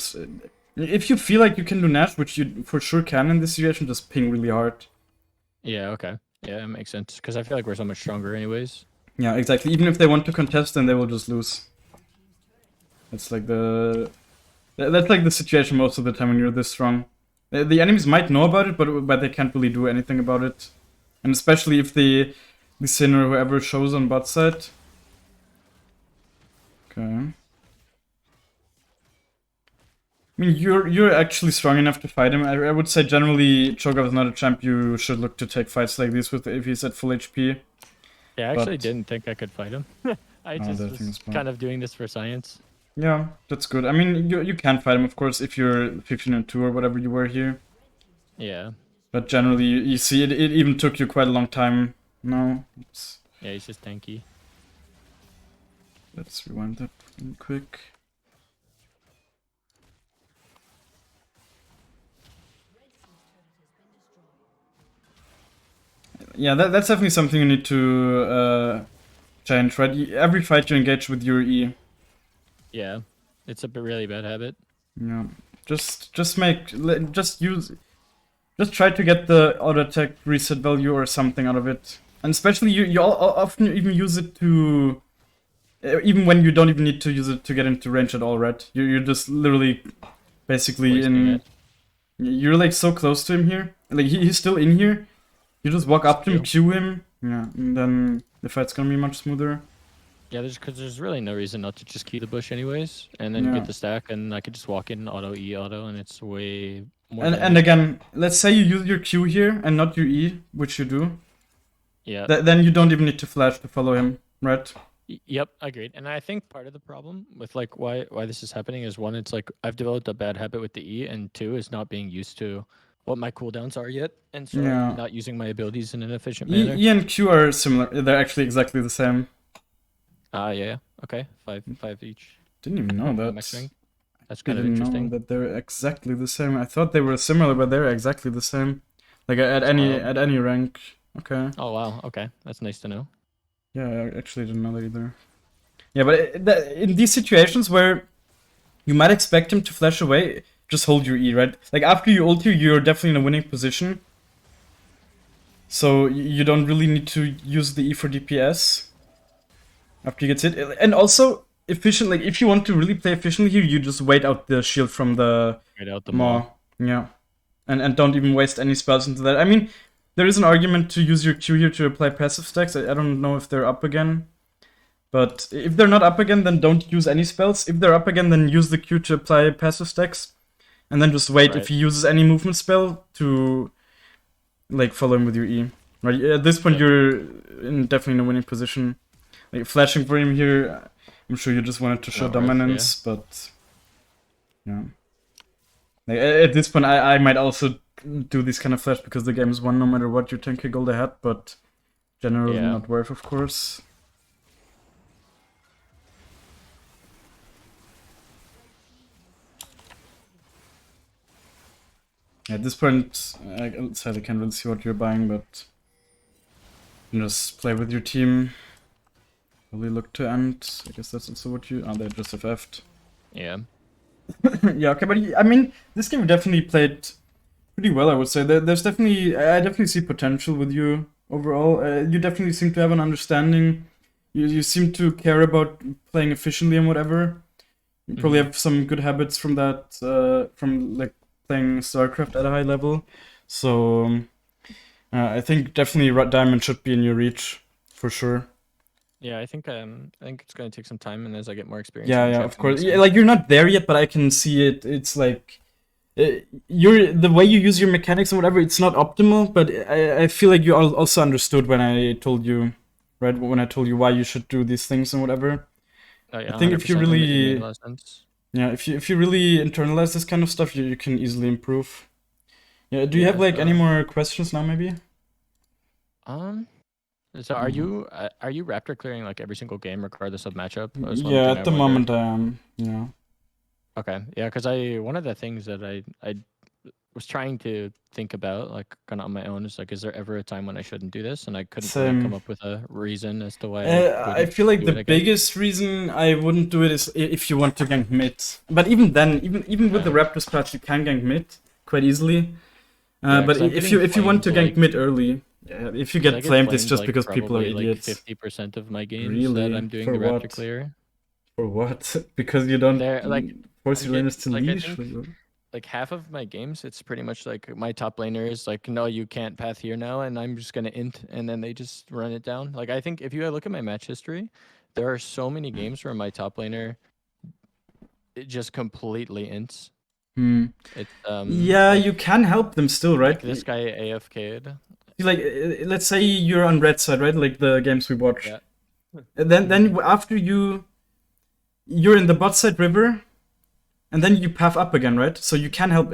If you feel like you can do Nash, which you for sure can in this situation, just ping really hard. Yeah, okay. Yeah, it makes sense. Because I feel like we're so much stronger anyways. Yeah, exactly. Even if they want to contest, then they will just lose. That's like the situation most of the time when you're this strong. The enemies might know about it, but they can't really do anything about it. And especially if the Sin or whoever shows on bot side. Okay. I mean, you're actually strong enough to fight him. I would say generally Cho'Gath is not a champ you should look to take fights like this with if he's at full HP. Yeah, I actually But didn't think I could fight him. I oh, just that thing was is bad. kind of doing this for science. Yeah, that's good. I mean, you can fight him, of course, if you're 15 and 2 or whatever you were here. Yeah. But generally, you see, it even took you quite a long time. No, Yeah, he's just tanky. let's rewind that real quick. Yeah, that's definitely something you need to change, right? Every fight you engage with your E. Yeah. It's a really bad habit. Yeah, just try to get the auto attack reset value or something out of it. And especially you often even use it to even when you don't even need to use it to get into range at all, right? You're just literally basically Wasting in. it. You're like so close to him here. Like he's still in here. You just walk up to him, Q him, yeah, and then the fight's gonna be much smoother. Yeah, there's really no reason not to just key the bush anyways, and then Yeah. get the stack, and I could just walk in auto E auto, and it's way more. And again, let's say you use your Q here and not your E, which you do. Yeah. Then you don't even need to flash to follow him, right? Yep, agreed. And I think part of the problem with like why this is happening is one, it's like I've developed a bad habit with the E, and two is not being used to what my cooldowns are yet, and so Yeah. I'm not using my abilities in an efficient manner. E and Q are similar. They're actually exactly the same. Yeah. Okay, five each. Didn't even know that. That's kind of Didn't interesting. know that they're exactly the same. I thought they were similar, but they're exactly the same. Like at any rank. Okay. Oh wow. Okay, that's nice to know. Yeah, I actually didn't know that either. Yeah, but in these situations where you might expect him to flash away, just hold your E, right? Like after you ult here, you're definitely in a winning position. So you don't really need to use the E for DPS after you get hit. And also, efficient, like if you want to really play efficiently here, you just wait out the shield from the maw. Yeah. And don't even waste any spells into that. I mean, there is an argument to use your Q here to apply passive stacks. I don't know if they're up again. But if they're not up again, then don't use any spells. If they're up again, then use the Q to apply passive stacks. And then just wait if he uses any movement spell to like follow him with your E. Right? At this point, you're definitely in a winning position. Like flashing for him here, I'm sure you just wanted to show dominance, but yeah. Like, at this point, I might also do this kind of flash because the game is won no matter what. You're 10k gold ahead, but generally not worth, of course. At this point, I sadly can't really see what you're buying, but you just play with your team. Really look to end. I guess that's also what you. Oh, they just FF'd. Yeah. Yeah, okay, but I mean, this game definitely played pretty well, I would say. There's definitely. I definitely see potential with you overall. You definitely seem to have an understanding. You seem to care about playing efficiently and whatever. You probably have some good habits from that, from like playing StarCraft at a high level. So I think definitely Diamond should be in your reach for sure. Yeah, I think it's gonna take some time, and as I get more experience. Yeah, of course. Yeah, like you're not there yet, but I can see it. It's like you're the way you use your mechanics and whatever. It's not optimal, but I feel like you also understood when I told you, right? When I told you why you should do these things and whatever. Oh, yeah, I think if you really, yeah, if you really internalize this kind of stuff, you can easily improve. Yeah. Do you have like any more questions now, maybe? So are you Raptor clearing like every single game regardless of matchup? Yeah, at the moment I am. Yeah. Okay. Yeah, because one of the things that I was trying to think about, like kind of on my own, is like, is there ever a time when I shouldn't do this? And I couldn't really come up with a reason as to why. I feel like the biggest reason I wouldn't do it is if you want to gank mid. But even then, even with the Raptor splash, you can gank mid quite easily. But if you want to gank mid early. Yeah, if you get flamed, it's just because people are idiots. Like 50% of my games that I'm doing the Raptor clear. For what? Because you don't force your laners to leash? Like half of my games, it's pretty much like my top laner is like, no, you can't path here now, and I'm just gonna int, and then they just run it down. Like I think if you look at my match history, there are so many games where my top laner it just completely ints. Hmm. It's Yeah, like you can help them still, right? this guy AFK'd. Like, let's say you're on red side, right? Like the games we watch. Yeah. And then after you're in the bot side river, and then you path up again, right? So you can help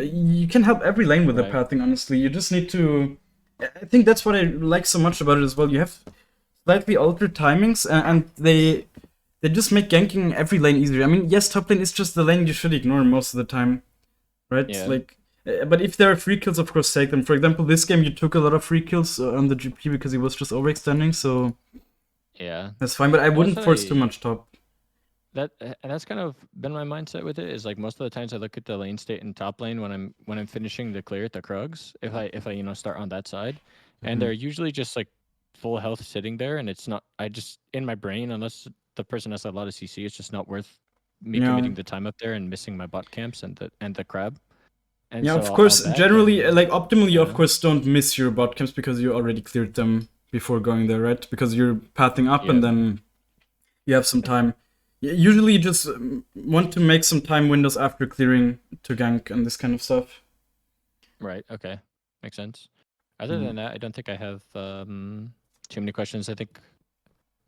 every lane with the Right. pathing. Honestly, you just need to. I think that's what I like so much about it as well. You have slightly altered timings, and they just make ganking every lane easier. I mean, yes, top lane is just the lane you should ignore most of the time, right? Yeah. Like, but if there are free kills, of course, take them. For example, this game you took a lot of free kills on the GP because he was just overextending, so Yeah. that's fine. But I And wouldn't also force too much top. and that's kind of been my mindset with it, is like most of the times I look at the lane state in top lane when I'm finishing the clear at the Krugs, if I start on that side, and they're usually just like full health sitting there, and it's not, I just, in my brain, unless the person has a lot of CC, it's just not worth me Yeah. committing the time up there and missing my bot camps and the crab. And Yeah, so of I'll course. back Generally, and like optimally, you of yeah. course don't miss your bot camps because you already cleared them before going there, right? Because you're pathing up Yeah. and then you have some time. Usually, you just want to make some time windows after clearing to gank and this kind of stuff. Right. Okay. Makes sense. Other Mm. than that, I don't think I have too many questions. I think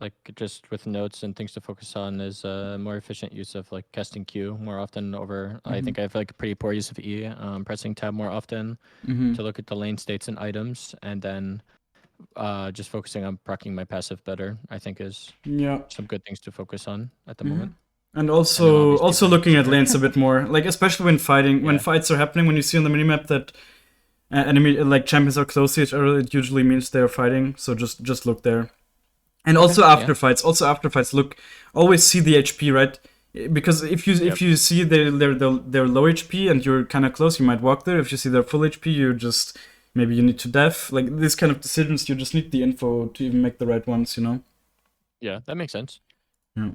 like just with notes and things to focus on is more efficient use of like casting Q more often over. I think I have like pretty poor use of E, pressing tab more often to look at the lane states and items, and then just focusing on proccing my passive better, I think is Yeah. some good things to focus on at the moment. And And then obviously also the looking at support. lanes a bit more, like especially when fighting, when Yeah. fights are happening, when you see on the minimap that enemy like champions are close to each other, it usually means they're fighting. So just look there. And also yeah. after fights, look, always see the HP, right? Because if you see they're low HP and you're kind of close, you might walk there. If you see they're full HP, you just maybe you need to def. Like this kind of decisions, you just need the info to even make the right ones, you know. Yeah, that makes sense. Yeah.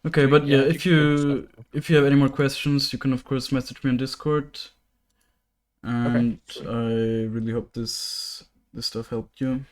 Okay, Sweet. but yeah, Yeah, I think good stuff. if you have any more questions, you can of course message me on Discord. Okay. And I really hope this stuff helped you.